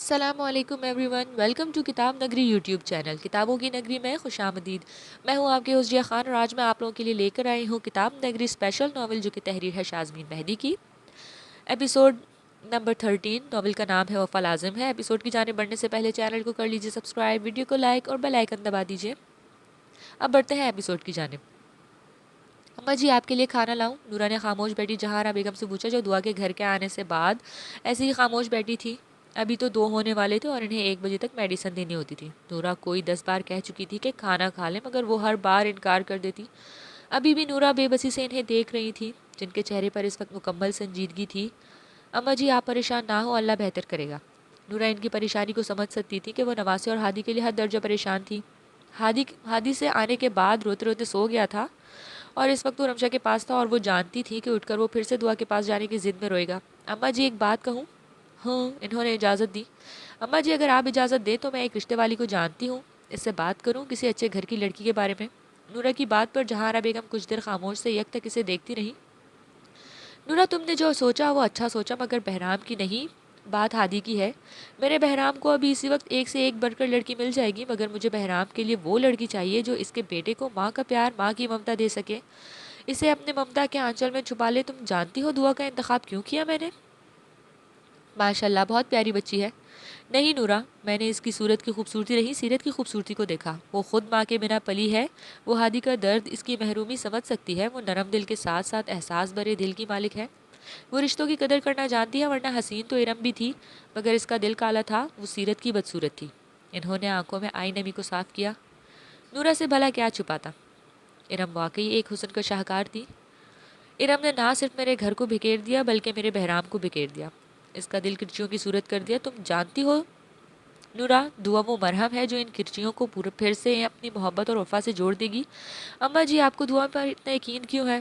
السلام علیکم every one, welcome to کتاب نگری یوٹیوب چینل کتابوں کی نگری میں خوش آمدید۔ میں ہوں آپ کے حسیہ خان اور آج میں آپ لوگوں کے لیے لے کر آئی ہوں کتاب نگری اسپیشل ناول جو کہ تحریر ہے شازمین مہدی کی۔ ایپیسوڈ نمبر 13 ناول کا نام ہے وفا لازم ہے۔ ایپیسوڈ کی جانب بڑھنے سے پہلے چینل کو کر لیجیے سبسکرائب، ویڈیو کو لائک اور بیل آئیکن دبا دیجیے۔ اب بڑھتے ہیں ایپیسوڈ کی جانب۔ اماں جی آپ کے لیے کھانا لاؤں؟ نورا نے خاموش بیٹی جہارا بیگم سے پوچھا جو دعا کے گھر کے آنے سے بعد ایسے ہی خاموش بیٹھی تھی۔ ابھی تو 2 ہونے والے تھے اور انہیں 1 بجے تک میڈیسن دینی ہوتی تھی۔ نورا کوئی 10 بار کہہ چکی تھی کہ کھانا کھا لیں مگر وہ ہر بار انکار کر دیتی۔ ابھی بھی نورا بے بسی سے انہیں دیکھ رہی تھی جن کے چہرے پر اس وقت مکمل سنجیدگی تھی۔ اماں جی آپ پریشان نہ ہو، اللہ بہتر کرے گا۔ نورا ان کی پریشانی کو سمجھ سکتی تھی کہ وہ نواسے اور ہادی کے لیے حد درجہ پریشان تھی۔ ہادی سے آنے کے بعد روتے روتے سو گیا تھا اور اس وقت وہ رمشا کے پاس تھا اور وہ جانتی تھی کہ اٹھ کر وہ پھر سے دعا کے پاس جانے کی ضد میں روئے گا۔ اماں جی ایک بات کہوں؟ ہاں، انہوں نے اجازت دی۔ اماں جی اگر آپ اجازت دیں تو میں ایک رشتے والی کو جانتی ہوں، اس سے بات کروں کسی اچھے گھر کی لڑکی کے بارے میں۔ نورا کی بات پر جہارا بیگم کچھ دیر خاموش سے یک تک اسے دیکھتی رہی۔ نورا تم نے جو سوچا وہ اچھا سوچا مگر بہرام کی نہیں، بات ہادی کی ہے۔ میرے بہرام کو ابھی اسی وقت ایک سے ایک بڑھ کر لڑکی مل جائے گی مگر مجھے بہرام کے لیے وہ لڑکی چاہیے جو اس کے بیٹے کو ماں کا پیار، ماں کی ممتا دے سکے، اسے اپنے ممتا کے آنچل میں چھپا لے۔ تم جانتی ہو دعا کا انتخاب کیوں کیا میں نے؟ ماشاءاللہ بہت پیاری بچی ہے۔ نہیں نورا، میں نے اس کی صورت کی خوبصورتی نہیں سیرت کی خوبصورتی کو دیکھا۔ وہ خود ماں کے بنا پلی ہے، وہ ہادی کا درد، اس کی محرومی سمجھ سکتی ہے۔ وہ نرم دل کے ساتھ ساتھ احساس بھرے دل کی مالک ہے۔ وہ رشتوں کی قدر کرنا جانتی ہے، ورنہ حسین تو ارم بھی تھی مگر اس کا دل کالا تھا، وہ سیرت کی بدصورت تھی۔ انہوں نے آنکھوں میں آئی نمی کو صاف کیا۔ نورا سے بھلا کیا چھپاتا؟ ارم واقعی ایک حسن کا شاہکار تھی۔ ارم نے نہ صرف میرے گھر کو بکھیر دیا بلکہ میرے بہرام کو بکھیر دیا، اس کا دل کرچیوں کی صورت کر دیا۔ تم جانتی ہو نورا، دعا وہ مرہم ہے جو ان کرچیوں کو پھر سے اپنی محبت اور وفا سے جوڑ دے گی۔ اماں جی آپ کو دعا پر اتنا یقین کیوں ہے؟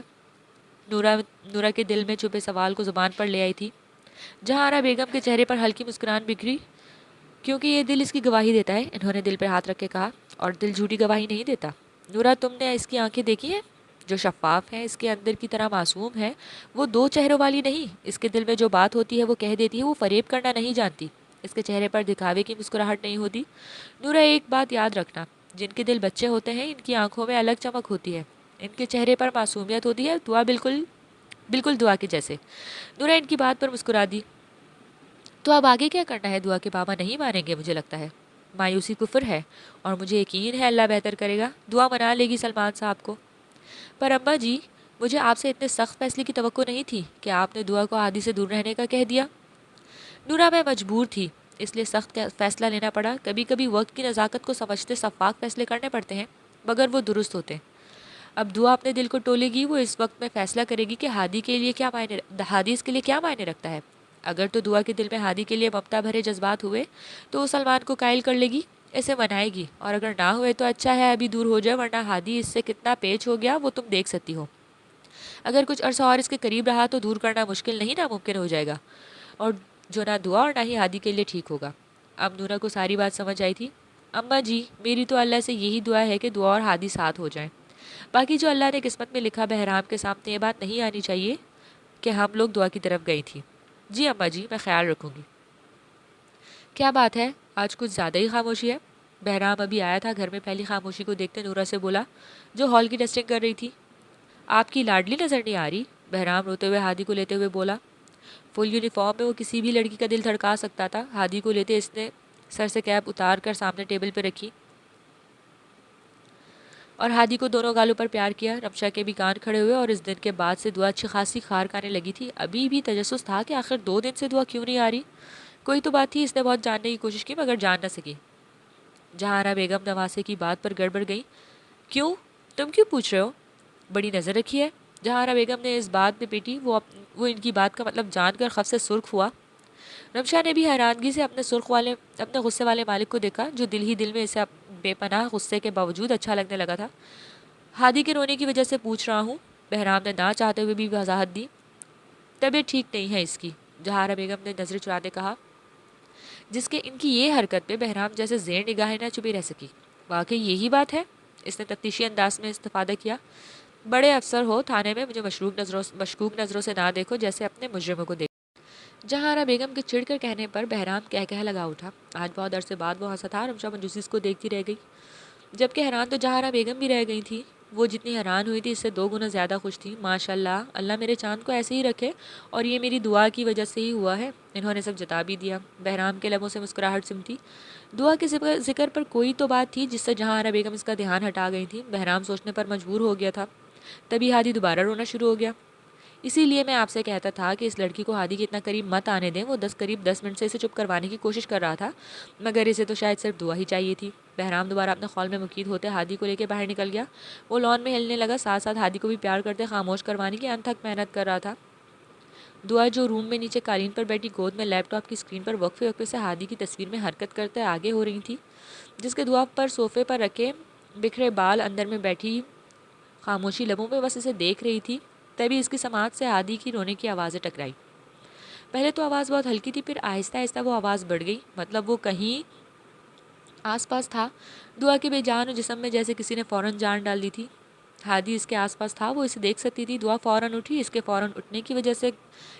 نورا کے دل میں چھپے سوال کو زبان پر لے آئی تھی۔ جہارا بیگم کے چہرے پر ہلکی مسکران بکھری۔ کیونکہ یہ دل اس کی گواہی دیتا ہے، انہوں نے دل پہ ہاتھ رکھ کے کہا، اور دل جھوٹی گواہی نہیں دیتا۔ نورا تم نے اس کی آنکھیں دیکھی ہیں جو شفاف ہیں، اس کے اندر کی طرح معصوم ہے، وہ 2 چہروں والی نہیں۔ اس کے دل میں جو بات ہوتی ہے وہ کہہ دیتی ہے، وہ فریب کرنا نہیں جانتی، اس کے چہرے پر دکھاوے کی مسکراہٹ نہیں ہوتی۔ نورا ایک بات یاد رکھنا، جن کے دل بچے ہوتے ہیں ان کی آنکھوں میں الگ چمک ہوتی ہے، ان کے چہرے پر معصومیت ہوتی ہے، دعا بالکل دعا کے جیسے۔ نورا ان کی بات پر مسکرا دی۔ تو اب آگے کیا کرنا ہے؟ دعا کے بابا نہیں مانیں گے مجھے لگتا ہے۔ مایوسی کفر ہے اور مجھے یقین ہے اللہ بہتر کرے گا، دعا منا لے گی سلمان صاحب کو۔ پر اماں جی مجھے آپ سے اتنے سخت فیصلے کی توقع نہیں تھی کہ آپ نے دعا کو ہادی سے دور رہنے کا کہہ دیا۔ نورا میں مجبور تھی اس لیے سخت فیصلہ لینا پڑا۔ کبھی کبھی وقت کی نزاکت کو سمجھتے شفاف فیصلے کرنے پڑتے ہیں مگر وہ درست ہوتے ہیں۔ اب دعا اپنے دل کو ٹولے گی، وہ اس وقت میں فیصلہ کرے گی کہ ہادی اس کے لیے کیا معنی رکھتا ہے۔ اگر تو دعا کے دل میں ہادی کے لیے ممتا بھرے جذبات ہوئے تو وہ سلمان کو قائل کر لے گی، اسے منائے گی، اور اگر نہ ہوئے تو اچھا ہے ابھی دور ہو جائے، ورنہ ہادی اس سے کتنا پیچ ہو گیا وہ تم دیکھ سکتی ہو۔ اگر کچھ عرصہ اور اس کے قریب رہا تو دور کرنا مشکل نہیں ناممکن ہو جائے گا، اور جو نہ دعا اور نہ ہی ہادی کے لیے ٹھیک ہوگا۔ اب نورا کو ساری بات سمجھ آئی تھی۔ اماں جی میری تو اللہ سے یہی دعا ہے کہ دعا اور ہادی ساتھ ہو جائیں، باقی جو اللہ نے قسمت میں لکھا، بہرام کے سامنے یہ بات نہیں آنی چاہیے کہ ہم لوگ دعا کی طرف گئی تھی۔ جی اماں جی میں خیال رکھوں گی۔ کیا بات ہے آج کچھ زیادہ ہی خاموشی ہے؟ بہرام ابھی آیا تھا، گھر میں پھیلی خاموشی کو دیکھتے نورا سے بولا جو ہال کی ڈسٹنگ کر رہی تھی۔ آپ کی لاڈلی نظر نہیں آ رہی؟ بہرام روتے ہوئے ہادی کو لیتے ہوئے بولا۔ فل یونیفارم میں وہ کسی بھی لڑکی کا دل دھڑکا سکتا تھا۔ ہادی کو لیتے اس نے سر سے کیپ اتار کر سامنے ٹیبل پہ رکھی اور ہادی کو دونوں گالوں پر پیار کیا۔ رمشا کے بھی کان کھڑے ہوئے اور اس دن کے بعد سے دعا اچھی خاصی خار کھانے لگی تھی۔ ابھی بھی تجسس تھا کہ آخر 2 دن سے دعا کیوں نہیں آ رہی۔ کوئی تو بات تھی، اس نے بہت جاننے کی کوشش کی مگر جان نہ سکی۔ جہارا بیگم نواسے کی بات پر گڑبڑ گئی۔ کیوں؟ تم کیوں پوچھ رہے ہو؟ بڑی نظر رکھی ہے؟ جہارا بیگم نے اس بات میں پیٹی۔ وہ ان کی بات کا مطلب جان کر خف سے سرخ ہوا۔ رمشا نے بھی حیرانگی سے اپنے غصے والے مالک کو دیکھا جو دل ہی دل میں اسے بے پناہ غصے کے باوجود اچھا لگنے لگا تھا۔ ہادی کے رونے کی وجہ سے پوچھ رہا ہوں، بہرام نے نہ چاہتے ہوئے بھی وضاحت دی۔ طبیعت ٹھیک نہیں ہے اس کی، جہارا بیگم نے نظر چراتے کہا، جس کے ان کی یہ حرکت پہ بہرام جیسے زیر نگاہیں نہ چھپی رہ سکی۔ واقعی یہی بات ہے؟ اس نے تفتیشی انداز میں استفادہ کیا۔ بڑے افسر ہو تھانے میں، مجھے مشکوک نظروں سے نہ دیکھو جیسے اپنے مجرموں کو دیکھو۔ جہارا بیگم کے چڑھ کر کہنے پر بہرام کہہ لگا اٹھا۔ آج بہت عرصے بعد وہ ہنسا تھا۔ رمشا منجوسی اس کو دیکھتی رہ گئی، جبکہ حیران تو جہارا بیگم بھی رہ گئی تھی۔ وہ جتنی حیران ہوئی تھی اس سے 2 گنا زیادہ خوش تھی۔ ماشاء اللہ، اللہ میرے چاند کو ایسے ہی رکھے، اور یہ میری دعا کی وجہ سے ہی ہوا ہے۔ انہوں نے سب جتا بھی دیا۔ بہرام کے لبوں سے مسکراہٹ سمٹی۔ دعا کے ذکر پر کوئی تو بات تھی جس سے جہارا بیگم اس کا دھیان ہٹا گئی تھی۔ بہرام سوچنے پر مجبور ہو گیا تھا۔ تبھی ہادی دوبارہ رونا شروع ہو گیا۔ اسی لیے میں آپ سے کہتا تھا کہ اس لڑکی کو ہادی کے اتنا قریب مت آنے دیں۔ وہ قریب 10 منٹ سے اسے چپ کروانے کی کوشش کر رہا تھا، مگر اسے تو شاید صرف دعا ہی چاہیے تھی۔ بہرام دوبارہ اپنے خول میں مقید ہوتے ہادی کو لے کے باہر نکل گیا۔ وہ لان میں ہلنے لگا، ساتھ ساتھ ہادی کو بھی پیار کرتے خاموش کروانے کی انتھک محنت کر رہا تھا۔ دعا جو روم میں نیچے قالین پر بیٹھی گود میں لیپ ٹاپ کی اسکرین پر وقفے وقفے سے ہادی کی تصویر میں حرکت کرتے آگے ہو رہی تھی، جس کے دعا پر صوفے پر رکھے بکھرے بال اندر میں بیٹھی خاموشی لبوں پہ بس اسے دیکھ رہی تھی۔ تبھی اس کی سماعت سے ہادی کی رونے کی آوازیں ٹکرائی۔ پہلے تو آواز بہت ہلکی تھی، پھر آہستہ آہستہ وہ آواز بڑھ گئی، مطلب وہ کہیں آس پاس تھا۔ دعا کے بے جان جسم میں جیسے کسی نے فوراً جان ڈال دی تھی۔ ہادی اس کے آس پاس تھا، وہ اسے دیکھ سکتی تھی۔ دعا فوراً اٹھی، اس کے فوراً اٹھنے کی وجہ سے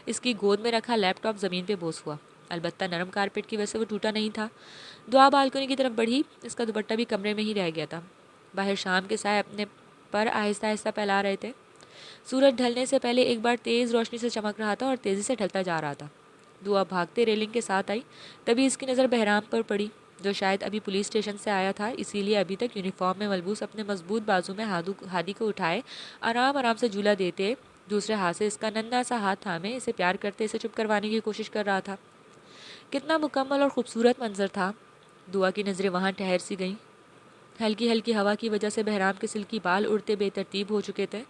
اس کی گود میں رکھا لیپ ٹاپ زمین پہ بوس ہوا، البتہ نرم کارپیٹ کی وجہ سے وہ ٹوٹا نہیں تھا۔ دعا بالکنی کی طرف بڑھی، اس کا دوپٹہ بھی کمرے میں ہی رہ گیا تھا۔ باہر شام کے سائے اپنے پر آہستہ آہستہ پھیلا رہے تھے۔ سورج ڈھلنے سے پہلے ایک بار تیز روشنی سے چمک رہا تھا اور تیزی سے ڈھلتا جا رہا تھا۔ دعا بھاگتے ریلنگ کے ساتھ آئی، تبھی اس کی نظر بہرام پر پڑی، جو شاید ابھی پولیس اسٹیشن سے آیا تھا، اسی لیے ابھی تک یونیفارم میں ملبوس اپنے مضبوط بازو میں ہادی کو اٹھائے آرام آرام سے جھولا دیتے، دوسرے ہاتھ سے اس کا ننھا سا ہاتھ تھامے اسے پیار کرتے اسے چپ کروانے کی کوشش کر رہا تھا۔ کتنا مکمل اور خوبصورت منظر تھا۔ دعا کی نظریں وہاں ٹھہر سی گئیں۔ ہلکی ہلکی ہوا کی وجہ سے بہرام کے سلکی بال اڑتے بے ترتیب ہو چکے تھے۔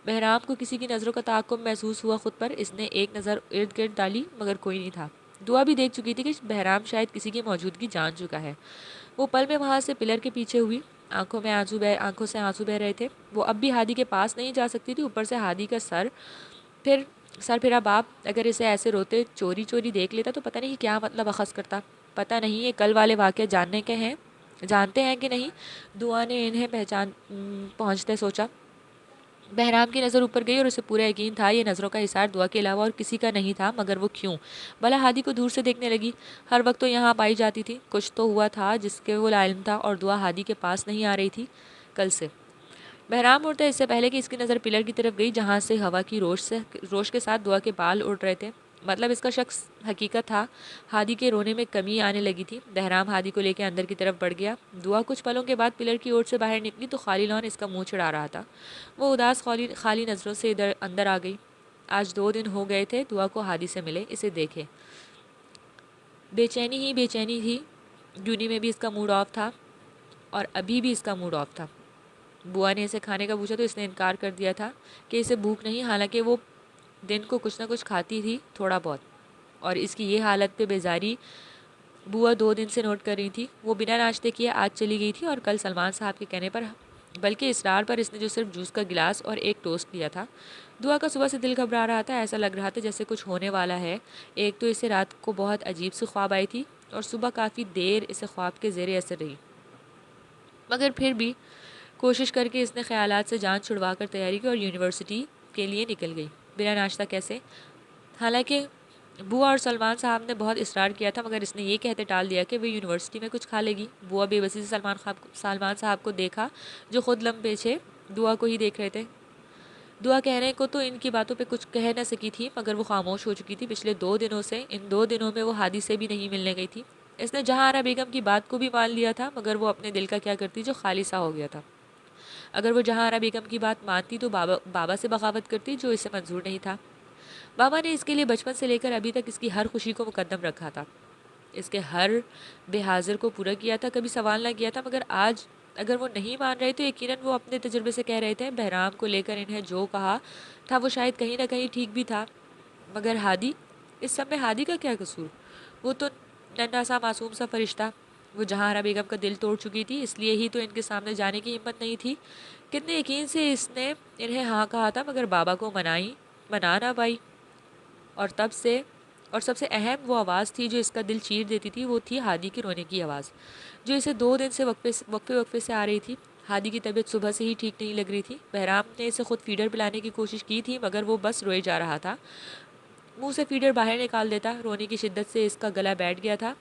بہرام کو کسی کی نظروں کا تعاقب محسوس ہوا خود پر۔ اس نے ایک نظر ارد گرد ڈالی، مگر کوئی نہیں تھا۔ دعا بھی دیکھ چکی تھی کہ بہرام شاید کسی کی موجودگی جان چکا ہے۔ وہ پل میں وہاں سے پلر کے پیچھے ہوئی، آنکھوں سے آنسو بہ رہے تھے۔ وہ اب بھی ہادی کے پاس نہیں جا سکتی تھی، اوپر سے ہادی کا سر پھرا باپ اگر اسے ایسے روتے چوری چوری دیکھ لیتا تو پتہ نہیں کیا مطلب اخذ کرتا۔ پتہ نہیں یہ کل والے واقعے جانتے ہیں کہ نہیں۔ دعا نے انہیں پہنچتے سوچا۔ بہرام کی نظر اوپر گئی اور اسے پورا یقین تھا یہ نظروں کا اثار دعا کے علاوہ اور کسی کا نہیں تھا، مگر وہ کیوں؟ بھلا ہادی کو دور سے دیکھنے لگی، ہر وقت تو یہاں پائی جاتی تھی۔ کچھ تو ہوا تھا جس کے وہ لا علم تھا، اور دعا ہادی کے پاس نہیں آ رہی تھی کل سے۔ بہرام اڑتا اس سے پہلے کہ اس کی نظر پلر کی طرف گئی جہاں سے ہوا کی روش کے ساتھ دعا کے بال اڑ رہے تھے، مطلب اس کا شخص حقیقت تھا۔ ہادی کے رونے میں کمی آنے لگی تھی۔ بہرام ہادی کو لے کے اندر کی طرف بڑھ گیا۔ دعا کچھ پلوں کے بعد پلر کی اوٹ سے باہر نکلی تو خالی لان اس کا منہ چڑھا رہا تھا۔ وہ اداس خالی نظروں سے اندر آ گئی۔ آج 2 دن ہو گئے تھے دعا کو ہادی سے ملے، اسے دیکھے۔ بے چینی تھی۔ جونی میں بھی اس کا موڈ آف تھا، اور ابھی بھی اس کا موڈ آف تھا۔ بوا نے اسے کھانے کا پوچھا تو اس نے انکار کر دیا تھا کہ اسے بھوک نہیں، حالانکہ وہ دن کو کچھ نہ کچھ کھاتی تھی، تھوڑا بہت، اور اس کی یہ حالت پہ بیزاری بوا 2 دن سے نوٹ کر رہی تھی۔ وہ بنا ناشتے کیے آج چلی گئی تھی، اور کل سلمان صاحب کے کہنے پر، بلکہ اصرار پر، اس نے جو صرف جوس کا گلاس اور ایک ٹوسٹ لیا تھا۔ دعا کا صبح سے دل گھبرا رہا تھا، ایسا لگ رہا تھا جیسے کچھ ہونے والا ہے۔ ایک تو اسے رات کو بہت عجیب سی خواب آئی تھی، اور صبح کافی دیر اسے خواب کے زیر اثر رہی، مگر پھر بھی کوشش کر کے اس نے خیالات سے جان چھڑوا کر تیاری کی اور یونیورسٹی کے لیے نکل گئی۔ بنا ناشتہ کیسے؟ حالانکہ بوا اور سلمان صاحب نے بہت اصرار کیا تھا، مگر اس نے یہ کہتے ٹال دیا کہ وہ یونیورسٹی میں کچھ کھا لے گی۔ بوا بے بسی سے سلمان صاحب کو دیکھا، جو خود لم پیچھے دعا کو ہی دیکھ رہے تھے۔ دعا کہنے کو تو ان کی باتوں پہ کچھ کہہ نہ سکی تھی، مگر وہ خاموش ہو چکی تھی۔ پچھلے 2 دنوں سے، ان 2 دنوں میں وہ ہادی سے بھی نہیں ملنے گئی تھی۔ اس نے جہاں آرا بیگم کی بات کو بھی مان لیا تھا، مگر وہ اپنے دل کا کیا کرتی جو خالی سا ہو گیا تھا۔ اگر وہ جہاں آرا بیگم کی بات مانتی تو بابا سے بغاوت کرتی، جو اسے منظور نہیں تھا۔ بابا نے اس کے لیے بچپن سے لے کر ابھی تک اس کی ہر خوشی کو مقدم رکھا تھا، اس کے ہر بے حاضر کو پورا کیا تھا، کبھی سوال نہ کیا تھا، مگر آج اگر وہ نہیں مان رہے تو یقیناً وہ اپنے تجربے سے کہہ رہے تھے۔ بہرام کو لے کر انہیں جو کہا تھا وہ شاید کہیں نہ کہیں ٹھیک بھی تھا، مگر ہادی، اس سب میں ہادی کا کیا قصور؟ وہ تو ننھا سا معصوم سا فرشتہ۔ وہ جہاں آرا بیگم کا دل توڑ چکی تھی، اس لیے ہی تو ان کے سامنے جانے کی ہمت نہیں تھی۔ کتنے یقین سے اس نے انہیں ہاں کہا تھا، مگر بابا کو منا نہ پائی۔ اور سب سے اہم وہ آواز تھی جو اس کا دل چیر دیتی تھی، وہ تھی ہادی کے رونے کی آواز، جو اسے 2 دن سے وقفے سے آ رہی تھی۔ ہادی کی طبیعت صبح سے ہی ٹھیک نہیں لگ رہی تھی۔ بہرام نے اسے خود فیڈر پلانے کی کوشش کی تھی، مگر وہ بس روئے جا رہا تھا۔ منہ سے فیڈر باہر نکال دیتا۔ رونے کی شدت سے اس کا گلا بیٹھ گیا تھا،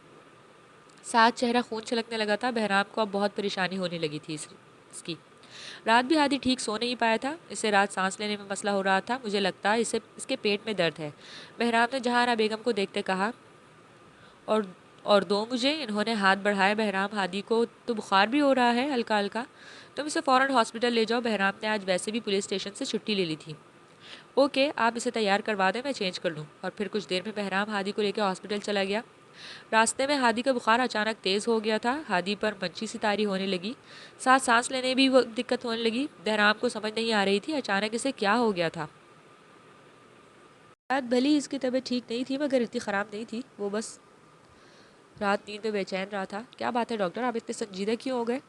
ساتھ چہرہ خون چھلکنے لگا تھا۔ بہرام کو اب بہت پریشانی ہونے لگی تھی اس کی۔ رات بھی ہادی ٹھیک سو نہیں پایا تھا، اسے رات سانس لینے میں مسئلہ ہو رہا تھا۔ مجھے لگتا ہے اس کے پیٹ میں درد ہے، بہرام نے جہاں بیگم کو دیکھتے کہا۔ اور دو مجھے، انہوں نے ہاتھ بڑھائے۔ بہرام، ہادی کو تو بخار بھی ہو رہا ہے ہلکا ہلکا، تم اسے فوراً ہاسپٹل لے جاؤ۔ بہرام نے آج ویسے بھی پولیس اسٹیشن سے چھٹی لے لی تھی۔ اوکے، آپ اسے تیار کروا دیں، میں چینج کر لوں۔ اور پھر کچھ دیر میں بہرام ہادی کو لے کے ہاسپٹل چلا گیا۔ راستے میں ہادی کا بخار اچانک تیز ہو گیا تھا، ہادی پر منچی سی طاری ہونے لگی، ساتھ سانس لینے بھی دقت ہونے لگی۔ بہرام کو سمجھ نہیں آ رہی تھی اچانک اسے کیا ہو گیا تھا۔ رات بھلی اس کی طبیعت ٹھیک نہیں تھی مگر اتنی خراب نہیں تھی، وہ بس رات نیند میں بے چین رہا تھا۔ کیا بات ہے ڈاکٹر، آپ اتنے سنجیدہ کیوں ہو گئے؟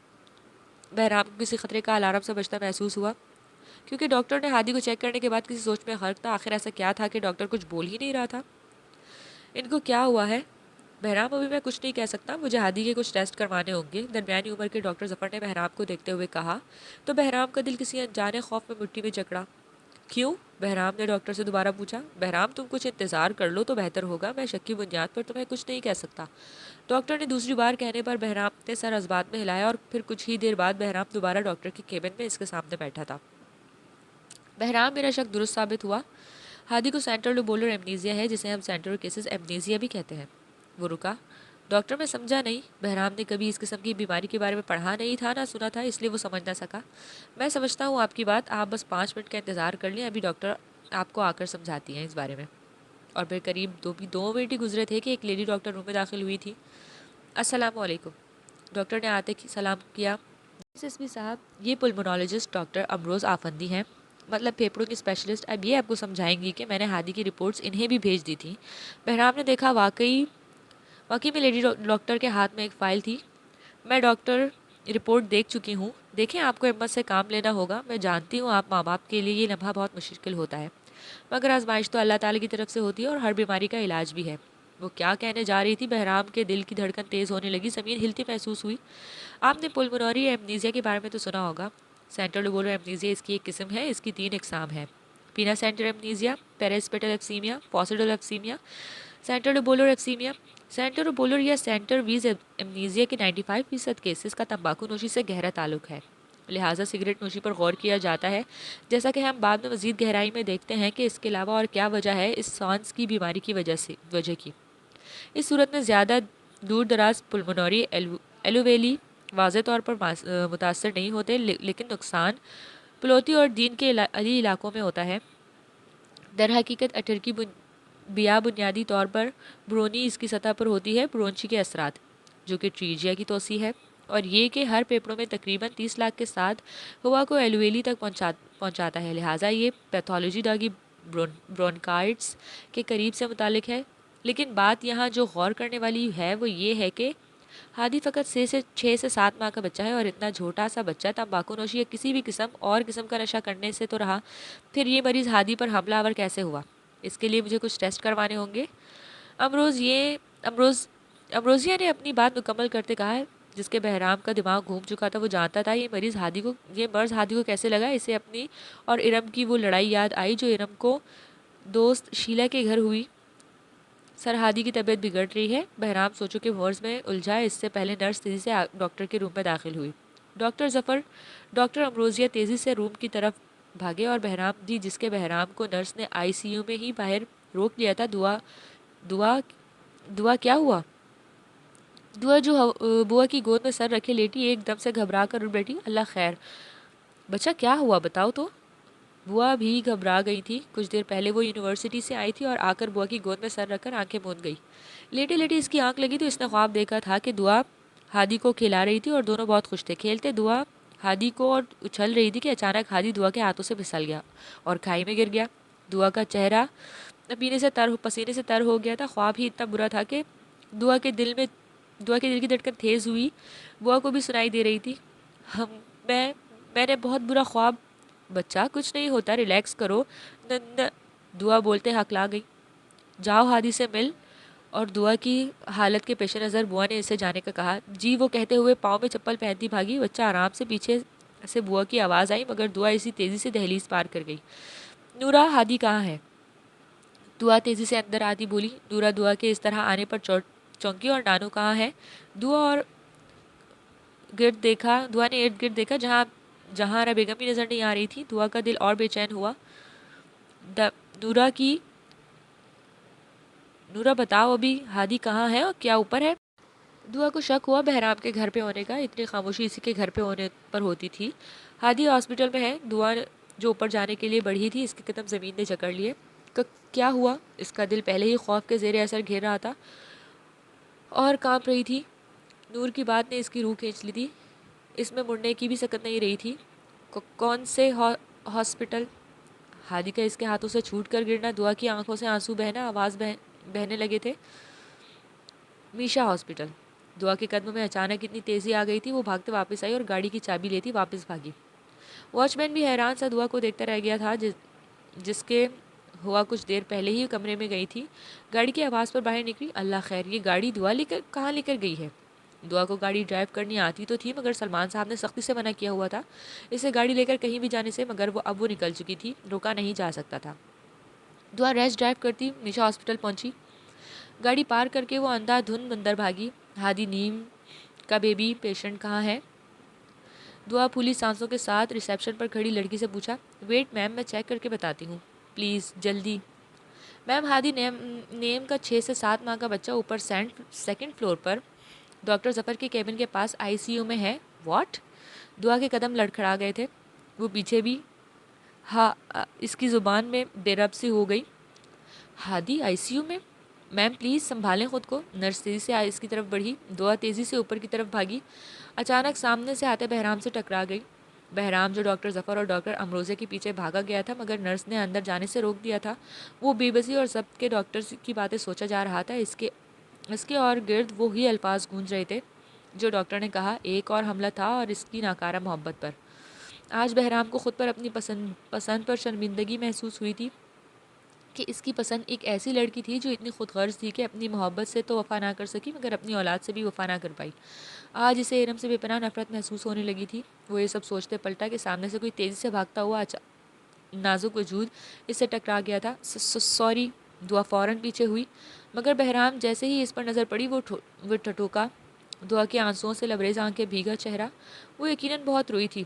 بہرام کو کسی خطرے کا الارم سے بچتا محسوس ہوا، کیونکہ ڈاکٹر نے ہادی کو چیک کرنے کے بعد کسی سوچ میں غرق تھا۔ آخر ایسا کیا تھا کہ ڈاکٹر کچھ بول ہی نہیں رہا تھا؟ ان کو کیا ہوا ہے؟ بہرام، ابھی میں کچھ نہیں کہہ سکتا، مجھے ہادی کے کچھ ٹیسٹ کروانے ہوں گے، درمیانی عمر کے ڈاکٹر ظفر نے بہرام کو دیکھتے ہوئے کہا۔ تو بہرام کا دل کسی انجانے خوف میں مٹی میں جکڑا۔ کیوں؟ بہرام نے ڈاکٹر سے دوبارہ پوچھا۔ بہرام، تم کچھ انتظار کر لو تو بہتر ہوگا، میں شک کی بنیاد پر تمہیں کچھ نہیں کہہ سکتا۔ ڈاکٹر نے دوسری بار کہنے پر بہرام نے سر اسبات میں ہلایا اور پھر کچھ ہی دیر بعد بہرام دوبارہ ڈاکٹر کے کیبن میں اس کے سامنے بیٹھا تھا۔ بہرام، میرا شک درست ثابت ہوا، ہادی کو سینٹرل لوبولر ایمنیزیا ہے، جسے ہم سینٹرل کیسز ایمنیزیا بھی کہتے ہیں۔ وہ رکا۔ ڈاکٹر، میں سمجھا نہیں۔ بہرام نے کبھی اس قسم کی بیماری کے بارے میں پڑھا نہیں تھا، نہ سنا تھا، اس لیے وہ سمجھ نہ سکا۔ میں سمجھتا ہوں آپ کی بات، آپ بس 5 منٹ کا انتظار کر لیں، ابھی ڈاکٹر آپ کو آ کر سمجھاتی ہیں اس بارے میں۔ اور پھر قریب 2 منٹ ہی گزرے تھے کہ ایک لیڈی ڈاکٹر روم میں داخل ہوئی تھی۔ السلام علیکم، ڈاکٹر نے آتے سلام کیا۔ ایس پی صاحب، یہ پلمونالوجسٹ ڈاکٹر امروز آفندی ہیں، مطلب پھیپھڑوں کی اسپیشلسٹ۔ اب یہ آپ کو سمجھائیں گی کہ میں نے ہادی کی رپورٹس انہیں بھی بھیج دی تھیں۔ بہرام نے دیکھا، واقعی میں لیڈی ڈاکٹر کے ہاتھ میں ایک فائل تھی۔ میں ڈاکٹر رپورٹ دیکھ چکی ہوں، دیکھیں آپ کو ہمت سے کام لینا ہوگا۔ میں جانتی ہوں آپ ماں باپ کے لیے یہ لمحہ بہت مشکل ہوتا ہے، مگر آزمائش تو اللہ تعالیٰ کی طرف سے ہوتی ہے اور ہر بیماری کا علاج بھی ہے۔ وہ کیا کہنے جا رہی تھی؟ بہرام کے دل کی دھڑکن تیز ہونے لگی، زمین ہلتی محسوس ہوئی۔ آپ نے پلمونری ایمنیزیا کے بارے میں تو سنا ہوگا، سینٹرل لوبولر ایمنیزیا اس کی ایک قسم ہے، اس کی 3 اقسام ہیں: پینا سینٹر ایمنیزیا، پیراسپیٹل ایپسیمیا، فاسیڈل ایپسیمیا، سینٹرل لوبولر ایپسیمیا۔ سینٹرل لوبولر یا سینٹر ویز ایمنیزیا کے 95% کیسز کا تمباکو نوشی سے گہرا تعلق ہے، لہٰذا سگریٹ نوشی پر غور کیا جاتا ہے، جیسا کہ ہم بعد میں مزید گہرائی میں دیکھتے ہیں کہ اس کے علاوہ اور کیا وجہ ہے اس سانس کی بیماری کی وجہ کی۔ اس صورت میں زیادہ دور دراز پلمونری ایلوویلی واضح طور پر متاثر نہیں ہوتے، لیکن نقصان پلوتی اور دین کے علی علاقوں میں ہوتا ہے۔ در حقیقت اٹر کی بنیادی طور پر برونی اس کی سطح پر ہوتی ہے، برونچی کے اثرات، جو کہ ٹریجیا کی توسیع ہے، اور یہ کہ ہر پھیپھڑوں میں تقریباً 30 لاکھ کے ساتھ ہوا کو ایلوویلی تک پہنچاتا ہے، لہٰذا یہ پیتھولوجی داغی برونکائٹس کے قریب سے متعلق ہے۔ لیکن بات یہاں جو غور کرنے والی ہے وہ یہ ہے کہ ہادی فقط 6 سے 7 ماہ کا بچہ ہے، اور اتنا چھوٹا سا بچہ تمباکو نوشی یا کسی بھی قسم کا نشہ کرنے سے تو رہا، پھر یہ مریض ہادی پر حملہ آور کیسے ہوا؟ اس کے لیے مجھے کچھ ٹیسٹ کروانے ہوں گے۔ امروزیہ نے اپنی بات مکمل کرتے کہا ہے، جس کے بہرام کا دماغ گھوم چکا تھا۔ وہ جانتا تھا یہ مرض ہادی کو کیسے لگا۔ اسے اپنی اور ارم کی وہ لڑائی یاد آئی جو ارم کو دوست شیلا کے گھر ہوئی۔ سر، ہادی کی طبیعت بگڑ رہی ہے۔ بہرام سوچو کہ مرض میں الجھا، اس سے پہلے نرس تیزی سے ڈاکٹر کے روم میں داخل ہوئی۔ ڈاکٹر ظفر، ڈاکٹر امروزیہ تیزی سے روم کی طرف بھاگے اور بہرام جی، جس کے بہرام کو نرس نے ICU میں ہی باہر روک لیا تھا۔ دعا کیا ہوا؟ دعا جو بوا کی گود میں سر رکھے لیٹی ایک دم سے گھبرا کر اٹھ بیٹھی۔ اللہ خیر بچہ، کیا ہوا بتاؤ تو؟ بوا بھی گھبرا گئی تھی، کچھ دیر پہلے وہ یونیورسٹی سے آئی تھی اور آ کر بوا کی گود میں سر رکھ کر آنکھیں موند گئی۔ لیٹے لیٹے اس کی آنکھ لگی تو اس نے خواب دیکھا تھا کہ دعا ہادی کو کھلا رہی تھی اور دونوں بہت خوش تھے، کھیلتے دعا ہادی کو اور اچھل رہی تھی کہ اچانک ہادی دعا کے ہاتھوں سے پھسل گیا اور کھائی میں گر گیا۔ دعا کا چہرہ پسینے سے تر ہو گیا تھا۔ خواب ہی اتنا برا تھا کہ دعا کے دل کی دھڑکن تیز ہوئی۔ بوا کو بھی سنائی دے رہی تھی، میں نے بہت برا خواب۔ بچہ، کچھ نہیں ہوتا، ریلیکس کرو۔ دعا بولتے ہکلا گئی۔ جاؤ ہادی سے مل۔ اور دعا کی حالت کے پیش نظر بوا نے اسے جانے کا کہا۔ جی، وہ کہتے ہوئے پاؤں میں چپل پہنتی بھاگی۔ بچہ آرام سے، پیچھے سے بوا کی آواز آئی، مگر دعا اسی تیزی سے دہلیز پار کر گئی۔ نورا، ہادی کہاں ہے؟ دعا تیزی سے اندر آتی بولی۔ نورا دعا کے اس طرح آنے پر چونکی اور نانو کہاں ہے؟ دعا نے ارد گرد دیکھا جہاں بیگم بھی نظر نہیں آ رہی تھی۔ دعا کا دل اور بے چین ہوا۔ نورا بتاؤ ابھی ہادی کہاں ہے اور کیا اوپر ہے؟ دعا کو شک ہوا بہرام کے گھر پہ ہونے کا، اتنی خاموشی اسی کے گھر پہ ہونے پر ہوتی تھی۔ ہادی ہاسپٹل میں ہے۔ دعا جو اوپر جانے کے لیے بڑھی تھی، اس کے قدم زمین نے جکڑ لیے۔ کیا ہوا؟ اس کا دل پہلے ہی خوف کے زیر اثر گھیر رہا تھا اور کانپ رہی تھی۔ نور کی بات نے اس کی روح کھینچ لی تھی، اس میں مڑنے کی بھی سکت نہیں رہی تھی۔ کون سے ہاسپٹل؟ ہادی کا اس کے ہاتھوں سے چھوٹ کر گرنا، دعا کی آنکھوں سے آنسو بہنا، آواز بہنے لگے تھے۔ میشا ہاسپٹل۔ دعا کے قدم میں اچانک اتنی تیزی آ گئی تھی، وہ بھاگتے واپس آئی اور گاڑی کی چابی لیتی واپس بھاگی۔ واچ مین بھی حیران سا دعا کو دیکھتا رہ گیا تھا، جس کے ہوا کچھ دیر پہلے ہی کمرے میں گئی تھی۔ گاڑی کی آواز پر باہر نکلی۔ اللہ خیر، یہ گاڑی دعا کہاں لے کر گئی ہے؟ دعا کو گاڑی ڈرائیو کرنی آتی تو تھی، مگر سلمان صاحب نے سختی سے منع کیا ہوا تھا اسے گاڑی لے کر کہیں بھی جانے سے، مگر اب وہ نکل چکی تھی، روکا نہیں جا سکتا تھا۔ دعا ریس ڈرائیو کرتی میشا ہاسپٹل پہنچی۔ گاڑی پار کر کے وہ اندھا دھند اندر بھاگی۔ ہادی نیم کا بیبی پیشنٹ کہاں ہے؟ دعا پھولی سانسوں کے ساتھ ریسیپشن پر کھڑی لڑکی سے پوچھا۔ ویٹ میم، میں چیک کر کے بتاتی ہوں، پلیز جلدی۔ میم، ہادی نیم کا 6 سے 7 ماہ کا بچہ اوپر سیکنڈ فلور پر ڈاکٹر ظفر کے کیبن کے پاس آئی سی یو میں ہے۔ واٹ؟ دعا کے قدم لڑکھڑا گئے تھے، وہ پیچھے بھی۔ ہاں، اس کی زبان میں بے رب سی ہو گئی۔ ہادی آئی سی یو میں؟ میم پلیز سنبھالیں خود کو۔ نرس تیزی سے اس کی طرف بڑھی۔ دعا تیزی سے اوپر کی طرف بھاگی، اچانک سامنے سے آتے بہرام سے ٹکرا گئی۔ بہرام جو ڈاکٹر ظفر اور ڈاکٹر امروزے کے پیچھے بھاگا گیا تھا، مگر نرس نے اندر جانے سے روک دیا تھا۔ وہ بے بسی اور ضبط کے ڈاکٹر کی باتیں سوچا جا رہا تھا۔ اس کے اور گرد وہی الفاظ گونج رہے تھے جو ڈاکٹر نے کہا، ایک اور حملہ تھا اور اس کی ناکارہ محبت پر۔ آج بہرام کو خود پر اپنی پسند پر شرمندگی محسوس ہوئی تھی کہ اس کی پسند ایک ایسی لڑکی تھی جو اتنی خود غرض تھی کہ اپنی محبت سے تو وفا نہ کر سکی، مگر اپنی اولاد سے بھی وفا نہ کر پائی۔ آج اسے ارم سے بے پناہ نفرت محسوس ہونے لگی تھی۔ وہ یہ سب سوچتے پلٹا کہ سامنے سے کوئی تیزی سے بھاگتا ہوا نازک وجود اس سے ٹکرا گیا تھا۔ سوری۔ دعا فوراً پیچھے ہوئی، مگر بہرام جیسے ہی اس پر نظر پڑی وہ ٹھٹوکا۔ دعا کے آنسوؤں سے لبریز آنکھیں، بھیگا چہرہ، وہ یقیناً بہت روئی تھی۔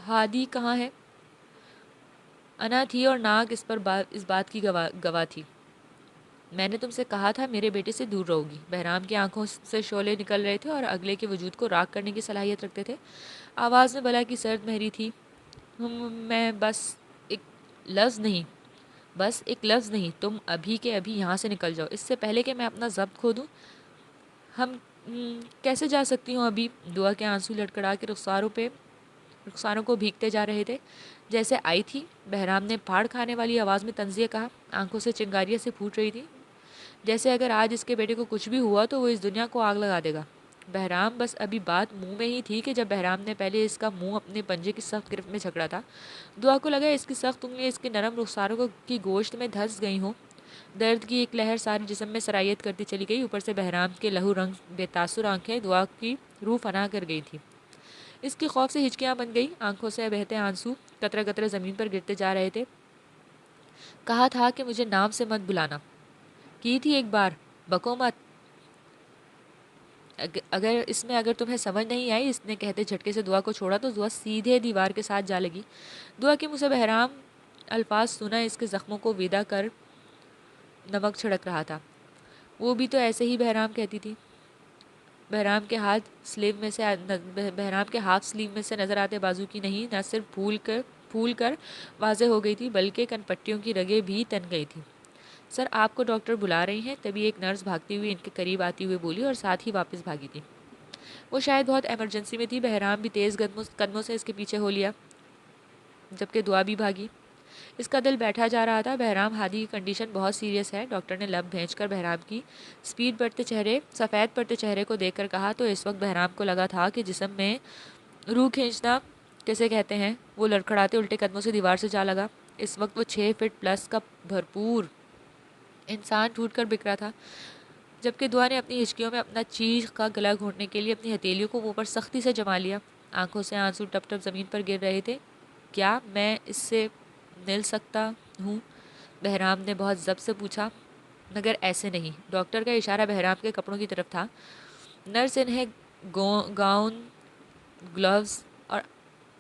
ہادی کہاں ہے؟ انا تھی اور ناگ اس بات کی گواہ تھی۔ میں نے تم سے کہا تھا میرے بیٹے سے دور رہو گی۔ بہرام کی آنکھوں سے شعلے نکل رہے تھے اور اگلے کے وجود کو راکھ کرنے کی صلاحیت رکھتے تھے۔ آواز میں بلا کی سرد مہری تھی۔ میں بس ایک لفظ نہیں، تم ابھی کے ابھی یہاں سے نکل جاؤ، اس سے پہلے کہ میں اپنا ضبط کھو دوں۔ ہم کیسے جا سکتی ہوں ابھی؟ دعا کے آنسو لڑکھڑا کے رخساروں کو بھیگتے جا رہے تھے جیسے آئی تھی۔ بہرام نے پھاڑ کھانے والی آواز میں طنزیہ کہا، آنکھوں سے چنگاریاں سے پھوٹ رہی تھی، جیسے اگر آج اس کے بیٹے کو کچھ بھی ہوا تو وہ اس دنیا کو آگ لگا دے گا۔ بہرام بس ابھی بات منہ میں ہی تھی کہ جب بہرام نے پہلے اس کا منہ اپنے پنجے کی سخت گرفت میں جھگڑا تھا۔ دعا کو لگا اس کی سخت انگلیاں اس کے نرم رخساروں کی گوشت میں دھس گئی ہوں۔ درد کی ایک لہر سارے جسم میں سرایت کرتی چلی گئی، اوپر سے بہرام کے لہو رنگ بے تاثر آنکھیں دعا کی روح فنا کر گئی تھی۔ اس کی خوف سے ہچکیاں بن گئی، آنکھوں سے بہتے آنسو قطرہ قطرہ زمین پر گرتے جا رہے تھے۔ کہا تھا کہ مجھے نام سے مت بلانا، کی تھی ایک بار، بکو مت۔ اگر تمہیں سمجھ نہیں آئی، اس نے کہتے جھٹکے سے دعا کو چھوڑا تو دعا سیدھے دیوار کے ساتھ جا لگی۔ دعا کے منہ سے بہرام الفاظ سنا اس کے زخموں کو ویدا کر نمک چھڑک رہا تھا۔ وہ بھی تو ایسے ہی بہرام کہتی تھی۔ بہرام کے ہاتھ سلیو میں سے نظر آتے بازو کی نہیں، نہ صرف پھول کر واضح ہو گئی تھی بلکہ کن پٹیوں کی رگیں بھی تن گئی تھی۔ سر، آپ کو ڈاکٹر بلا رہی ہیں۔ تبھی ایک نرس بھاگتی ہوئی ان کے قریب آتی ہوئی بولی اور ساتھ ہی واپس بھاگی تھی۔ وہ شاید بہت ایمرجنسی میں تھی۔ بہرام بھی تیز قدموں سے اس کے پیچھے ہو لیا، جبکہ دعا بھی بھاگی۔ اس کا دل بیٹھا جا رہا تھا۔ بہرام، ہادی کی کنڈیشن بہت سیریس ہے، ڈاکٹر نے لب بھینچ کر بہرام کی سفید پڑتے چہرے کو دیکھ کر کہا تو اس وقت بہرام کو لگا تھا کہ جسم میں روح کھینچنا کیسے کہتے ہیں۔ وہ لڑکھڑاتے الٹے قدموں سے دیوار سے جا لگا۔ اس وقت وہ 6 فٹ پلس کا بھرپور انسان ٹوٹ کر بکھرا تھا، جبکہ دعا نے اپنی ہچکیوں میں اپنا چیخ کا گلا گھونٹنے کے لیے اپنی ہتھیلیوں کو منہ پر سختی سے جما لیا۔ آنکھوں سے آنسو ٹپ ٹپ زمین پر گر رہے تھے۔ کیا میں اس سے مل سکتا ہوں؟ بہرام نے بہت ضبط سے پوچھا۔ مگر ایسے نہیں۔ ڈاکٹر کا اشارہ بہرام کے کپڑوں کی طرف تھا۔ نرس انہیں گاؤن، گلوز اور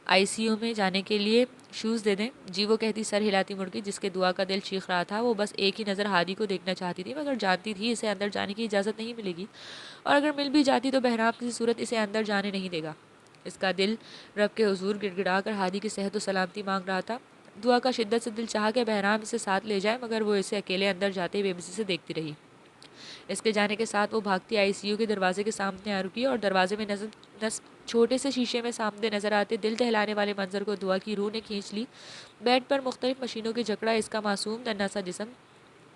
آئی سی یو میں جانے کے لیے شوز دے دیں۔ جی وہ کہتی سر ہلاتی مڑ گئی۔ جس کے دعا کا دل چیخ رہا تھا، وہ بس ایک ہی نظر ہادی کو دیکھنا چاہتی تھی، مگر جانتی تھی اسے اندر جانے کی اجازت نہیں ملے گی، اور اگر مل بھی جاتی تو بہرام کسی صورت اسے اندر جانے نہیں دے گا۔ اس کا دل رب کے حضور گڑ گڑا کر ہادی کی صحت و سلامتی مانگ رہا تھا۔ دعا کا شدت سے دل چاہا کہ بہرام اسے ساتھ لے جائے، مگر وہ اسے اکیلے اندر جاتے بے بسی سے دیکھتی رہی۔ اس کے جانے کے ساتھ وہ بھاگتی آئی سی یو کے دروازے کے سامنے آ رکی، اور دروازے میں نصب چھوٹے سے شیشے میں سامنے نظر آتے دل دہلانے والے منظر کو دعا کی روح نے کھینچ لی۔ بیڈ پر مختلف مشینوں کی جکڑا، اس کا معصوم ننھا سا جسم،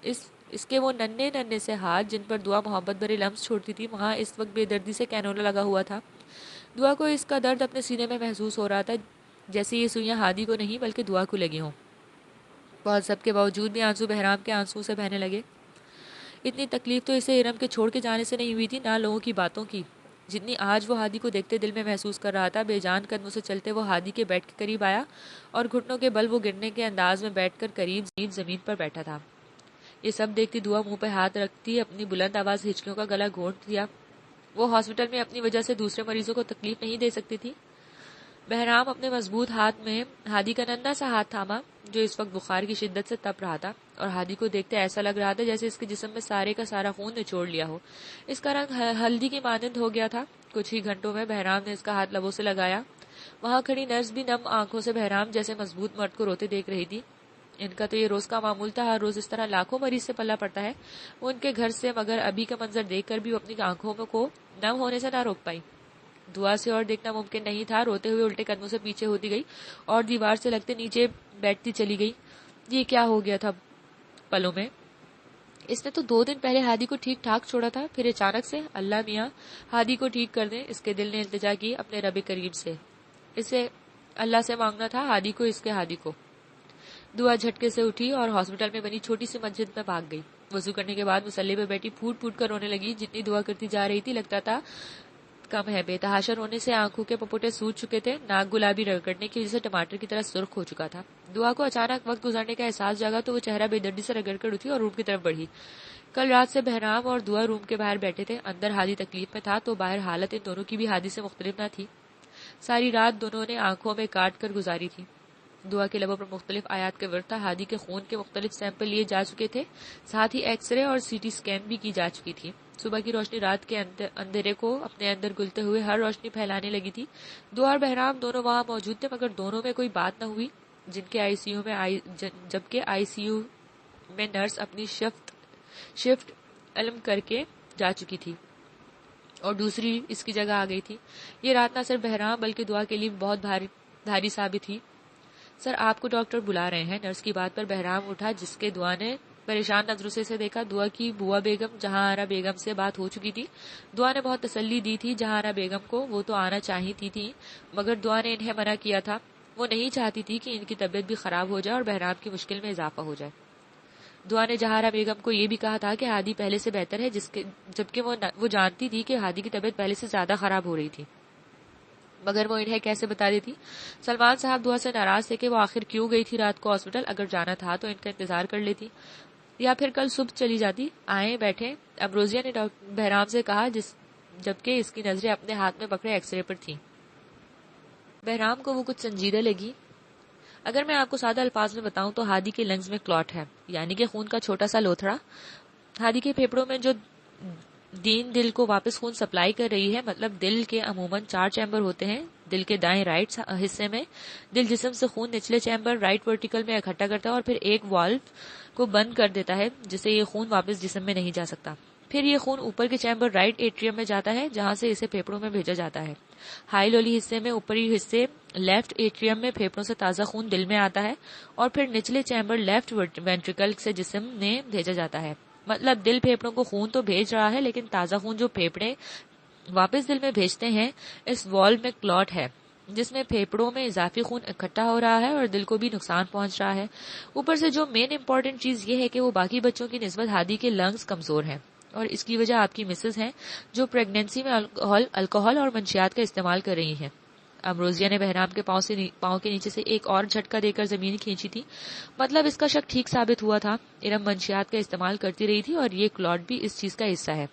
اس کے وہ ننھے ننھے سے ہاتھ جن پر دعا محبت بھرے لمس چھوڑتی تھی، وہاں اس وقت بے دردی سے کینولا لگا ہوا تھا۔ دعا کو اس کا درد اپنے سینے میں محسوس ہو رہا تھا، جیسے یہ سوئیاں ہادی کو نہیں بلکہ دعا کو لگی ہوں۔ بہت سب کے باوجود بھی آنسو بہرام کے آنسو سے بہنے لگے۔ اتنی تکلیف تو اسے ارم کے چھوڑ کے جانے سے نہیں ہوئی تھی، نہ لوگوں کی باتوں کی، جتنی آج وہ ہادی کو دیکھتے دل میں محسوس کر رہا تھا۔ بے جان قدموں سے چلتے وہ ہادی کے بیڈ کے قریب آیا، اور گھٹنوں کے بل وہ گرنے کے انداز میں بیٹھ کر قریب زمین پر بیٹھا تھا۔ یہ سب دیکھتی دعا منہ پہ ہاتھ رکھتی اپنی بلند آواز ہچکیوں کا گلا گھونٹ دیا۔ وہ ہاسپٹل میں اپنی وجہ سے دوسرے مریضوں کو تکلیف نہیں دے سکتی تھی۔ بہرام اپنے مضبوط ہاتھ میں ہادی کا ننھا سا ہاتھ تھاما، جو اس وقت بخار کی شدت سے تپ رہا تھا، اور ہادی کو دیکھتے ایسا لگ رہا تھا جیسے اس کے جسم میں سارے کا سارا خون نچوڑ لیا ہو۔ اس کا رنگ ہلدی کے مانند ہو گیا تھا۔ کچھ ہی گھنٹوں میں بہرام نے اس کا ہاتھ لبوں سے لگایا۔ وہاں کھڑی نرس بھی نم آنکھوں سے بہرام جیسے مضبوط مرد کو روتے دیکھ رہی تھی۔ ان کا تو یہ روز کا معمول تھا، ہر روز اس طرح لاکھوں مریض سے پلہ پڑتا ہے۔ وہ ان کے گھر سے، مگر ابھی کا منظر دیکھ کر بھی وہ اپنی آنکھوں کو نم ہونے سے نہ روک پائی۔ دعا سے اور دیکھنا ممکن نہیں تھا۔ روتے ہوئے الٹے قدموں سے پیچھے ہوتی گئی اور دیوار سے لگتے نیچے بیٹھتی چلی گئی۔ یہ کیا ہو گیا تھا پلوں میں؟ اس نے تو 2 دن پہلے ہادی کو ٹھیک ٹھاک چھوڑا تھا، پھر اچانک سے اللہ میاں ہادی کو ٹھیک کر دیں۔ اس کے دل نے التجا کی اپنے رب کریم سے۔ اسے اللہ سے مانگنا تھا ہادی کو، اس کے ہادی کو۔ دعا جھٹکے سے اٹھی اور ہاسپٹل میں بنی چھوٹی سی مسجد میں بھاگ گئی۔ وضو کرنے کے بعد مصلی پہ بیٹھی پھوٹ پھوٹ کر رونے لگی۔ جتنی دعا کرتی جا رہی تھی لگتا تھا کم ہے۔ بے تحاشا رونے سے آنکھوں کے پپوٹے سوج چکے تھے، ناک گلابی رگڑنے کی وجہ سے ٹماٹر کی طرح سرخ ہو چکا تھا۔ دعا کو اچانک وقت گزرنے کا احساس جاگا تو وہ چہرہ بے دردی سے رگڑ کر اٹھی اور روم کی طرف بڑھی۔ کل رات سے بہرام اور دعا روم کے باہر بیٹھے تھے۔ اندر ہادی تکلیف میں تھا تو باہر حالت ان دونوں کی بھی ہادی سے مختلف نہ تھی۔ ساری رات دونوں نے آنکھوں میں کاٹ کر گزاری تھی۔ دعا کے لبوں پر مختلف آیات کے ورد تھا۔ ہادی کے خون کے مختلف سیمپل لیے جا چکے تھے، ساتھ ہی ایکس رے اور سی ٹی سکین بھی کی جا چکی تھی۔ صبح کی روشنی رات کے اندھیرے کو اپنے اندر گلتے ہوئے ہر روشنی پھیلانے لگی تھی۔ دعا اور بہرام دونوں وہاں موجود تھے، مگر دونوں میں کوئی بات نہ ہوئی۔ جبکہ آئی سی یو میں نرس اپنی شفٹ علم کر کے جا چکی تھی اور دوسری اس کی جگہ آ گئی تھی۔ یہ رات نہ صرف بہرام بلکہ دعا کے لیے بہت بھاری ثابت ہوئی۔ سر آپ کو ڈاکٹر بلا رہے ہیں۔ نرس کی بات پر بہرام اٹھا، جس کے دعا نے پریشان نظروں سے اسے دیکھا۔ دعا کی بوا بیگم جہاں آرا بیگم سے بات ہو چکی تھی۔ دعا نے بہت تسلی دی تھی جہاں آرا بیگم کو، وہ تو آنا چاہتی تھی، مگر دعا نے انہیں منع کیا تھا۔ وہ نہیں چاہتی تھی کہ ان کی طبیعت بھی خراب ہو جائے اور بہرام کی مشکل میں اضافہ ہو جائے۔ دعا نے جہارا بیگم کو یہ بھی کہا تھا کہ ہادی پہلے سے بہتر ہے، جبکہ وہ جانتی تھی کہ ہادی کی طبیعت پہلے سے زیادہ خراب ہو رہی تھی، مگر وہ انہیں کیسے بتا دیتی؟ سلمان صاحب دعا سے ناراض تھے کہ وہ آخر کیوں گئی تھی رات کو ہاسپٹل۔ اگر جانا تھا تو ان کا انتظار کر لیتی یا پھر کل صبح چلی جاتی۔ آئیں بیٹھیں، اب روزیہ نے بہرام سے کہا، جبکہ اس کی نظریں اپنے ہاتھ میں پکڑے ایکس رے پر تھیں۔ بہرام کو وہ کچھ سنجیدہ لگی۔ اگر میں آپ کو سادہ الفاظ میں بتاؤں تو ہادی کے لنگز میں کلاٹ ہے، یعنی کہ خون کا چھوٹا سا لوتھڑا۔ ہادی کے پھیپھڑوں میں جو دل کو واپس خون سپلائی کر رہی ہے، مطلب دل کے عموماً 4 چیمبر ہوتے ہیں۔ دل کے دائیں رائٹ حصے میں دل جسم سے خون نچلے چیمبر رائٹ ورٹیکل میں اکٹھا کرتا ہے اور پھر ایک والو کو بند کر دیتا ہے، جس سے یہ خون واپس جسم میں نہیں جا سکتا۔ پھر یہ خون اوپر کے چیمبر رائٹ ایٹریم میں جاتا ہے، جہاں سے اسے پھیپھڑوں میں بھیجا جاتا ہے۔ ہائی لولی حصے میں اوپری حصے لیفٹ ایٹریم میں پھیپھڑوں سے تازہ خون دل میں آتا ہے اور پھر نچلے چیمبر لیفٹ وینٹریکل سے جسم میں بھیجا جاتا ہے۔ مطلب دل پھیپھڑوں کو خون تو بھیج رہا ہے، لیکن تازہ خون جو پھیپھڑے واپس دل میں بھیجتے ہیں، اس والو میں کلاٹ ہے، جس میں پھیپھڑوں میں اضافی خون اکٹھا ہو رہا ہے اور دل کو بھی نقصان پہنچ رہا ہے۔ اوپر سے جو مین امپورٹنٹ چیز یہ ہے کہ وہ باقی بچوں کی نسبت ہادی کے لنگز کمزور ہیں، اور اس کی وجہ آپ کی مسز ہیں جو پریگنینسی میں الکحل اور منشیات کا استعمال کر رہی ہیں۔ امروزیہ نے بہرام کے پاؤں کے نیچے سے ایک اور جھٹکا دے کر زمین کھینچی تھی۔ مطلب اس کا شک ٹھیک ثابت ہوا تھا۔ ارم منشیات کا استعمال کرتی رہی تھی اور یہ کلاٹ بھی اس چیز کا حصہ ہے۔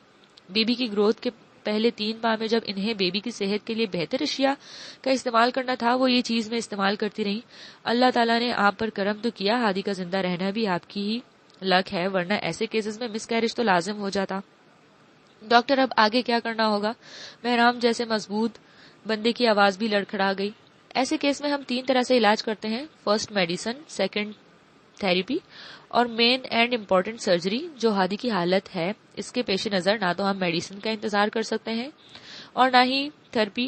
بیبی کی گروتھ کے پہلے 3 ماہ میں جب انہیں بیبی کی صحت کے لیے بہتر اشیاء کا استعمال کرنا تھا، وہ یہ چیز میں استعمال کرتی رہی۔ اللہ تعالیٰ نے آپ پر کرم تو کیا، ہادی کا زندہ رہنا بھی آپ کی ہی لک ہے، ورنہ ایسے کیسز میں مس کیریج تو لازم ہو جاتا۔ ڈاکٹر اب آگے کیا کرنا ہوگا؟ بہرام جیسے مضبوط بندے کی آواز بھی لڑکھڑا گئی۔ ایسے کیس میں ہم 3 طرح سے علاج کرتے ہیں، فرسٹ میڈیسن، سیکنڈ تھراپی اور مین اینڈ امپورٹنٹ سرجری۔ جو ہادی کی حالت ہے اس کے پیش نظر نہ تو ہم میڈیسن کا انتظار کر سکتے ہیں اور نہ ہی تھراپی،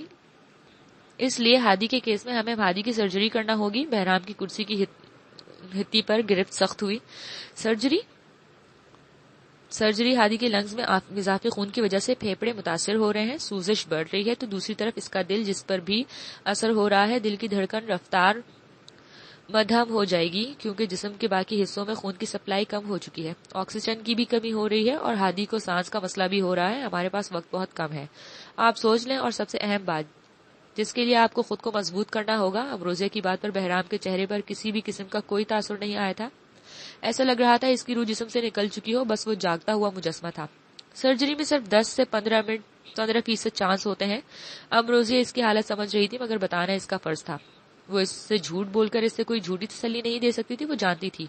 اس لیے ہادی کے کیس میں ہمیں ہادی کی سرجری کرنا ہوگی۔ بہرام کی کرسی کی ہتھی پر گرفت سخت ہوئی۔ سرجری ہادی کے لنگز میں اضافی خون کی وجہ سے پھیپھڑے متاثر ہو رہے ہیں، سوزش بڑھ رہی ہے، تو دوسری طرف اس کا دل جس پر بھی اثر ہو رہا ہے، دل کی دھڑکن رفتار مدھم ہو جائے گی کیونکہ جسم کے باقی حصوں میں خون کی سپلائی کم ہو چکی ہے، آکسیجن کی بھی کمی ہو رہی ہے اور ہادی کو سانس کا مسئلہ بھی ہو رہا ہے۔ ہمارے پاس وقت بہت کم ہے، آپ سوچ لیں۔ اور سب سے اہم بات جس کے لیے آپ کو خود کو مضبوط کرنا ہوگا۔ امروزیہ کی بات پر بہرام کے چہرے پر کسی بھی قسم کا کوئی تاثر نہیں آیا تھا، ایسا لگ رہا تھا اس کی روح جسم سے نکل چکی ہو، بس وہ جاگتا ہوا مجسمہ تھا۔ سرجری میں صرف 10 سے 15% چانس ہوتے ہیں۔ امروزیہ اس کی حالت سمجھ رہی تھی مگر بتانا اس کا فرض تھا۔ وہ اس سے جھوٹ بول کر اس سے کوئی جھوٹی تسلی نہیں دے سکتی تھی۔ وہ جانتی تھی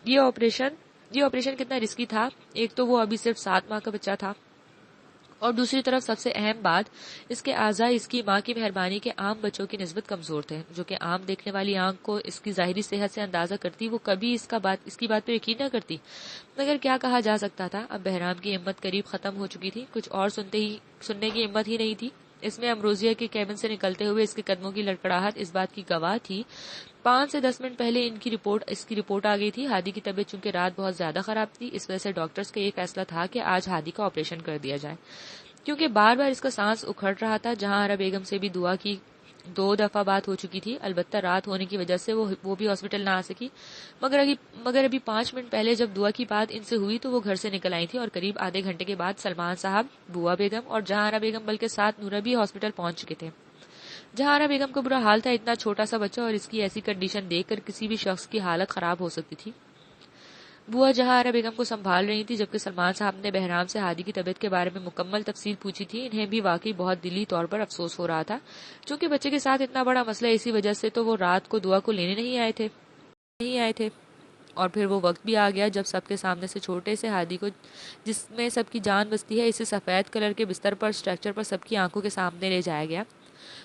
یہ آپریشن کتنا رسکی تھا۔ ایک تو وہ ابھی صرف 7 ماہ کا بچہ تھا اور دوسری طرف سب سے اہم بات، اس کے اعضاء اس کی ماں کی مہربانی کے عام بچوں کی نسبت کمزور تھے، جو کہ عام دیکھنے والی آنکھ کو اس کی ظاہری صحت سے اندازہ کرتی وہ کبھی اس کی بات پر یقین نہ کرتی۔ مگر کیا کہا جا سکتا تھا؟ اب بہرام کی ہمت قریب ختم ہو چکی تھی، کچھ اور سننے کی ہمت ہی نہیں تھی۔ اس میں امروزیہ کے کیبن سے نکلتے ہوئے اس کے قدموں کی لڑکڑاہٹ اس بات کی گواہ تھی۔ 5 سے 10 منٹ پہلے اس کی رپورٹ آ گئی تھی۔ ہادی کی طبیعت چونکہ رات بہت زیادہ خراب تھی، اس وجہ سے ڈاکٹرز کا یہ فیصلہ تھا کہ آج ہادی کا آپریشن کر دیا جائے، کیونکہ بار بار اس کا سانس اکھڑ رہا تھا۔ جہاں آرا بیگم سے بھی دعا کی 2 دفعہ بات ہو چکی تھی، البتہ رات ہونے کی وجہ سے وہ بھی ہاسپٹل نہ آ سکی۔ مگر ابھی 5 منٹ پہلے جب دعا کی بات ان سے ہوئی تو وہ گھر سے نکل آئی تھی اور قریب آدھے گھنٹے کے بعد سلمان صاحب، بوا بیگم اور جہاں آرا بیگم بلکہ ساتھ نورا بھی ہاسپٹل پہنچ چکے تھے۔ جہاں آرا بیگم کو برا حال تھا، اتنا چھوٹا سا بچہ اور اس کی ایسی کنڈیشن دیکھ کر کسی بھی شخص کی حالت خراب ہو سکتی تھی۔ بوا جہاں آرا بیگم کو سنبھال رہی تھی، جبکہ سلمان صاحب نے بہرام سے ہادی کی طبیعت کے بارے میں مکمل تفصیل پوچھی تھی۔ انہیں بھی واقعی بہت دلی طور پر افسوس ہو رہا تھا، چونکہ بچے کے ساتھ اتنا بڑا مسئلہ اسی وجہ سے تو وہ رات کو دعا کو لینے نہیں آئے تھے۔ اور پھر وہ وقت بھی آ گیا جب سب کے سامنے سے چھوٹے سے ہادی کو، جس میں سب کی جان بستی ہے، اسے سفید کلر کے بستر پر اسٹریچر پر سب کی آنکھوں کے سامنے لے جایا گیا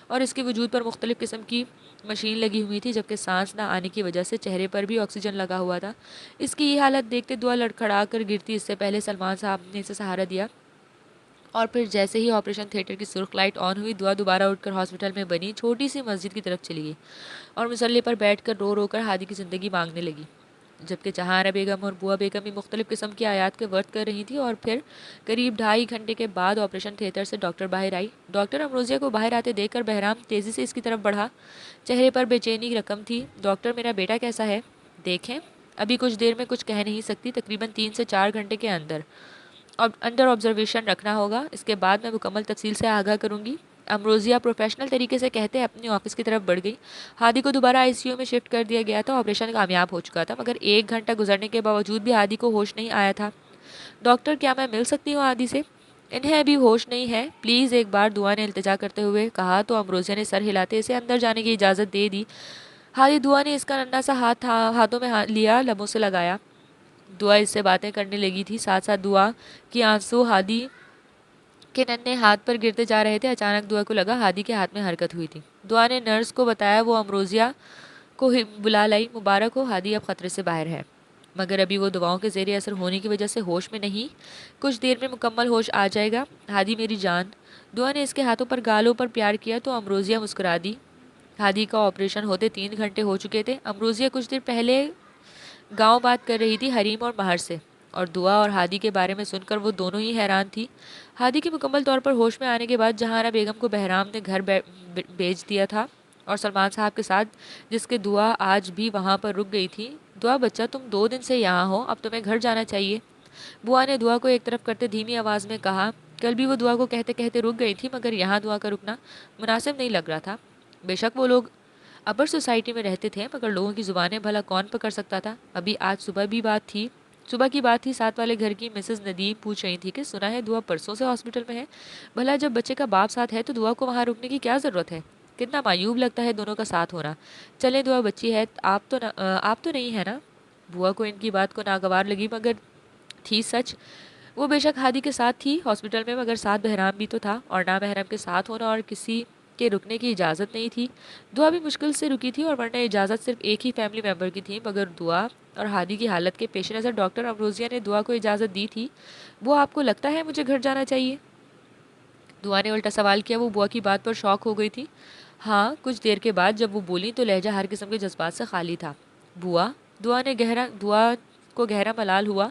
اور اس کے وجود پر مختلف قسم کی مشین لگی ہوئی تھی، جبکہ سانس نہ آنے کی وجہ سے چہرے پر بھی آکسیجن لگا ہوا تھا۔ اس کی یہ حالت دیکھتے دعا لڑکھڑا کر گرتی اس سے پہلے سلمان صاحب نے اسے سہارا دیا اور پھر جیسے ہی آپریشن تھیٹر کی سرخ لائٹ آن ہوئی، دعا دوبارہ اٹھ کر ہاسپٹل میں بنی چھوٹی سی مسجد کی طرف چلی گئی اور مصلی پر بیٹھ کر رو کر ہادی کی زندگی مانگنے لگی، جبکہ جہاں آرا بیگم اور بوا بیگم بھی مختلف قسم کی آیات کے ورد کر رہی تھی۔ اور پھر قریب 2.5 گھنٹے کے بعد آپریشن تھیٹر سے ڈاکٹر باہر آئی۔ ڈاکٹر امروزیہ کو باہر آتے دیکھ کر بہرام تیزی سے اس کی طرف بڑھا، چہرے پر بے چینی رقم تھی۔ ڈاکٹر، میرا بیٹا کیسا ہے؟ دیکھیں، ابھی کچھ دیر میں کچھ کہہ نہیں سکتی، تقریباً 3 سے 4 گھنٹے کے اندر آبزرویشن رکھنا ہوگا، اس کے بعد میں مکمل تفصیل سے آگاہ کروں گی۔ امروزیہ پروفیشنل طریقے سے کہتے اپنے آفس کی طرف بڑھ گئی۔ ہادی کو دوبارہ ICU میں شفٹ کر دیا گیا تھا، آپریشن کامیاب ہو چکا تھا، مگر 1 گھنٹہ گزرنے کے باوجود بھی ہادی کو ہوش نہیں آیا تھا۔ ڈاکٹر، کیا میں مل سکتی ہوں ہادی سے؟ انہیں ابھی ہوش نہیں ہے، پلیز ایک بار، دعا نے التجا کرتے ہوئے کہا تو امروزیہ نے سر ہلاتے اسے اندر جانے کی اجازت دے دی۔ ہادی، دعا نے اس کا ننھا سا ہاتھ ہاتھوں میں لیا، لبوں سے لگایا۔ دعا اس سے باتیں کرنے لگی تھی، ساتھ ساتھ دعا کی آنسو ہادی کے ننھے ہاتھ پر گرتے جا رہے تھے۔ اچانک دعا کو لگا ہادی کے ہاتھ میں حرکت ہوئی تھی۔ دعا نے نرس کو بتایا، وہ امروزیہ کو بلا لائی۔ مبارک ہو، ہادی اب خطرے سے باہر ہے، مگر ابھی وہ دواؤں کے زیر اثر ہونے کی وجہ سے ہوش میں نہیں، کچھ دیر میں مکمل ہوش آ جائے گا۔ ہادی میری جان، دعا نے اس کے ہاتھوں پر گالوں پر پیار کیا تو امروزیہ مسکرا دی۔ ہادی کا آپریشن ہوتے 3 گھنٹے ہو چکے تھے۔ امروزیہ کچھ دیر پہلے گاؤں بات کر رہی تھی حریم اور مہر سے، اور دعا اور ہادی کے بارے میں سن کر وہ دونوں ہی حیران تھی۔ ہادی کے مکمل طور پر ہوش میں آنے کے بعد جہاں بیگم کو بہرام نے گھر بھیج دیا تھا اور سلمان صاحب کے ساتھ، جس کے دعا آج بھی وہاں پر رک گئی تھی۔ دعا بچہ، تم 2 دن سے یہاں ہو، اب تمہیں گھر جانا چاہیے، بوا نے دعا کو ایک طرف کرتے دھیمی آواز میں کہا۔ کل بھی وہ دعا کو کہتے کہتے رک گئی تھی، مگر یہاں دعا کا رکنا مناسب نہیں لگ رہا تھا۔ بے شک وہ لوگ اپر سوسائٹی میں رہتے تھے، مگر لوگوں کی زبانیں بھلا کون پکڑ سکتا تھا؟ ابھی آج صبح کی بات تھی، ساتھ والے گھر کی مسز ندیم پوچھ رہی تھی کہ سنا ہے دعا پرسوں سے ہاسپٹل میں ہے۔ بھلا جب بچے کا باپ ساتھ ہے تو دعا کو وہاں رکنے کی کیا ضرورت ہے؟ کتنا معیوب لگتا ہے دونوں کا ساتھ ہونا۔ چلیں دعا بچی ہے، آپ تو نہیں ہے نا؟ بوا کو ان کی بات کو ناگوار لگی، مگر تھی سچ۔ وہ بے شک ہادی کے ساتھ تھی ہاسپٹل میں، مگر ساتھ بہرام بھی تو تھا، اور نامحرم کے ساتھ ہونا اور کسی کے رکنے کی اجازت نہیں تھی۔ دعا بھی مشکل سے رکی تھی، اور ورنہ اجازت صرف ایک ہی فیملی ممبر کی تھی، مگر دعا اور ہادی کی حالت کے پیش نظر ڈاکٹر امروزیہ نے دعا کو اجازت دی تھی۔ وہ آپ کو لگتا ہے مجھے گھر جانا چاہیے؟ دعا نے الٹا سوال کیا۔ وہ بوا کی بات پر شوق ہو گئی تھی۔ ہاں، کچھ دیر کے بعد جب وہ بولی تو لہجہ ہر قسم کے جذبات سے خالی تھا۔ بوا، دعا کو گہرا ملال ہوا۔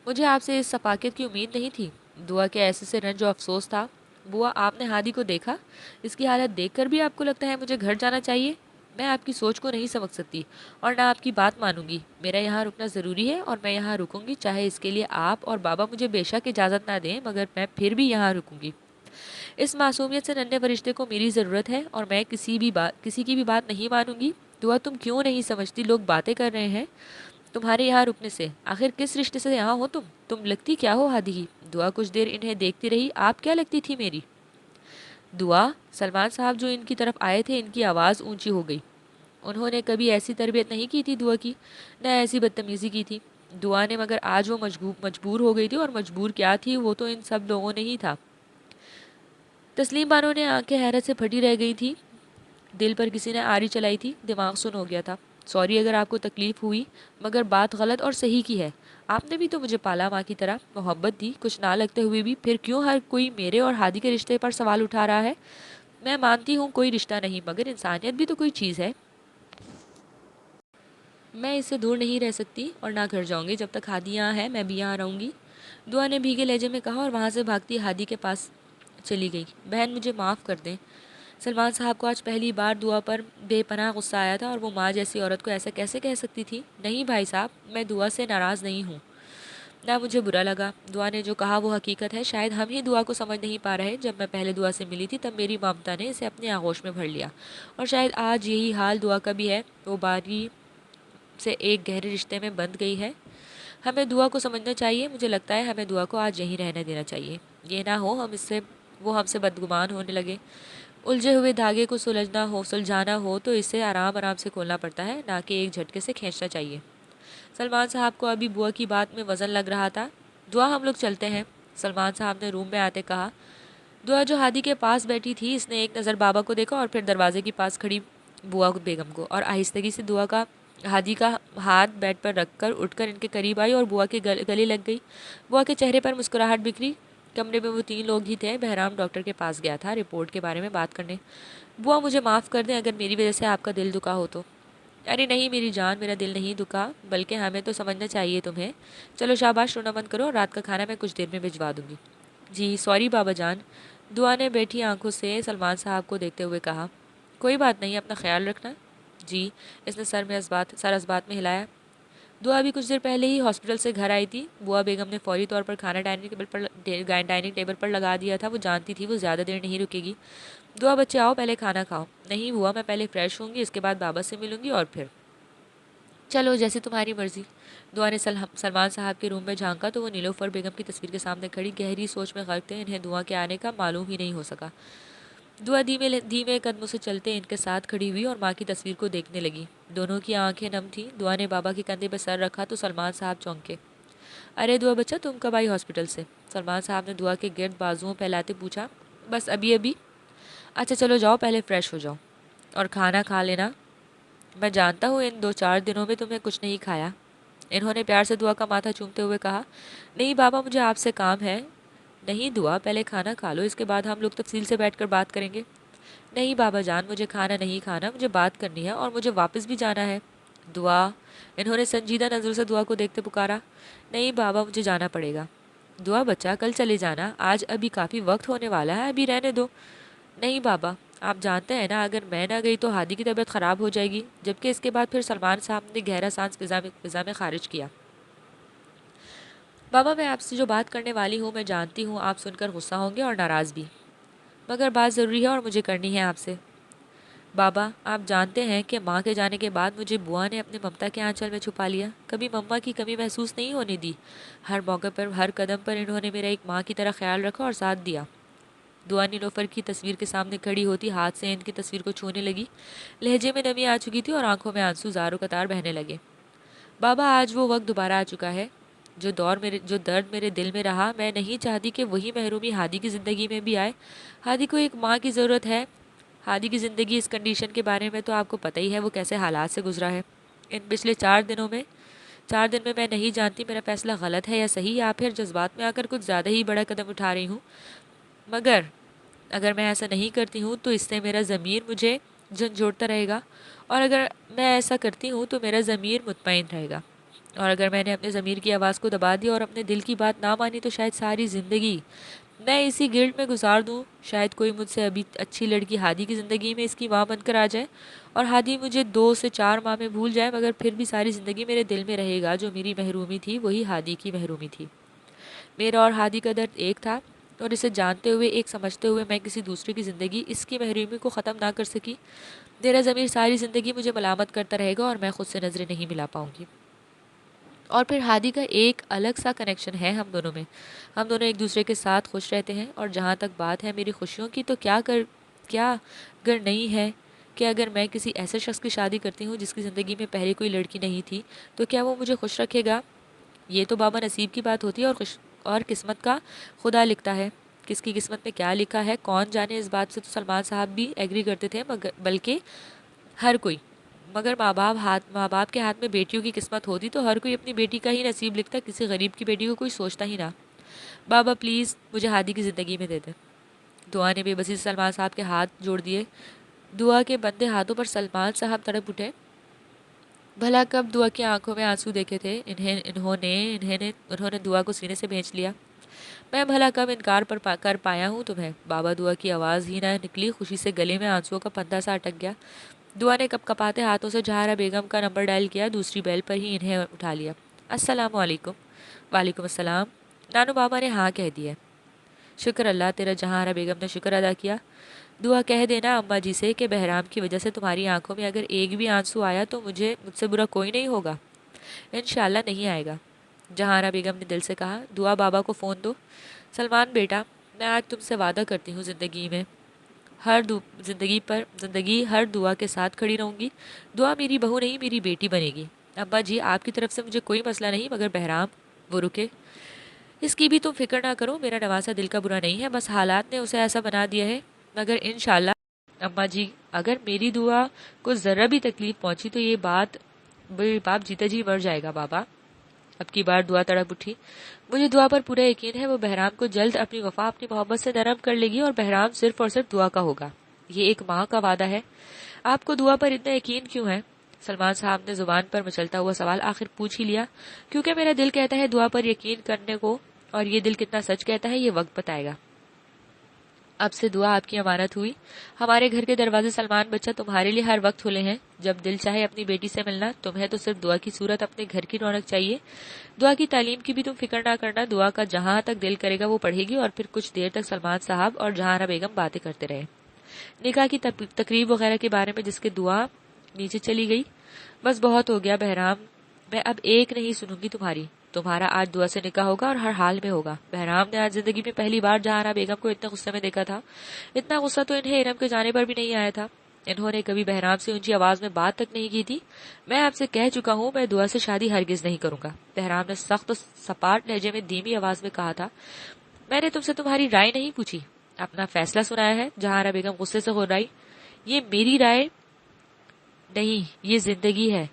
مجھے آپ سے اس صفاقت کی امید نہیں تھی۔ دعا کے ایسے سے رنج و افسوس تھا۔ بوا، آپ نے ہادی کو دیکھا؟ اس کی حالت دیکھ کر بھی آپ کو لگتا ہے مجھے گھر جانا چاہیے؟ میں آپ کی سوچ کو نہیں سمجھ سکتی اور نہ آپ کی بات مانوں گی۔ میرا یہاں رکنا ضروری ہے اور میں یہاں رکوں گی، چاہے اس کے لیے آپ اور بابا مجھے بے شک اجازت نہ دیں، مگر میں پھر بھی یہاں رکوں گی۔ اس معصومیت سے ننھے فرشتے کو میری ضرورت ہے اور میں کسی کی بھی بات نہیں مانوں گی۔ دعا، تم کیوں نہیں سمجھتی؟ لوگ باتیں کر رہے ہیں تمہارے یہاں رکنے سے۔ آخر کس رشتے سے یہاں ہو تم لگتی کیا ہو ہادی کی؟ دعا کچھ دیر انہیں دیکھتی رہی۔ آپ کیا لگتی تھی میری؟ دعا، سلمان صاحب جو ان کی طرف آئے تھے، ان کی آواز اونچی ہو گئی۔ انہوں نے کبھی ایسی تربیت نہیں کی تھی دعا کی، نہ ایسی بدتمیزی کی تھی دعا نے، مگر آج وہ مجبور ہو گئی تھی، اور مجبور کیا تھی وہ تو ان سب لوگوں نے ہی تھا۔ تسلیم بانو نے آنکھیں حیرت سے پھٹی رہ گئی تھی۔ دل پر کسی نے آری چلائی تھی، دماغ سن ہو گیا تھا۔ سوری اگر آپ کو تکلیف ہوئی، مگر بات غلط اور صحیح کی ہے۔ آپ نے بھی تو مجھے پالا ماں کی طرح، محبت دی، کچھ نہ لگتے ہوئے بھی، پھر کیوں ہر کوئی میرے اور ہادی کے رشتے پر سوال اٹھا رہا ہے؟ میں مانتی ہوں کوئی رشتہ نہیں، مگر انسانیت بھی تو کوئی چیز ہے۔ میں اس سے دور نہیں رہ سکتی اور نہ گھر جاؤں گی، جب تک ہادی یہاں ہے میں بھی یہاں رہوں گی، دعا نے بھیگے لہجے میں کہا، اور وہاں سے بھاگتی ہادی کے پاس چلی گئی۔ بہن مجھے معاف کر دیں۔ سلمان صاحب کو آج پہلی بار دعا پر بے پناہ غصہ آیا تھا، اور وہ ماں جیسی عورت کو ایسا کیسے کہہ سکتی تھی؟ نہیں بھائی صاحب، میں دعا سے ناراض نہیں ہوں، نہ مجھے برا لگا۔ دعا نے جو کہا وہ حقیقت ہے، شاید ہم ہی دعا کو سمجھ نہیں پا رہے۔ جب میں پہلے دعا سے ملی تھی تب میری ممتا نے اسے اپنے آغوش میں بھر لیا، اور شاید آج یہی حال دعا کا بھی ہے۔ وہ باری سے ایک گہرے رشتے میں بندھ گئی ہے۔ ہمیں دعا کو سمجھنا چاہیے، مجھے لگتا ہے ہمیں دعا کو آج یہیں رہنے دینا چاہیے۔ یہ نہ ہو وہ ہم سے بدگمان ہونے لگے۔ الجھے ہوئے دھاگے کو سلجھانا ہو تو اسے آرام آرام سے کھولنا پڑتا ہے، نہ کہ ایک جھٹکے سے کھینچنا چاہیے۔ سلمان صاحب کو ابھی بوا کی بات میں وزن لگ رہا تھا۔ دعا، ہم لوگ چلتے ہیں، سلمان صاحب نے روم میں آتے کہا۔ دعا جو ہادی کے پاس بیٹھی تھی، اس نے ایک نظر بابا کو دیکھا اور پھر دروازے کے پاس کھڑی بوا بیگم کو، اور آہستگی سے ہادی کا ہاتھ بیڈ پر رکھ کر اٹھ کر ان کے قریب آئی اور بوا کے گلے لگ گئی۔ بوا کے چہرے پر مسکراہٹ بکھری۔ کمرے میں وہ 3 لوگ ہی تھے۔ بہرام ڈاکٹر کے پاس گیا تھا رپورٹ کے بارے میں بات کرنے۔ بوا، مجھے معاف کر دیں اگر میری وجہ سے آپ کا دل دکھا ہو تو۔ ارے نہیں میری جان، میرا دل نہیں دکھا، بلکہ ہمیں تو سمجھنا چاہیے تمہیں۔ چلو شاباش، رونا بند کرو، رات کا کھانا میں کچھ دیر میں بھجوا دوں گی۔ جی سوری بابا جان، دعا نے بیٹھی آنکھوں سے سلمان صاحب کو دیکھتے ہوئے کہا۔ کوئی بات نہیں، اپنا خیال رکھنا۔ جی، اس نے سر اس بات میں ہلایا۔ دعا ابھی کچھ دیر پہلے ہی ہاسپٹل سے گھر آئی تھی۔ بوا بیگم نے فوری طور پر کھانا ڈائننگ ٹیبل پر لگا دیا تھا۔ وہ جانتی تھی وہ زیادہ دیر نہیں رکے گی۔ دعا بچے آؤ، پہلے کھانا کھاؤ۔ نہیں بوا، میں پہلے فریش ہوں گی، اس کے بعد بابا سے ملوں گی اور پھر۔ چلو جیسے تمہاری مرضی۔ دعا نے سلمان صاحب کے روم میں جھانکا تو وہ نیلوفر بیگم کی تصویر کے سامنے کھڑی گہری سوچ میں غرق تھے۔ انہیں دعا کے آنے کا معلوم ہی نہیں ہو سکا۔ دعا دھیمے قدموں سے چلتے ان کے ساتھ کھڑی ہوئی اور ماں کی تصویر کو دیکھنے لگی۔ دونوں کی آنکھیں نم تھیں۔ دعا نے بابا کے کندھے پہ سر رکھا تو سلمان صاحب چونکے۔ ارے دعا بچہ، تم کب آئی ہاسپٹل سے؟ سلمان صاحب نے دعا کے گرد بازوؤں پھیلاتے پوچھا۔ بس ابھی۔ اچھا چلو جاؤ، پہلے فریش ہو جاؤ اور کھانا کھا لینا۔ میں جانتا ہوں ان 2-4 دنوں میں تمہیں کچھ نہیں کھایا، انہوں نے پیار سے دعا کا ماتھا چومتے ہوئے کہا۔ نہیں بابا، مجھے آپ سے کام ہے۔ نہیں دعا، پہلے کھانا کھا لو، اس کے بعد ہم لوگ تفصیل سے بیٹھ کر بات کریں گے۔ نہیں بابا جان، مجھے کھانا نہیں کھانا، مجھے بات کرنی ہے اور مجھے واپس بھی جانا ہے۔ دعا، انہوں نے سنجیدہ نظر سے دعا کو دیکھتے پکارا۔ نہیں بابا، مجھے جانا پڑے گا۔ دعا بچہ، کل چلے جانا، آج ابھی کافی وقت ہونے والا ہے، ابھی رہنے دو۔ نہیں بابا، آپ جانتے ہیں نا اگر میں نہ گئی تو ہادی کی طبیعت خراب ہو جائے گی۔ جبکہ اس کے بعد پھر سلمان صاحب نے گہرا سانس فضا میں خارج کیا۔ بابا، میں آپ سے جو بات کرنے والی ہوں میں جانتی ہوں آپ سن کر غصہ ہوں گے اور ناراض بھی، مگر بات ضروری ہے اور مجھے کرنی ہے آپ سے۔ بابا آپ جانتے ہیں کہ ماں کے جانے کے بعد مجھے بوا نے اپنے ممتا کے آنچل میں چھپا لیا. کبھی مما کی کمی محسوس نہیں ہونے دی. ہر موقع پر ہر قدم پر انہوں نے میرا ایک ماں کی طرح خیال رکھا اور ساتھ دیا. دعا نیلوفر کی تصویر کے سامنے کھڑی ہوتی ہاتھ سے ان کی تصویر کو چھونے لگی. لہجے میں نمی آ چکی تھی اور آنکھوں میں آنسو زاروں قطار بہنے لگے. بابا آج وہ وقت دوبارہ آ چکا ہے. جو درد میرے دل میں رہا، میں نہیں چاہتی کہ وہی محرومی ہادی کی زندگی میں بھی آئے. ہادی کو ایک ماں کی ضرورت ہے. ہادی کی زندگی اس کنڈیشن کے بارے میں تو آپ کو پتہ ہی ہے وہ کیسے حالات سے گزرا ہے. ان پچھلے 4 دن میں نہیں جانتی میرا فیصلہ غلط ہے یا صحیح، یا پھر جذبات میں آ کر کچھ زیادہ ہی بڑا قدم اٹھا رہی ہوں. مگر اگر میں ایسا نہیں کرتی ہوں تو اس سے میرا ضمیر مجھے جھنجھوڑتا رہے گا، اور اگر میں ایسا کرتی ہوں تو میرا ضمیر مطمئن رہے گا. اور اگر میں نے اپنے ضمیر کی آواز کو دبا دیا اور اپنے دل کی بات نہ مانی تو شاید ساری زندگی میں اسی گلٹ میں گزار دوں. شاید کوئی مجھ سے ابھی اچھی لڑکی ہادی کی زندگی میں اس کی ماں بن کر آ جائے اور ہادی مجھے 2 سے 4 ماہ میں بھول جائے، مگر پھر بھی ساری زندگی میرے دل میں رہے گا جو میری محرومی تھی وہی ہادی کی محرومی تھی. میرا اور ہادی کا درد ایک تھا، اور اسے جانتے ہوئے، ایک سمجھتے ہوئے میں کسی دوسرے کی زندگی اس کی محرومی کو ختم نہ کر سکی. میرا ضمیر ساری زندگی مجھے ملامت کرتا رہے گا اور میں خود سے نظریں نہیں ملا پاؤں گی. اور پھر ہادی کا ایک الگ سا کنیکشن ہے ہم دونوں میں. ہم دونوں ایک دوسرے کے ساتھ خوش رہتے ہیں، اور جہاں تک بات ہے میری خوشیوں کی تو کیا گر نہیں ہے کہ اگر میں کسی ایسے شخص کی شادی کرتی ہوں جس کی زندگی میں پہلے کوئی لڑکی نہیں تھی تو کیا وہ مجھے خوش رکھے گا؟ یہ تو بابا نصیب کی بات ہوتی ہے، اور قسمت کا خدا لکھتا ہے. کس کی قسمت میں کیا لکھا ہے کون جانے. اس بات سے تو سلمان صاحب بھی ایگری کرتے تھے، بلکہ ہر کوئی. مگر ماں باپ کے ہاتھ میں بیٹیوں کی قسمت ہوتی تو ہر کوئی اپنی بیٹی کا ہی نصیب لکھتا، کسی غریب کی بیٹی کو کوئی سوچتا ہی نہ. بابا پلیز مجھے ہادی کی زندگی میں دے دیں. دعا نے بے بسی سے سلمان صاحب کے ہاتھ جوڑ دیے. دعا کے بندے ہاتھوں پر سلمان صاحب تڑپ اٹھے. بھلا کب دعا کی آنکھوں میں آنسو دیکھے تھے انہوں نے دعا کو سینے سے بھینچ لیا. میں بھلا کب انکار کر پایا ہوں تمہیں. بابا دعا کی آواز ہی نہ نکلی، خوشی سے گلے میں آنسوؤں کا پندہ سا اٹک گیا. دعا نے کپ کپاتے ہاتھوں سے جہارا بیگم کا نمبر ڈائل کیا. دوسری بیل پر ہی انہیں اٹھا لیا. السلام علیکم. وعلیکم السلام. نانو بابا نے ہاں کہہ دیا. شکر اللہ تیرا. جہارا بیگم نے شکر ادا کیا. دعا کہہ دینا اماں جی سے کہ بہرام کی وجہ سے تمہاری آنکھوں میں اگر ایک بھی آنسو آیا تو مجھ سے برا کوئی نہیں ہوگا. انشاءاللہ نہیں آئے گا. جہارا بیگم نے دل سے کہا. دعا بابا کو فون دو. سلمان بیٹا، میں آج تم سے وعدہ کرتی ہوں زندگی ہر دعا کے ساتھ کھڑی رہوں گی. دعا میری بہو نہیں میری بیٹی بنے گی. ابا جی آپ کی طرف سے مجھے کوئی مسئلہ نہیں، مگر بہرام وہ رکے. اس کی بھی تم فکر نہ کرو، میرا نواسا دل کا برا نہیں ہے، بس حالات نے اسے ایسا بنا دیا ہے. مگر انشاءاللہ اماں جی اگر میری دعا کو ذرا بھی تکلیف پہنچی تو یہ باپ جیتا جی مر جائے گا. بابا اب کی بار دعا تڑپ اٹھی. مجھے دعا پر پورا یقین ہے وہ بہرام کو جلد اپنی وفا اپنی محبت سے نرم کر لے گی، اور بہرام صرف اور صرف دعا کا ہوگا. یہ ایک ماں کا وعدہ ہے. آپ کو دعا پر اتنا یقین کیوں ہے؟ سلمان صاحب نے زبان پر مچلتا ہوا سوال آخر پوچھ ہی لیا. کیونکہ میرا دل کہتا ہے دعا پر یقین کرنے کو، اور یہ دل کتنا سچ کہتا ہے یہ وقت بتائے گا. اب سے دعا آپ کی امانت ہوئی. ہمارے گھر کے دروازے سلمان بچہ تمہارے لیے ہر وقت کھلے ہیں. جب دل چاہے اپنی بیٹی سے ملنا. تمہیں تو صرف دعا کی صورت اپنے گھر کی رونق چاہیے. دعا کی تعلیم کی بھی تم فکر نہ کرنا. دعا کا جہاں تک دل کرے گا وہ پڑھے گی. اور پھر کچھ دیر تک سلمان صاحب اور جہانہ بیگم باتیں کرتے رہے. نکاح کی تقریب وغیرہ کے بارے میں جس کے دعا نیچے چلی گئی. بس بہت ہو گیا بہرام، میں اب ایک نہیں سنوں گی تمہاری. تمہارا آج دعا سے نکاح ہوگا اور ہر حال میں ہوگا. بہرام نے آج زندگی میں پہلی بار جہانہ بیگم کو اتنے غصے میں دیکھا تھا. اتنا غصہ تو انہیں ارم کے جانے پر بھی نہیں آیا تھا. انہوں نے کبھی بہرام سے اونچی آواز میں بات تک نہیں کی تھی. میں آپ سے کہہ چکا ہوں میں دعا سے شادی ہرگز نہیں کروں گا. بہرام نے سخت و سپاٹ لہجے میں دھیمی آواز میں کہا تھا. میں نے تم سے تمہاری رائے نہیں پوچھی، اپنا فیصلہ سنایا ہے. جہانہ بیگم غصے سے گھبرائی. یہ میری رائے نہیں، یہ زندگی ہے.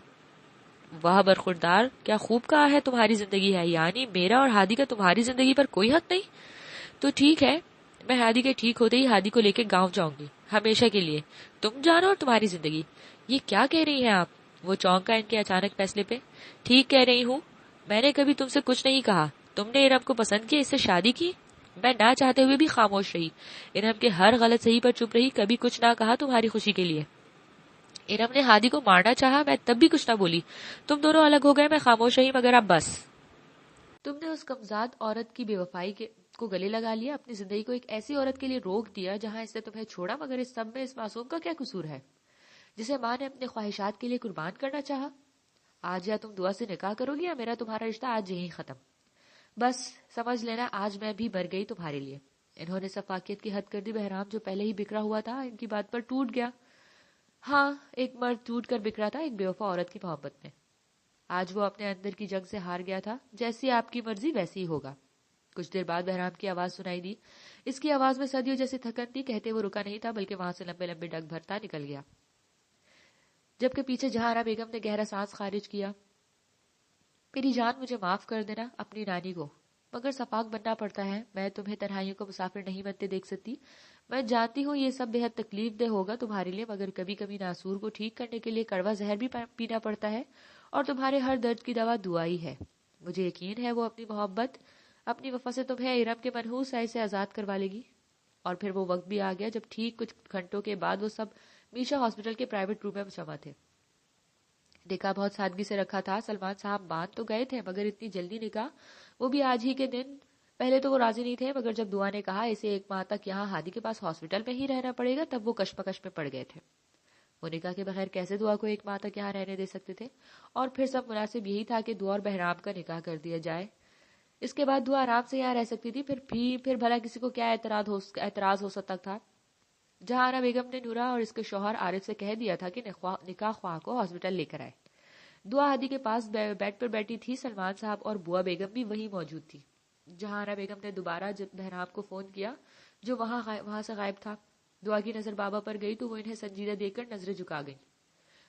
واہ برخوردار، کیا خوب کہا ہے تمہاری زندگی ہے. یعنی میرا اور ہادی کا تمہاری زندگی پر کوئی حق نہیں؟ تو ٹھیک ہے، میں ہادی کے ٹھیک ہوتے ہی ہادی کو لے کے گاؤں جاؤں گی ہمیشہ کے لیے. تم جانو اور تمہاری زندگی. یہ کیا کہہ رہی ہیں آپ؟ وہ چونکا ان کے اچانک فیصلے پہ. ٹھیک کہہ رہی ہوں. میں نے کبھی تم سے کچھ نہیں کہا. تم نے ارم کو پسند کیا، اس سے شادی کی. میں نہ چاہتے ہوئے بھی خاموش رہی. ارم کے ہر غلط صحیح پر چپ رہی، کبھی کچھ نہ کہا تمہاری خوشی کے لیے. ارم نے ہادی کو مارنا چاہا، میں تب بھی کچھ نہ بولی. تم دونوں الگ ہو گئے، میں خاموش رہی. مگر اب بس. تم نے اس کمزاد عورت کی بے وفائی کو گلے لگا لیا، اپنی زندگی کو ایک ایسی عورت کے لیے روک دیا جہاں اس نے تمہیں چھوڑا. مگر اس سب میں اس معصوم کا کیا قصور ہے؟ جسے ماں نے اپنے خواہشات کے لیے قربان کرنا چاہا؟ آج یا تم دعا سے نکاح کرو گی یا میرا تمہارا رشتہ آج یہیں ختم. بس سمجھ لینا آج میں بھی مر گئی تمہارے لیے. انہوں نے سفاکیت کی حد کر دی. بہرام جو پہلے ہی بکھرا ہوا تھا ان کی بات پر ٹوٹ گیا. ہاں، ایک مرد ٹوٹ کر بکھرا تھا ایک بے وفا عورت کی محبت میں. آج وہ اپنے اندر کی جنگ سے ہار گیا تھا. جیسی آپ کی مرضی ویسی ہی ہوگا. کچھ دیر بعد بہرام کی آواز سنائی دی. اس کی آواز میں صدیوں جیسی تھکن تھی. کہتے وہ رکا نہیں تھا بلکہ وہاں سے لمبے لمبے ڈگ بھرتا نکل گیا. جبکہ پیچھے جہاں بیگم نے گہرا سانس خارج کیا. میری جان، مجھے معاف کر دینا اپنی نانی کو، مگر سفاک بننا پڑتا ہے. میں تمہیں تنہائیوں کو مسافر نہیں بنتے دیکھ سکتی. میں جانتی ہوں یہ سب بے حد تکلیف دہ ہوگا تمہارے لیے، مگر کبھی کبھی ناسور کو ٹھیک کرنے کے لیے کڑوا زہر بھی پینا پڑتا ہے، اور تمہارے ہر درد کی دوا دعا ہی ہے. مجھے یقین ہے وہ اپنی محبت، اپنی وفا سے تمہیں ارم کے منحوس سائے سے آزاد کروا لے گی. اور پھر وہ وقت بھی آ گیا جب ٹھیک کچھ گھنٹوں کے بعد وہ سب میشا ہاسپٹل کے پرائیویٹ روم میں جمع تھے. نکاح بہت سادگی سے رکھا تھا. سلمان صاحب مان تو گئے تھے، مگر اتنی جلدی نکاح، وہ بھی آج ہی کے دن. پہلے تو وہ راضی نہیں تھے، مگر جب دعا نے کہا اسے 1 ماہ تک یہاں ہادی کے پاس ہاسپٹل میں ہی رہنا پڑے گا، تب وہ کشمکش میں پڑ گئے تھے. وہ نکاح کے بغیر کیسے دعا کو 1 ماہ تک یہاں رہنے دے سکتے تھے؟ اور پھر سب مناسب یہی تھا کہ دعا اور بہرام کا نکاح کر دیا جائے. اس کے بعد دعا آرام سے یہاں رہ سکتی تھی. پھر بھلا کسی کو کیا اعتراض ہو سکتا تھا؟ جہاں بیگم نے نورا اور اس کے شوہر عارف سے کہہ دیا تھا کہ نکاح خواہ کو ہاسپٹل لے کر آئے. دعا ہادی کے پاس بیڈ پر بیٹھی تھی. سلمان صاحب اور بوا بیگم بھی وہی موجود تھی. جہاں بیگم نے دوبارہ بہرام کو فون کیا جو وہاں سے غائب تھا. دعا کی نظر بابا پر گئی تو وہ انہیں سنجیدہ دیکھ کر نظریں جھکا گئی.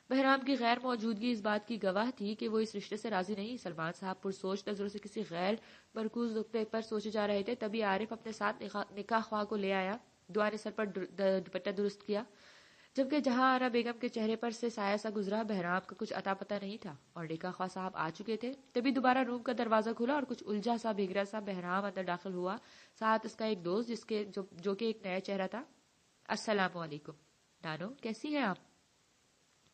بہرام کی غیر موجودگی اس بات کی گواہ تھی کہ وہ اس رشتے سے راضی نہیں. سلمان صاحب پرسوچ نظروں سے کسی غیر مرکوز نقطے پر سوچے جا رہے تھے. تبھی عارف اپنے ساتھ نکاح خواہ کو لے آیا. دعا نے سر پر دوپٹہ درست کیا، جبکہ جہاں آرا بیگم کے چہرے پر سے سایہ سا گزرا. بہرام کا کچھ عطا پتہ نہیں تھا اور نکاح خواہ صاحب آ چکے تھے. تبھی دوبارہ روم کا دروازہ کھلا اور کچھ الجھا سا بھیگرا سا بہرام اندر داخل ہوا، ساتھ اس کا ایک دوست جو کہ ایک نیا چہرہ تھا. السلام علیکم نانو، کیسی ہیں آپ؟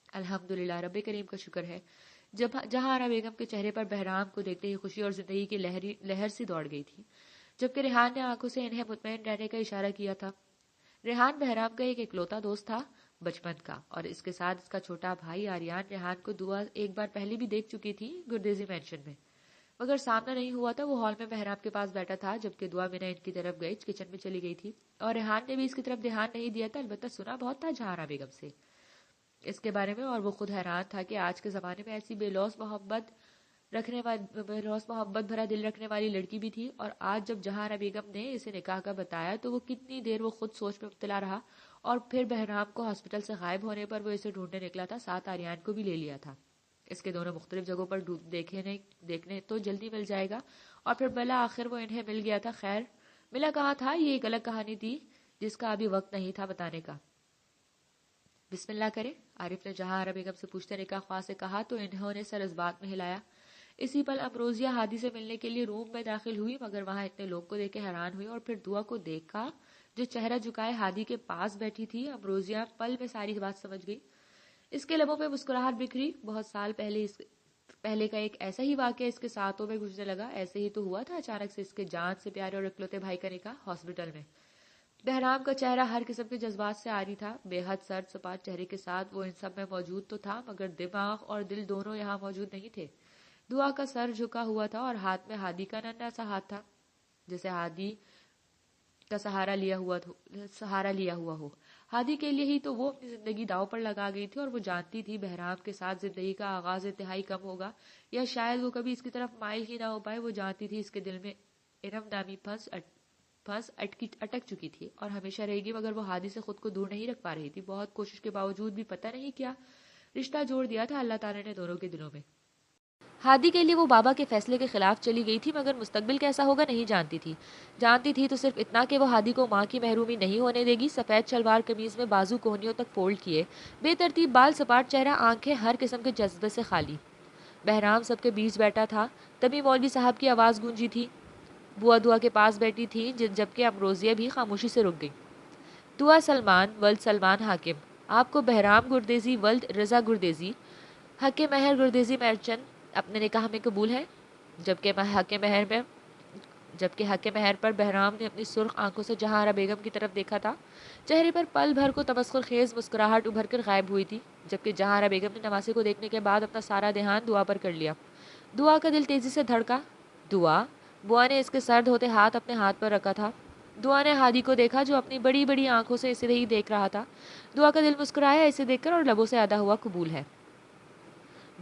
الحمدللہ، رب کریم کا شکر ہے. جہاں آرا بیگم کے چہرے پر بہرام کو دیکھتے ہی خوشی اور زندگی کی لہر سی دوڑ گئی تھی، جبکہ ریحان نے آنکھوں سے انہیں مطمئن رہنے کا اشارہ کیا تھا. ریحان بہرام کا ایک اکلوتا دوست تھا بچپن کا، اور اس کے ساتھ اس کا چھوٹا بھائی آریان. ریحان کو دعا ایک بار پہلے بھی دیکھ چکی تھی گردیزی مینشن میں، مگر سامنا نہیں ہوا تھا. وہ ہال میں بہرام کے پاس بیٹھا تھا جبکہ دعا بنا ان کی طرف گئی کچن میں چلی گئی تھی، اور ریحان نے بھی اس کی طرف دھیان نہیں دیا تھا. البتہ سنا بہت تھا جہاں بیگم سے اس کے بارے میں، اور وہ خود حیران تھا کہ آج کے زمانے میں ایسی بے لوث محبت بھرا دل رکھنے والی لڑکی بھی تھی. اور آج جب جہاں بیگم نے اسے نکاح کا بتایا تو وہ کتنی دیر وہ خود سوچ میں مبتلا رہا. اور پھر بہرام کو ہاسپٹل سے غائب ہونے پر وہ اسے ڈھونڈنے نکلا تھا، ساتھ آریان کو بھی لے لیا تھا. اس کے دونوں مختلف جگہوں پر دیکھنے تو جلدی مل جائے گا. اور پھر بلا آخر وہ انہیں مل گیا تھا. خیر ملا کہاں تھا، یہ ایک الگ کہانی تھی جس کا ابھی وقت نہیں تھا بتانے کا. بسم اللہ کرے، عارف نے جہاں بیگم سے پوچھتے نکاح خواہ سے کہا تو انہوں نے سر اس بات میں ہلایا. اسی پل امروزیہ ہادی سے ملنے کے لیے روم میں داخل ہوئی، مگر وہاں اتنے لوگ کو دیکھ کے حیران ہوئی. اور پھر دعا کو دیکھا جو چہرہ جھکائے ہادی کے پاس بیٹھی تھی. امروزیہ پل میں ساری بات سمجھ گئی. اس کے لبوں پہ مسکراہٹ بکھری. بہت سال پہلے کا ایک ایسا ہی واقعہ اس کے ساتھوں میں گزرنے لگا. ایسے ہی تو ہوا تھا اچانک سے اس کے جان سے پیارے اور اکلوتے بھائی کا نکاح ہاسپٹل میں. بہرام کا چہرہ ہر قسم کے جذبات سے عاری تھا. بے حد سرد سپاٹ چہرے کے ساتھ وہ ان سب میں موجود تو تھا، مگر دماغ اور دل دونوں یہاں موجود نہیں تھے. دعا کا سر جھکا ہوا تھا اور ہاتھ میں ہادی کا ننھا سا ہاتھ تھا، جیسے ہادی کا سہارا لیا ہوا ہو. ہادی کے لیے ہی تو وہ اپنی زندگی داؤ پر لگا گئی تھی، اور وہ جانتی تھی بہرام کے ساتھ زندگی کا آغاز انتہائی کم ہوگا، یا شاید وہ کبھی اس کی طرف مائل ہی نہ ہو پائے. وہ جانتی تھی اس کے دل میں ارم نامی پھنس اٹک چکی تھی اور ہمیشہ رہے گی، مگر وہ ہادی سے خود کو دور نہیں رکھ پا رہی تھی. بہت کوشش کے باوجود بھی پتہ نہیں کیا رشتہ جوڑ دیا تھا اللہ تعالیٰ نے دونوں کے دلوں میں. ہادی کے لیے وہ بابا کے فیصلے کے خلاف چلی گئی تھی، مگر مستقبل کیسا ہوگا نہیں جانتی تھی. جانتی تھی تو صرف اتنا کہ وہ ہادی کو ماں کی محرومی نہیں ہونے دے گی. سفید شلوار قمیض میں بازو کوہنیوں تک فولڈ کیے، بے ترتیب بال، سپاٹ چہرہ، آنکھیں ہر قسم کے جذبے سے خالی. بہرام سب کے بیچ بیٹھا تھا. تبھی مولوی صاحب کی آواز گونجی تھی. بوا دعا کے پاس بیٹھی تھی، جبکہ امروزیہ بھی خاموشی سے رک گئی. دعا سلمان ولد سلمان حاکم، آپ کو بہرام گردیزی ولد رضا گردیزی حق مہر گردیزی مرچن اپنے نکاح میں قبول ہے؟ جبکہ حق مہر میں جبکہ حق مہر پر بہرام نے اپنی سرخ آنکھوں سے جہاں آرا بیگم کی طرف دیکھا تھا، چہرے پر پل بھر کو تمسخر خیز مسکراہٹ ابھر کر غائب ہوئی تھی، جبکہ جہاں آرا بیگم نے نواسے کو دیکھنے کے بعد اپنا سارا دھیان دعا پر کر لیا۔ دعا کا دل تیزی سے دھڑکا۔ دعا؟ بوا نے اس کے سرد ہوتے ہاتھ اپنے ہاتھ پر رکھا تھا۔ دعا نے ہادی کو دیکھا جو اپنی بڑی بڑی آنکھوں سے اسے ہی دیکھ رہا تھا۔ دعا کا دل مسکرایا اسے دیکھ کر اور لبوں سے ادا ہوا قبول ہے۔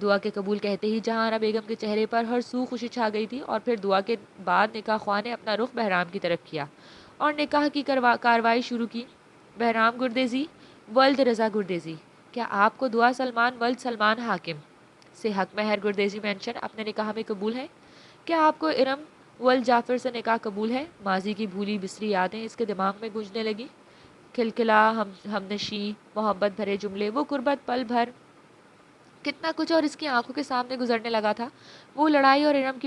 دعا کے قبول کہتے ہی جہاں آرا بیگم کے چہرے پر ہر سو خوشی چھا گئی تھی، اور پھر دعا کے بعد نکاح خواہ نے اپنا رخ بہرام کی طرف کیا اور نکاح کی کاروائی شروع کی۔ بہرام گردیزی ولد رضا گردیزی، کیا آپ کو دعا سلمان ولد سلمان حاکم سے حق مہر گردیزی مینشن اپنے نکاح میں قبول ہے؟ کیا آپ کو ارم ولد جعفر سے نکاح قبول ہے؟ ماضی کی بھولی بسری یادیں اس کے دماغ میں گونجنے لگی۔ کھلکھلا ہمنشی محبت بھرے جملے، وہ قربت پل بھر، کتنا کچھ اور اس کی آنکھوں کے سامنے گزرنے لگا تھا۔ وہ لڑائی اور ارم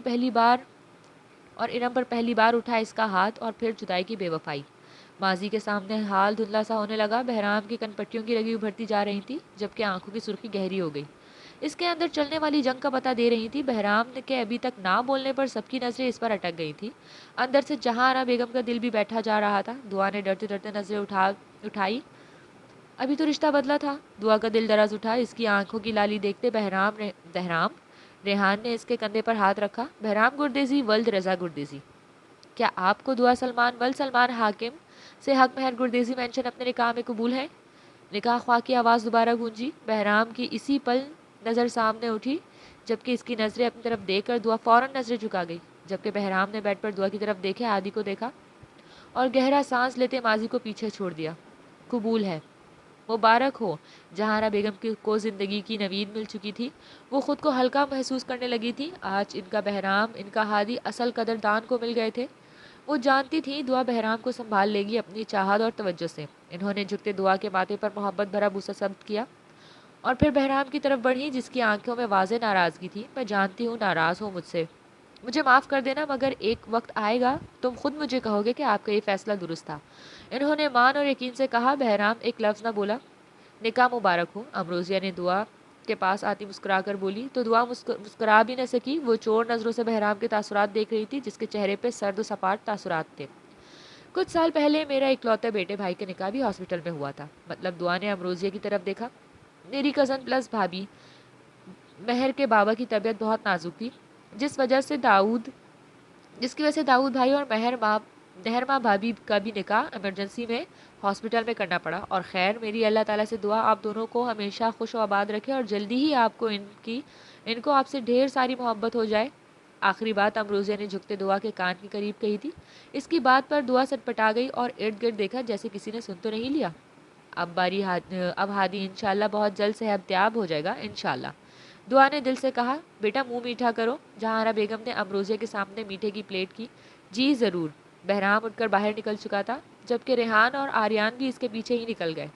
پر پہلی بار اٹھا اس کا ہاتھ، اور پھر جدائی کی بے وفائی۔ ماضی کے سامنے حال دھندلا سا ہونے لگا۔ بہرام کی کن پٹیوں کی رگی ابھرتی جا رہی تھی، جبکہ آنکھوں کی سرخی گہری ہو گئی، اس کے اندر چلنے والی جنگ کا پتہ دے رہی تھی۔ بہرام کے ابھی تک نہ بولنے پر سب کی نظریں اس پر اٹک گئی تھی۔ اندر سے جہاں آرا بیگم کا دل بھی بیٹھا جا رہا تھا۔ دعا نے ڈرتے ڈرتے نظریں اٹھائی۔ ابھی تو رشتہ بدلا تھا۔ دعا کا دل دراز اٹھا۔ اس کی آنکھوں کی لالی دیکھتے بہرام ریحان نے اس کے کندھے پر ہاتھ رکھا۔ بہرام گردیزی ولد رضا گردیزی، کیا آپ کو دعا سلمان ولد سلمان حاکم سے حق مہر گردیزی مینشن اپنے نکاح میں قبول ہے؟ نکاح خواہ کی آواز دوبارہ گونجی۔ بہرام کی اسی پل نظر سامنے اٹھی، جبکہ اس کی نظریں اپنی طرف دیکھ کر دعا فوراً نظریں جھکا گئی۔ جبکہ بہرام نے بیڈ پر دعا کی طرف دیکھے، عادی کو دیکھا اور گہرا سانس لیتے ماضی کو پیچھے چھوڑ دیا۔ قبول ہے، مبارک ہو۔ جہاں آرا بیگم کو زندگی کی نوید مل چکی تھی، وہ خود کو ہلکا محسوس کرنے لگی تھی۔ آج ان کا بہرام، ان کا ہادی اصل قدردان کو مل گئے تھے۔ وہ جانتی تھی دعا بہرام کو سنبھال لے گی اپنی چاہت اور توجہ سے۔ انہوں نے جھکتے دعا کے ماتھے پر محبت بھرا بوسہ ثبت کیا اور پھر بہرام کی طرف بڑھی، جس کی آنکھوں میں واضح ناراضگی تھی۔ میں جانتی ہوں ناراض ہو مجھ سے، مجھے معاف کر دینا، مگر ایک وقت آئے گا تم خود مجھے کہو گے کہ آپ کا یہ فیصلہ درست تھا۔ انہوں نے مان اور یقین سے کہا۔ بہرام ایک لفظ نہ بولا۔ نکاح مبارک ہو، امروزیہ نے دعا کے پاس آتی مسکرا کر بولی، تو دعا مسکرا بھی نہ سکی۔ وہ چور نظروں سے بہرام کے تاثرات دیکھ رہی تھی، جس کے چہرے پہ سرد و سپاٹ تاثرات تھے۔ کچھ سال پہلے میرا اکلوتے بیٹے بھائی کا نکاح بھی ہاسپٹل میں ہوا تھا۔ مطلب دعا نے امروزیہ کی طرف دیکھا۔ میری کزن پلس بھابھی مہر کے بابا کی طبیعت بہت نازک تھی، جس کی وجہ سے داؤد بھائی اور مہر ماں بھابھی کا بھی نکاح ایمرجنسی میں ہاسپٹل میں کرنا پڑا۔ اور خیر، میری اللہ تعالیٰ سے دعا آپ دونوں کو ہمیشہ خوش و آباد رکھے اور جلدی ہی آپ کو ان کو آپ سے ڈھیر ساری محبت ہو جائے۔ آخری بات امروزیہ نے جھکتے دعا کے کان کے قریب کہی تھی۔ اس کی بات پر دعا سٹپٹا گئی اور ارد گرد دیکھا جیسے کسی نے سن تو نہیں لیا۔ اب ہادی انشاءاللہ بہت جلد صحت یاب ہو جائے گا انشاءاللہ، دعا نے دل سے کہا۔ بیٹا منہ میٹھا کرو۔ جہاں آرا بیگم نے امروزیہ کے سامنے میٹھے کی پلیٹ کی۔ جی ضرور۔ بہرام اٹھ کر باہر نکل چکا تھا، جبکہ ریحان اور آریان بھی اس کے پیچھے ہی نکل گئے۔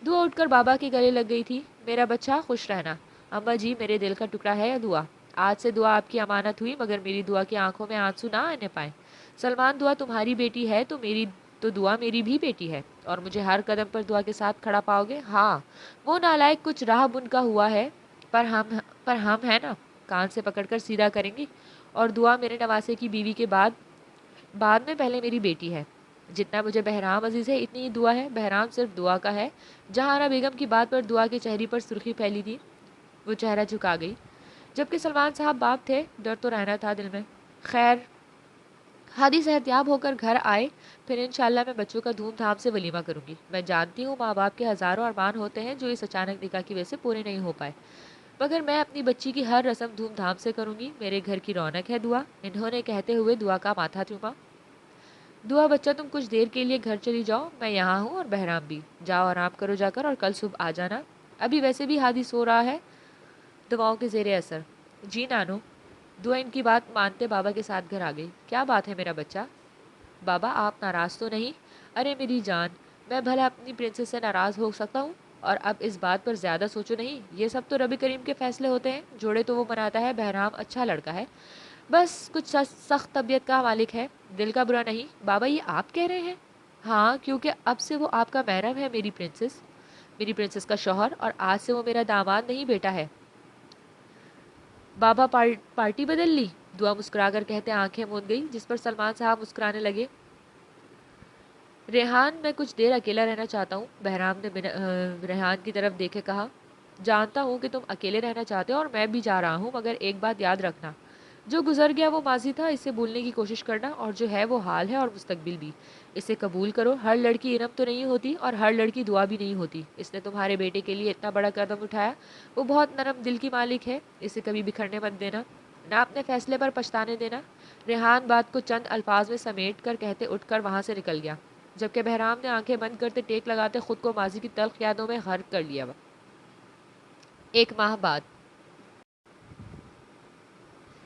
دعا اٹھ کر بابا کے گلے لگ گئی تھی۔ میرا بچہ خوش رہنا۔ اماں جی، میرے دل کا ٹکڑا ہے دعا، آج سے دعا آپ کی امانت ہوئی، مگر میری دعا کی آنکھوں میں آنسو نہ آنے پائیں۔ سلمان، دعا تمہاری بیٹی ہے تو دعا میری بھی بیٹی ہے، اور مجھے ہر قدم پر دعا کے ساتھ کھڑا پاؤ گے؟ ہاں، وہ نالائق کچھ راہ بن کا ہوا ہے، پر ہم ہیں نا، کان سے پکڑ کر سیدھا کریں گی۔ اور دعا میرے نواسے کی بیوی کے بعد میں پہلے میری بیٹی ہے۔ جتنا مجھے بہرام عزیز ہے اتنی ہی دعا ہے۔ بہرام صرف دعا کا ہے۔ جہاں آرا بیگم کی بات پر دعا کے چہرے پر سرخی پھیلی تھی، وہ چہرہ جھکا گئی۔ جبکہ سلمان صاحب باپ تھے، ڈر تو رہنا تھا دل میں۔ خیر، ہادی صحت یاب ہو کر گھر آئے، پھر انشاءاللہ میں بچوں کا دھوم دھام سے ولیمہ کروں گی۔ میں جانتی ہوں ماں باپ کے ہزاروں ارمان ہوتے ہیں جو اس اچانک نکاح کی وجہ سے پورے نہیں ہو پائے، مگر میں اپنی بچی کی ہر رسم دھوم دھام سے کروں گی۔ میرے گھر کی رونق ہے دعا، انہوں نے کہتے ہوئے دعا کا ماتھا چوما۔ دعا بچہ، تم کچھ دیر کے لیے گھر چلی جاؤ، میں یہاں ہوں، اور بہرام بھی۔ جاؤ آرام کرو جا کر، اور کل صبح آ جانا، ابھی ویسے بھی ہادی سو رہا ہے دواؤں کے زیر اثر۔ جی نانو۔ دعا ان کی بات مانتے بابا کے ساتھ گھر آ گئی۔ کیا بات ہے میرا بچہ؟ بابا، آپ ناراض تو نہیں؟ ارے میری جان، میں بھلا اپنی پرنسس سے ناراض ہو سکتا ہوں؟ اور اب اس بات پر زیادہ سوچو نہیں، یہ سب تو رب کریم کے فیصلے ہوتے ہیں، جوڑے تو وہ بناتا ہے۔ بہرام اچھا لڑکا ہے، بس کچھ سخت طبیعت کا مالک ہے، دل کا برا نہیں۔ بابا، یہ آپ کہہ رہے ہیں؟ ہاں، کیونکہ اب سے وہ آپ کا محرم ہے، میری پرنسس کا شوہر، اور آج سے وہ میرا داماد نہیں بیٹا ہے۔ بابا پارٹی بدل لی؟ دعا مسکرا کر کہتے آنکھیں موند گئی، جس پر سلمان صاحب مسکرانے لگے۔ ریحان میں کچھ دیر اکیلا رہنا چاہتا ہوں، بہرام نے ریحان کی طرف دیکھے کہا۔ جانتا ہوں کہ تم اکیلے رہنا چاہتے ہو اور میں بھی جا رہا ہوں، مگر ایک بات یاد رکھنا، جو گزر گیا وہ ماضی تھا، اسے بھولنے کی کوشش کرنا، اور جو ہے وہ حال ہے اور مستقبل بھی، اسے قبول کرو۔ ہر لڑکی ارم تو نہیں ہوتی اور ہر لڑکی دعا بھی نہیں ہوتی۔ اس نے تمہارے بیٹے کے لیے اتنا بڑا قدم اٹھایا، وہ بہت نرم دل کی مالک ہے، اسے کبھی بکھرنے مت دینا، نہ اپنے فیصلے پر پچھتانے دینا۔ ریحان بات کو چند الفاظ میں سمیٹ کر کہتے اٹھ کر وہاں سے نکل گیا، جبکہ بہرام نے آنکھیں بند کرتے ٹیک لگاتے خود کو ماضی کی تلخ یادوں میں غرق کر لیا۔ 1 ماہ بعد۔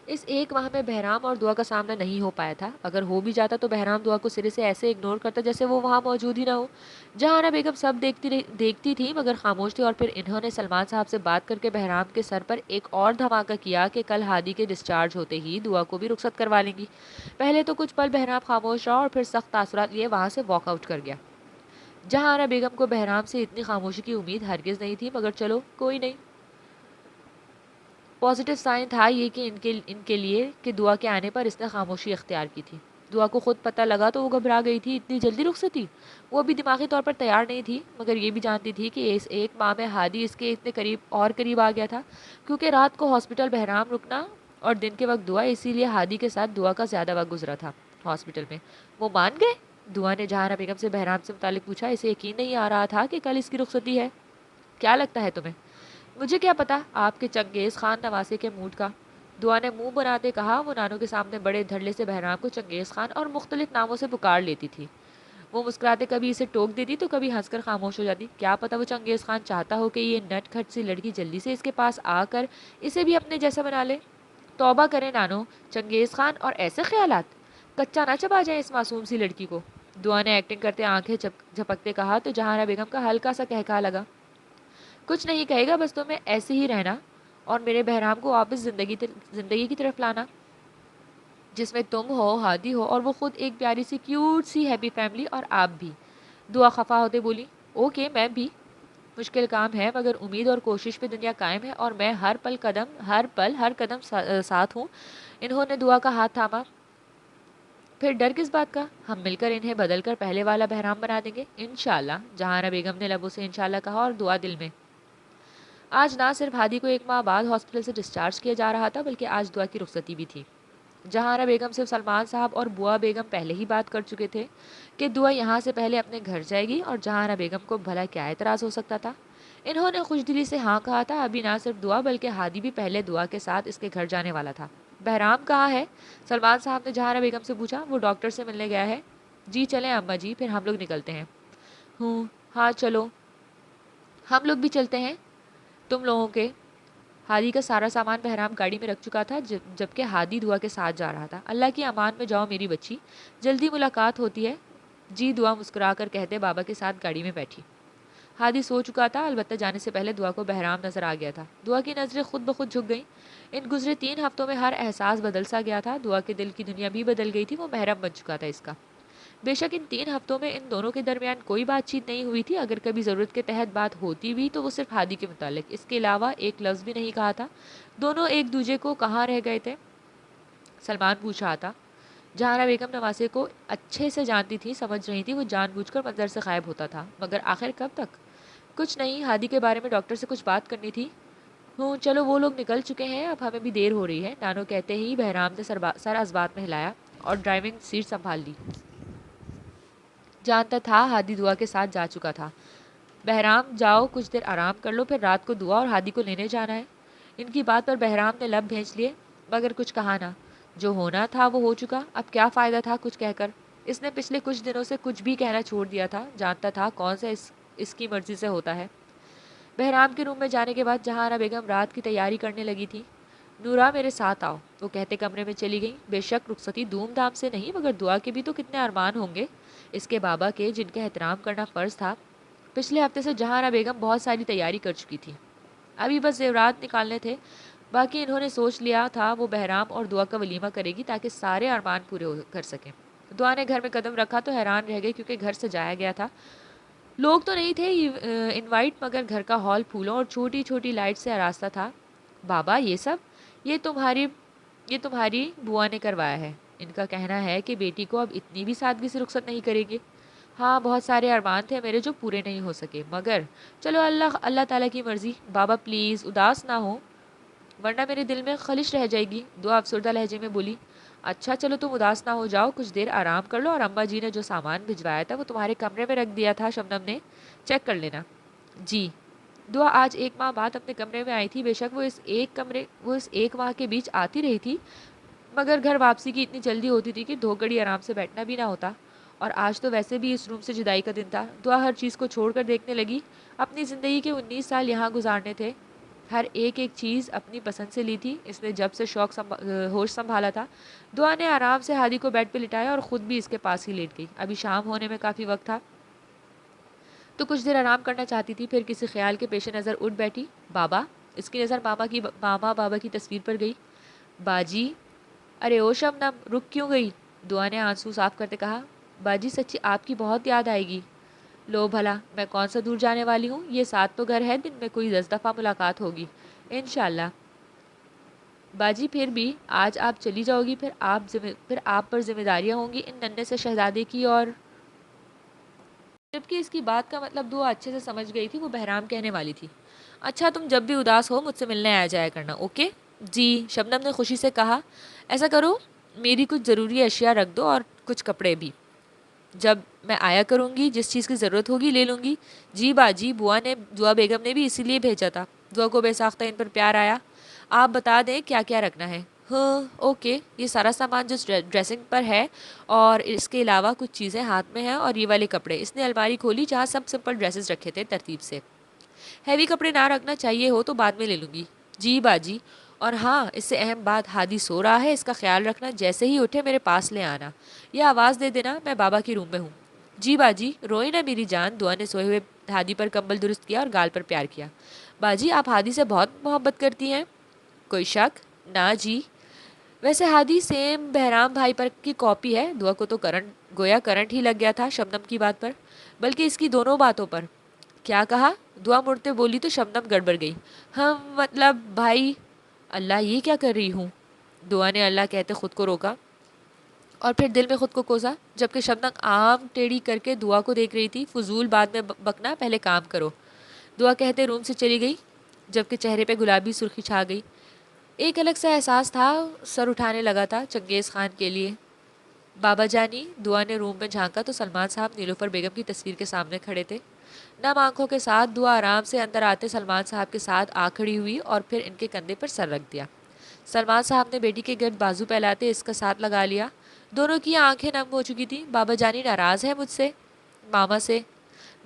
اس 1 ماہ میں بہرام اور دعا کا سامنا نہیں ہو پایا تھا، اگر ہو بھی جاتا تو بہرام دعا کو سرے سے ایسے اگنور کرتا جیسے وہ وہاں موجود ہی نہ ہو۔ جہاں بیگم سب دیکھتی تھی مگر خاموش تھی، اور پھر انہوں نے سلمان صاحب سے بات کر کے بہرام کے سر پر ایک اور دھماکہ کیا کہ کل ہادی کے ڈسچارج ہوتے ہی دعا کو بھی رخصت کروا لیں گی۔ پہلے تو کچھ پل بہرام خاموش رہا اور پھر سخت تاثرات لیے وہاں سے واک آؤٹ کر گیا۔ جہاں بیگم کو بہرام سے اتنی خاموشی کی امید ہرگز نہیں تھی، مگر چلو کوئی نہیں۔ پازیٹیو سائن تھا یہ کہ ان کے لیے کہ دعا کے آنے پر اس نے خاموشی اختیار کی تھی۔ دعا کو خود پتہ لگا تو وہ گھبرا گئی تھی، اتنی جلدی رخصتی؟ وہ بھی دماغی طور پر تیار نہیں تھی، مگر یہ بھی جانتی تھی کہ اس 1 ماہ میں ہادی اس کے اتنے قریب آ گیا تھا، کیونکہ رات کو ہاسپٹل بہرام رکنا اور دن کے وقت دعا، اسی لیے ہادی کے ساتھ دعا کا زیادہ وقت گزرا تھا ہاسپٹل میں۔ وہ مان گئے؟ دعا نے جہاں بیگم سے بہرام سے متعلق پوچھا۔ اسے یقین نہیں آ رہا تھا کہ کل اس کی رخصتی ہے۔ کیا لگتا ہے تمہیں؟ مجھے کیا پتا آپ کے چنگیز خان نواسے کے موڈ کا، دعا نے منہ بناتے کہا۔ وہ نانوں کے سامنے بڑے دھڑلے سے بہرام کو چنگیز خان اور مختلف ناموں سے پکار لیتی تھی۔ وہ مسکراتے کبھی اسے ٹوک دیتی تو کبھی ہنس کر خاموش ہو جاتی۔ کیا پتا وہ چنگیز خان چاہتا ہو کہ یہ نٹ کھٹ سی لڑکی جلدی سے اس کے پاس آ کر اسے بھی اپنے جیسا بنا لے۔ توبہ کریں نانو، چنگیز خان اور ایسے خیالات، کچا نہ چبا جائیں اس معصوم سی لڑکی کو، دعا نے ایکٹنگ کرتے آنکھیں جھپکتے کہا تو جہاں بیگم کا ہلکا سا کہکا لگا۔ کچھ نہیں کہے گا، بس تمہیں ایسے ہی رہنا اور میرے بہرام کو واپس زندگی کی طرف لانا، جس میں تم ہو، ہادی ہو اور وہ خود ایک پیاری سی کیوٹ سی ہیپی فیملی، اور آپ بھی۔ دعا خفا ہوتے بولی، اوکے میں بھی۔ مشکل کام ہے مگر امید اور کوشش پہ دنیا قائم ہے، اور میں ہر قدم ساتھ ہوں۔ انہوں نے دعا کا ہاتھ تھاما۔ پھر ڈر کس بات کا؟ ہم مل کر انہیں بدل کر پہلے والا بہرام بنا دیں گے انشاءاللہ۔ جہاں بیگم نے لبوں سے انشاءاللہ کہا اور دعا دل میں۔ آج نہ صرف ہادی کو 1 ماہ بعد ہاسپٹل سے ڈسچارج کیا جا رہا تھا، بلکہ آج دعا کی رخصتی بھی تھی۔ جہاں بیگم صرف سلمان صاحب اور بوا بیگم پہلے ہی بات کر چکے تھے کہ دعا یہاں سے پہلے اپنے گھر جائے گی، اور جہاں بیگم کو بھلا کیا اعتراض ہو سکتا تھا؟ انہوں نے خوش دلی سے ہاں کہا تھا۔ ابھی نہ صرف دعا بلکہ ہادی بھی پہلے دعا کے ساتھ اس کے گھر جانے والا تھا۔ بہرام کہاں ہے؟ سلمان صاحب نے جہاں بیگم سے پوچھا۔ وہ ڈاکٹر سے ملنے گیا ہے۔ جی چلیں اماں جی، پھر ہم لوگ نکلتے ہیں۔ ہاں چلو، ہم لوگ بھی چلتے ہیں تم لوگوں کے۔ ہادی کا سارا سامان بہرام گاڑی میں رکھ چکا تھا، جبکہ ہادی دعا کے ساتھ جا رہا تھا۔ اللہ کی امان میں جاؤ میری بچی، جلدی ملاقات ہوتی ہے۔ جی، دعا مسکرا کر کہتے بابا کے ساتھ گاڑی میں بیٹھی۔ ہادی سو چکا تھا، البتہ جانے سے پہلے دعا کو بہرام نظر آ گیا تھا۔ دعا کی نظریں خود بخود جھک گئیں۔ ان گزرے 3 ہفتوں میں ہر احساس بدل سا گیا تھا۔ دعا کے دل کی دنیا بھی بدل گئی تھی، وہ محرم بن چکا تھا اس کا۔ بے شک ان 3 ہفتوں میں ان دونوں کے درمیان کوئی بات چیت نہیں ہوئی تھی، اگر کبھی ضرورت کے تحت بات ہوتی بھی تو وہ صرف ہادی کے متعلق، اس کے علاوہ ایک لفظ بھی نہیں کہا تھا۔ دونوں ایک دوسرے کو کہاں رہ گئے تھے؟ سلمان پوچھ رہا تھا۔ جہاں بیگم نواسے کو اچھے سے جانتی تھی، سمجھ رہی تھی وہ جان بوجھ کر منظر سے غائب ہوتا تھا، مگر آخر کب تک؟ کچھ نہیں، ہادی کے بارے میں ڈاکٹر سے کچھ بات کرنی تھی۔ چلو وہ لوگ نکل چکے ہیں، اب ہمیں بھی دیر ہو رہی ہے، نانو کہتے ہی بہرام نے سر اسبات میں ہلایا اور ڈرائیونگ سیٹ سنبھال لی۔ جانتا تھا ہادی دعا کے ساتھ جا چکا تھا۔ بہرام جاؤ کچھ دیر آرام کر لو، پھر رات کو دعا اور ہادی کو لینے جانا ہے۔ ان کی بات پر بہرام نے لب بھینچ لیے، مگر کچھ کہا نہ۔ جو ہونا تھا وہ ہو چکا، اب کیا فائدہ تھا کچھ کہہ کر؟ اس نے پچھلے کچھ دنوں سے کچھ بھی کہنا چھوڑ دیا تھا، جانتا تھا کون سا اس کی مرضی سے ہوتا ہے۔ بہرام کے روم میں جانے کے بعد جہاں بیگم رات کی تیاری کرنے لگی تھی۔ نورا میرے ساتھ آؤ، وہ کہتے کمرے میں چلی گئی۔ بے شک رخصتی دھوم دھام سے نہیں، مگر دعا کے بھی تو کتنے ارمان ہوں گے اس کے بابا کے، جن کا احترام کرنا فرض تھا۔ پچھلے ہفتے سے جہاں بیگم بہت ساری تیاری کر چکی تھی، ابھی بس زیورات نکالنے تھے باقی۔ انہوں نے سوچ لیا تھا وہ بہرام اور دعا کا ولیمہ کرے گی تاکہ سارے ارمان پورے کر سکیں۔ دعا نے گھر میں قدم رکھا تو حیران رہ گئی، کیونکہ گھر سجایا گیا تھا، لوگ تو نہیں تھے انوائٹ، مگر گھر کا ہال پھولوں اور چھوٹی چھوٹی لائٹ سے آراستہ تھا۔ بابا یہ سب یہ تمہاری بوا نے کروایا ہے. ان کا کہنا ہے کہ بیٹی کو اب اتنی بھی سادگی سے رخصت نہیں کرے گی. ہاں بہت سارے ارمان تھے میرے جو پورے نہیں ہو سکے، مگر چلو اللہ تعالیٰ کی مرضی. بابا پلیز اداس نہ ہو ورنہ میرے دل میں خلش رہ جائے گی. دعا افسردہ لہجے میں بولی. اچھا چلو تم اداس نہ ہو جاؤ، کچھ دیر آرام کر لو، اور اماں جی نے جو سامان بھجوایا تھا وہ تمہارے کمرے میں رکھ دیا تھا شبنم نے، چیک کر لینا. جی. دعا آج 1 ماہ بعد اپنے کمرے میں آئی تھی. بے شک وہ اس 1 ماہ کے بیچ آتی رہی تھی، مگر گھر واپسی کی اتنی جلدی ہوتی تھی کہ 2 گھڑی آرام سے بیٹھنا بھی نہ ہوتا. اور آج تو ویسے بھی اس روم سے جدائی کا دن تھا. دعا ہر چیز کو چھوڑ کر دیکھنے لگی. اپنی زندگی کے 19 سال یہاں گزارنے تھے. ہر ایک چیز اپنی پسند سے لی تھی اس نے جب سے ہوش سنبھالا تھا. دعا نے آرام سے ہادی کو بیڈ پہ لٹایا اور خود بھی اس کے پاس ہی لیٹ گئی. ابھی شام ہونے میں کافی وقت تھا تو کچھ دیر آرام کرنا چاہتی تھی. پھر کسی خیال کے پیش نظر اٹھ بیٹھی. بابا. اس کی نظر ماما بابا کی تصویر پر گئی. باجی. ارے او شبنم رک کیوں گئی؟ دعا نے آنسو صاف کرتے کہا. باجی سچی آپ کی بہت یاد آئے گی. لو بھلا میں کون سا دور جانے والی ہوں، یہ 7 تو گھر ہے، دن میں کوئی 10 دفعہ ملاقات ہوگی انشاءاللہ. باجی پھر بھی آج آپ چلی جاؤ گی، پھر آپ پر ذمہ داریاں ہوں گی ان ننھے سے شہزادے کی. اور جبکہ اس کی بات کا مطلب دعا اچھے سے سمجھ گئی تھی. وہ بہرام کہنے والی تھی. اچھا تم جب بھی اداس ہو مجھ سے ملنے آ جایا کرنا، اوکے؟ جی. شبنم نے خوشی سے کہا. ایسا کرو میری کچھ ضروری اشیاء رکھ دو اور کچھ کپڑے بھی، جب میں آیا کروں گی جس چیز کی ضرورت ہوگی لے لوں گی. جی باجی. دعا بیگم نے بھی اسی لیے بھیجا تھا. دعا کو بے ساختہ ان پر پیار آیا. آپ بتا دیں کیا کیا رکھنا ہے. ہاں اوکے. یہ سارا سامان جو ڈریسنگ پر ہے اور اس کے علاوہ کچھ چیزیں ہاتھ میں ہیں اور یہ والے کپڑے. اس نے الماری کھولی جہاں سب سمپل ڈریسز رکھے تھے ترتیب سے. ہیوی کپڑے نہ رکھنا، چاہیے ہو تو بعد میں لے لوں گی. جی باجی. اور ہاں اس سے اہم بات، ہادی سو رہا ہے، اس کا خیال رکھنا، جیسے ہی اٹھے میرے پاس لے آنا یا آواز دے دینا میں بابا کی روم میں ہوں. جی باجی. روئی نہ میری جان. دعا نے سوئے ہوئے ہادی پر کمبل درست کیا اور گال پر پیار کیا. باجی آپ ہادی سے بہت محبت کرتی ہیں؟ کوئی شک؟ نہ جی. ویسے ہادی سیم بہرام بھائی پر کی کاپی ہے. دعا کو تو گویا کرنٹ ہی لگ گیا تھا شبنم کی بات پر، بلکہ اس کی دونوں باتوں پر. کیا کہا؟ دعا مڑتے بولی تو شبنم گڑبڑ گئی. ہم مطلب بھائی. اللہ یہ کیا کر رہی ہوں؟ دعا نے اللہ کہتے خود کو روکا اور پھر دل میں خود کو کوسا، جبکہ شبنم آم ٹیڑھی کر کے دعا کو دیکھ رہی تھی. فضول بعد میں بکنا، پہلے کام کرو. دعا کہتے روم سے چلی گئی جبکہ چہرے پہ گلابی سرخی چھا گئی. ایک الگ سا احساس تھا. سر اٹھانے لگا تھا چنگیز خان کے لیے. بابا جانی. دعا نے روم میں جھانکا تو سلمان صاحب نیلوفر بیگم کی تصویر کے سامنے کھڑے تھے. نم آنکھوں کے ساتھ دعا آرام سے اندر آتے سلمان صاحب کے ساتھ آ کھڑی ہوئی اور پھر ان کے کندھے پر سر رکھ دیا. سلمان صاحب نے بیٹی کے گرد بازو پھیلاتے اس کا ساتھ لگا لیا. دونوں کی آنکھیں نم ہو چکی تھیں. بابا جانی ناراض ہے مجھ سے؟ ماما سے.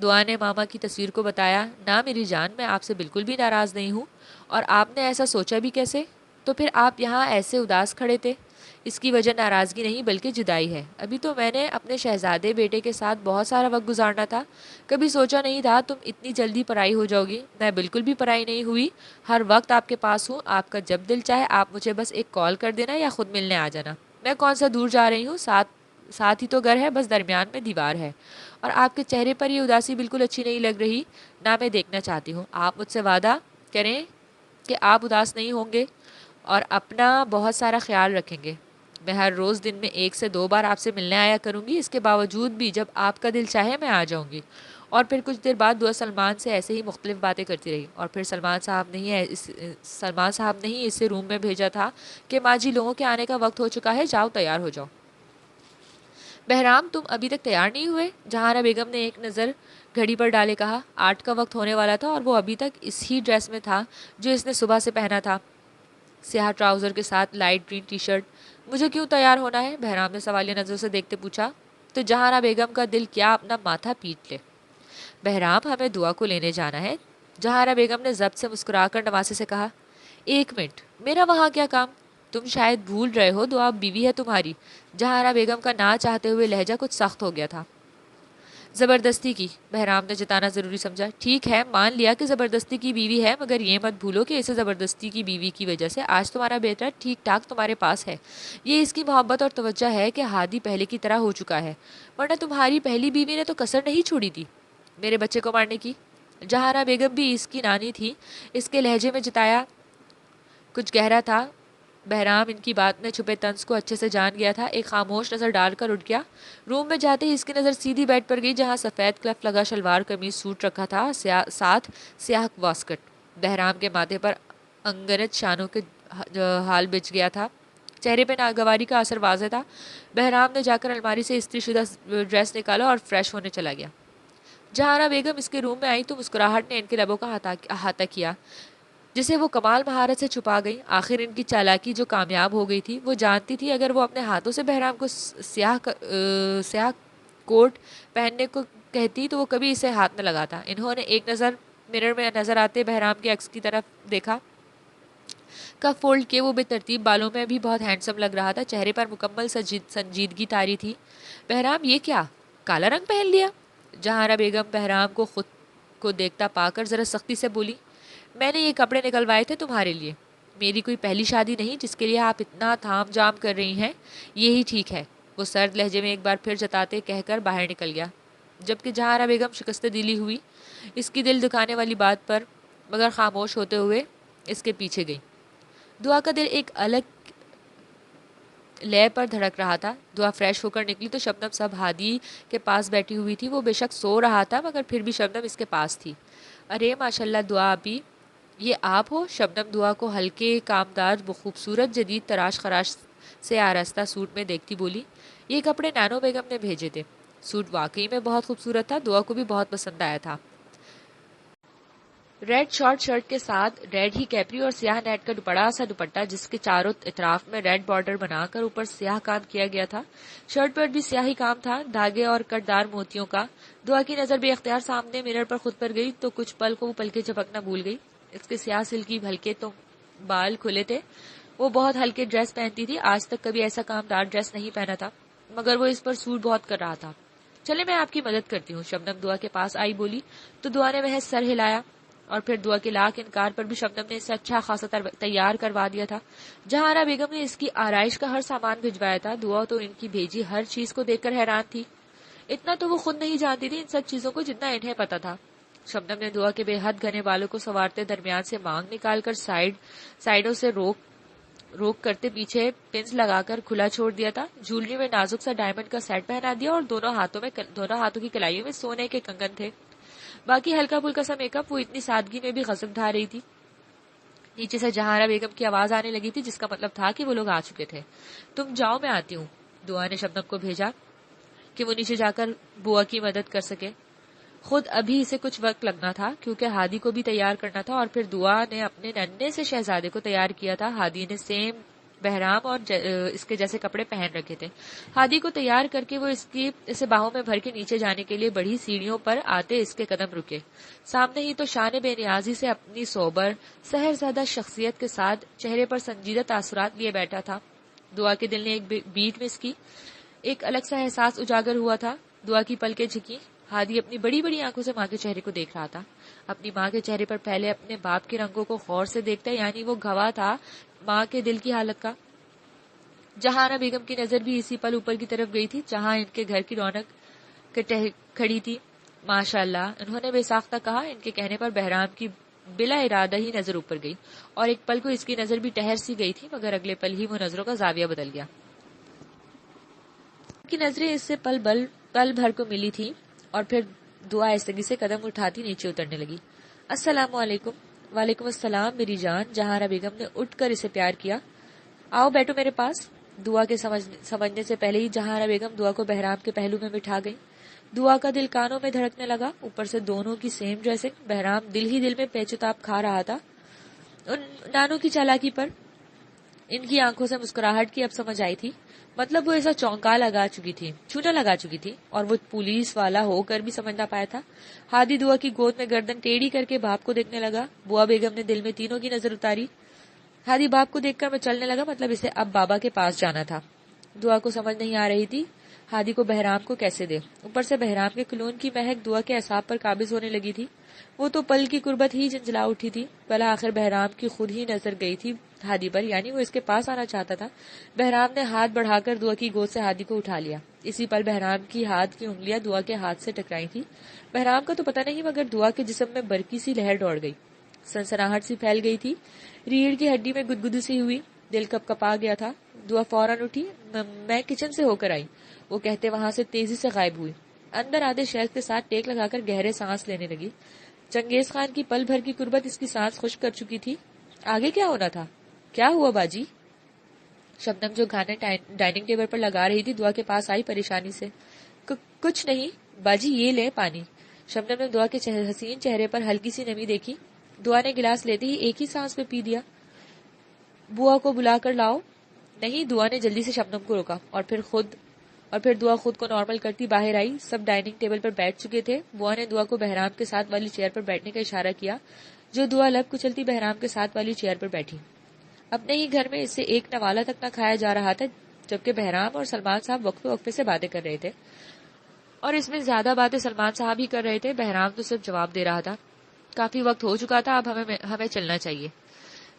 دعا نے ماما کی تصویر کو بتایا. نہ میری جان میں آپ سے بالکل بھی ناراض نہیں ہوں. اور آپ نے ایسا سوچا بھی کیسے؟ تو پھر آپ یہاں ایسے اداس کھڑے تھے. اس کی وجہ ناراضگی نہیں بلکہ جدائی ہے. ابھی تو میں نے اپنے شہزادے بیٹے کے ساتھ بہت سارا وقت گزارنا تھا. کبھی سوچا نہیں تھا تم اتنی جلدی پرائی ہو جاؤ گی. میں بالکل بھی پرائی نہیں ہوئی. ہر وقت آپ کے پاس ہوں. آپ کا جب دل چاہے آپ مجھے بس ایک کال کر دینا یا خود ملنے آ جانا. میں کون سا دور جا رہی ہوں، ساتھ ہی تو گھر ہے، بس درمیان میں دیوار ہے. اور آپ کے چہرے پر یہ اداسی بالکل اچھی نہیں لگ رہی، نہ میں دیکھنا چاہتی ہوں. آپ مجھ سے وعدہ کریں کہ آپ اداس نہیں ہوں گے اور اپنا بہت سارا خیال رکھیں گے. میں ہر روز دن میں 1 سے 2 بار آپ سے ملنے آیا کروں گی. اس کے باوجود بھی جب آپ کا دل چاہے میں آ جاؤں گی. اور پھر کچھ دیر بعد دعا سلمان سے ایسے ہی مختلف باتیں کرتی رہی. اور پھر سلمان صاحب نے ہی اسے روم میں بھیجا تھا کہ ماں جی لوگوں کے آنے کا وقت ہو چکا ہے، جاؤ تیار ہو جاؤ. بہرام تم ابھی تک تیار نہیں ہوئے؟ جہانہ بیگم نے ایک نظر گھڑی پر ڈالے کہا. 8 کا وقت ہونے والا تھا اور وہ ابھی تک اس ہی ڈریس میں تھا جو اس نے صبح سے پہنا تھا، سیاہ ٹراؤزر کے ساتھ لائٹ گرین ٹی شرٹ. مجھے کیوں تیار ہونا ہے؟ بہرام نے سوالیہ نظروں سے دیکھتے پوچھا. تو جہانہ بیگم کا دل کیا اپنا ماتھا پیٹ لے. بہرام ہمیں دعا کو لینے جانا ہے. جہانہ بیگم نے ضبط سے مسکرا کر نواسے سے کہا. 1 منٹ، میرا وہاں کیا کام؟ تم شاید بھول رہے ہو دعا بیوی ہے تمہاری. جہانہ بیگم کا نہ چاہتے ہوئے لہجہ کچھ سخت ہو گیا تھا. زبردستی کی، بہرام نے جتانا ضروری سمجھا. ٹھیک ہے مان لیا کہ زبردستی کی بیوی ہے، مگر یہ مت بھولو کہ اسے زبردستی کی بیوی کی وجہ سے آج تمہارا بیٹا ٹھیک ٹھاک تمہارے پاس ہے. یہ اس کی محبت اور توجہ ہے کہ ہادی پہلے کی طرح ہو چکا ہے، ورنہ تمہاری پہلی بیوی نے تو کسر نہیں چھوڑی تھی میرے بچے کو مارنے کی. جہانہ بیگم بھی اس کی نانی تھی. اس کے لہجے میں جتایا کچھ گہرا تھا. بہرام ان کی بات میں چھپے طنز کو اچھے سے جان گیا تھا. ایک خاموش نظر ڈال کر اٹھ گیا. روم میں جاتے ہی اس کی نظر سیدھی بیڈ پر گئی جہاں سفید کلف لگا شلوار قمیض سوٹ رکھا تھا, ساتھ سیاہ واسکٹ. بہرام کے ماتھے پر انگنت شانوں کے حال بچ گیا تھا. چہرے پہ ناگواری کا اثر واضح تھا. بہرام نے جا کر الماری سے استری شدہ ڈریس نکالا اور فریش ہونے چلا گیا. جہاں بیگم اس کے روم میں آئی تو مسکراہٹ نے ان کے لبوں کا احاطہ کیا جسے وہ کمال مہارت سے چھپا گئی. آخر ان کی چالاکی جو کامیاب ہو گئی تھی. وہ جانتی تھی اگر وہ اپنے ہاتھوں سے بہرام کو سیاہ کوٹ پہننے کو کہتی تو وہ کبھی اسے ہاتھ نہ لگاتا. انہوں نے ایک نظر مرر میں نظر آتے بہرام کے عکس کی طرف دیکھا. کف فولڈ کے وہ بے ترتیب بالوں میں بھی بہت ہینڈسم لگ رہا تھا. چہرے پر مکمل سنجیدگی طاری تھی. بہرام یہ کیا کالا رنگ پہن لیا؟ جہاں بیگم بہرام کو خود کو دیکھتا پا کر ذرا سختی سے بولی. میں نے یہ کپڑے نکلوائے تھے تمہارے لیے. میری کوئی پہلی شادی نہیں جس کے لیے آپ اتنا تھام جام کر رہی ہیں. یہی ٹھیک ہے, وہ سرد لہجے میں ایک بار پھر جتاتے کہہ کر باہر نکل گیا. جبکہ جہاں بیگم شکست دلی ہوئی اس کی دل دکھانے والی بات پر مگر خاموش ہوتے ہوئے اس کے پیچھے گئی. دعا کا دل ایک الگ لے پر دھڑک رہا تھا. دعا فریش ہو کر نکلی تو شبنم صاحب ہادی کے پاس بیٹھی ہوئی تھی. وہ بے شک سو رہا تھا مگر پھر بھی شبنم اس کے پاس تھی. ارے ماشاءاللہ دعا ابھی یہ آپ ہو؟ شبنم دعا کو ہلکے کامدار خوبصورت جدید تراش خراش سے آراستہ سوٹ میں دیکھتی بولی. یہ کپڑے نانو بیگم نے بھیجے تھے. سوٹ واقعی میں بہت خوبصورت تھا. دعا کو بھی بہت پسند آیا تھا. ریڈ شارٹ شرٹ کے ساتھ ریڈ ہی کیپری اور سیاہ نیٹ کا بڑا سا دوپٹہ جس کے چاروں اطراف میں ریڈ بارڈر بنا کر اوپر سیاہ کام کیا گیا تھا. شرٹ پر بھی سیاہی کام تھا, دھاگے اور کٹدار موتیوں کا. دعا کی نظر بے اختیار سامنے مرر پر خود پر گئی تو کچھ پل کو وہ پلکیں جھپکنا بھول گئی. اس کے سیاہ سلکی ہلکے تو بال کھلے تھے. وہ بہت ہلکے ڈریس پہنتی تھی. آج تک کبھی ایسا کامدار ڈریس نہیں پہنا تھا مگر وہ اس پر سوٹ بہت کر رہا تھا. چلے میں آپ کی مدد کرتی ہوں. شبنم دعا کے پاس آئی بولی تو دعا نے محض سر ہلایا اور پھر دعا کے لاکھ انکار پر بھی شبنم نے اسے اچھا خاصا تیار کروا دیا تھا. جہاں بیگم نے اس کی آرائش کا ہر سامان بھجوایا تھا. دعا تو ان کی بھیجی ہر چیز کو دیکھ کر حیران تھی. اتنا تو وہ خود نہیں جانتی تھی ان سب چیزوں کو جتنا انہیں پتا تھا. شبنم نے دعا کے بے حد گھنے بالوں کو سنوارتے درمیان سے مانگ نکال کر سائڈوں سے روک کرتے پیچھے پنس لگا کر کھلا چھوڑ دیا تھا. جھولری میں نازک سا ڈائمنڈ کا سیٹ پہنا دیا اور دونوں ہاتھوں کی کلائیوں میں سونے کے کنگن تھے. باقی ہلکا پھلکا سا میک اپ وہ اتنی سادگی میں بھی غضب ڈھا رہی تھی. نیچے سے جہاں بیگم کی آواز آنے لگی تھی جس کا مطلب تھا کہ وہ لوگ آ چکے تھے. تم جاؤ میں آتی ہوں. دعا نے شبنم کو بھیجا کہ وہ نیچے جا کر بوا کی مدد کر سکے. خود ابھی اسے کچھ وقت لگنا تھا کیونکہ ہادی کو بھی تیار کرنا تھا اور پھر دعا نے اپنے ننھے سے شہزادے کو تیار کیا تھا. ہادی نے سیم بہرام اور اس کے جیسے کپڑے پہن رکھے تھے. ہادی کو تیار کر کے وہ اسے باہوں میں بھر کے نیچے جانے کے لیے بڑھی سیڑھیوں پر آتے اس کے قدم رکے. سامنے ہی تو شان بے نیازی سے اپنی سوبر سحرزادہ شخصیت کے ساتھ چہرے پر سنجیدہ تاثرات لیے بیٹھا تھا. دعا کے دل نے ایک بیٹ مس کی. ایک الگ سا احساس اجاگر ہوا تھا. دعا کی پلکیں جھکی. ہادی اپنی بڑی بڑی آنکھوں سے ماں کے چہرے کو دیکھ رہا تھا. اپنی ماں کے چہرے پر پہلے اپنے باپ کے رنگوں کو غور سے دیکھتا, یعنی وہ گواہ تھا ماں کے دل کی حالت کا. جہاں بیگم کی نظر بھی اسی پل اوپر کی طرف گئی تھی جہاں ان کے گھر کی رونق کھڑی تھی. ماشاء اللہ, انہوں نے بے ساختہ کہا. ان کے کہنے پر بہرام کی بلا ارادہ ہی نظر اوپر گئی اور ایک پل کو اس کی نظر بھی ٹہر سی گئی تھی مگر اگلے پل ہی وہ نظروں کا زاویہ بدل گیا. کی نظریں اس سے پل بھر کو ملی تھی اور پھر دعا ایسگی سے قدم اٹھاتی نیچے اترنے لگی. السلام علیکم. وعلیکم السلام میری جان. جہاں بیگم نے اٹھ کر اسے پیار کیا. آؤ بیٹھو میرے پاس. دعا کے سمجھنے سے پہلے ہی جہاں بیگم دعا کو بہرام کے پہلو میں بٹھا گئی. دعا کا دل کانوں میں دھڑکنے لگا. اوپر سے دونوں کی سیم ڈریسنگ. بہرام دل ہی دل میں پیچتاب کھا رہا تھا ان نانوں کی چالاکی پر. ان کی آنکھوں سے مسکراہٹ کی اب سمجھ آئی تھی. مطلب وہ ایسا چونکا لگا چکی تھی اور وہ پولیس والا ہو کر بھی سمجھ نہ پایا تھا. ہادی دعا کی گود میں گردن ٹیڑھی کر کے باپ کو دیکھنے لگا. بوا بیگم نے دل میں تینوں کی نظر اتاری. ہادی باپ کو دیکھ کر میں چلنے لگا, مطلب اسے اب بابا کے پاس جانا تھا. دعا کو سمجھ نہیں آ رہی تھی ہادی کو بہرام کو کیسے دے. اوپر سے بہرام کے کلون کی مہک دعا کے اعصاب پر قابض ہونے لگی تھی. وہ تو پل کی قربت ہی جنجلا اٹھی تھی. بلا آخر بہرام کی خود ہی نظر گئی تھی ہادی پر, یعنی وہ اس کے پاس آنا چاہتا تھا. بہرام نے ہاتھ بڑھا کر دعا کی گود سے ہادی کو اٹھا لیا. اسی پل بہرام کی ہاتھ کی انگلیاں دعا کے ہاتھ سے ٹکرائی تھی. بہرام کا تو پتہ نہیں مگر دعا کے جسم میں برقی سی لہر دوڑ گئی. سنسناہٹ سی پھیل گئی تھی. ریڑھ کی ہڈی میں گدگدی سی ہوئی. دل کپ کپا گیا تھا۔ دعا فوراً اٹھی۔ میں کچن سے ہو کر آئی، وہ کہتے وہاں سے تیزی سے غائب ہوئی۔ اندر آدھے شہد کے ساتھ ٹیک لگا کر گہرے سانس لینے لگی۔ چنگیز خان کی پل بھر کی قربت اس کی سانس خشک کر چکی تھی۔ آگے کیا ہونا تھا؟ کیا ہوا باجی؟ شبنم جو کھانا ڈائننگ ٹیبل پر لگا رہی تھی دعا کے پاس آئی پریشانی سے۔ کچھ نہیں باجی، یہ لے پانی۔ شبنم نے دعا کے حسین چہرے پر ہلکی سی نمی دیکھی۔ دعا نے گلاس لیتے ہی ایک ہی سانس میں پی دیا۔ بوا کو بلا کر لاؤ۔ نہیں، دعا نے جلدی سے شبنم کو روکا اور پھر دعا خود کو نارمل کرتی باہر آئی۔ سب ڈائننگ ٹیبل پر بیٹھ چکے تھے۔ بوا نے دعا کو بہرام کے ساتھ والی چیئر پر بیٹھنے کا اشارہ کیا، جو دعا لب کچلتی بہرام کے ساتھ والی چیئر پر بیٹھی۔ اپنے ہی گھر میں اس سے ایک نوالہ تک نہ کھایا جا رہا تھا، جبکہ بہرام اور سلمان صاحب وقفے وقفے سے باتیں کر رہے تھے، اور اس میں زیادہ باتیں سلمان صاحب ہی کر رہے تھے۔ بہرام تو صرف جواب دے رہا تھا۔ کافی وقت ہو چکا تھا، اب ہمیں چلنا چاہیے۔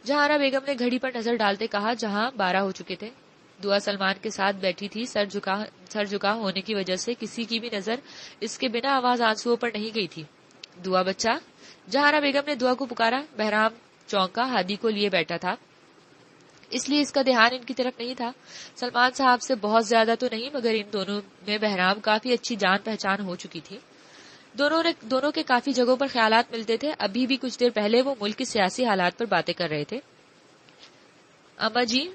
جہارا بیگم نے گھڑی پر نظر ڈالتے کہا، جہاں 12 ہو چکے تھے۔ دعا سلمان کے ساتھ بیٹھی تھی۔ سر جھکا ہونے کی وجہ سے کسی کی بھی نظر اس کے بنا آواز آنسوؤں پر نہیں گئی تھی۔ دعا بچہ، جہارا بیگم نے دعا کو پکارا۔ بہرام چونکا ہادی کو لیے بیٹھا تھا، اس لیے اس کا دھیان ان کی طرف نہیں تھا۔ سلمان صاحب سے بہت زیادہ تو نہیں، مگر ان دونوں میں بہرام کافی اچھی جان پہچان ہو چکی تھی۔ دونوں کے کافی جگہوں پر خیالات ملتے تھے۔ ابھی بھی کچھ دیر پہلے وہ ملک کے سیاسی حالات پر باتیں کر رہے تھے۔ اما جی،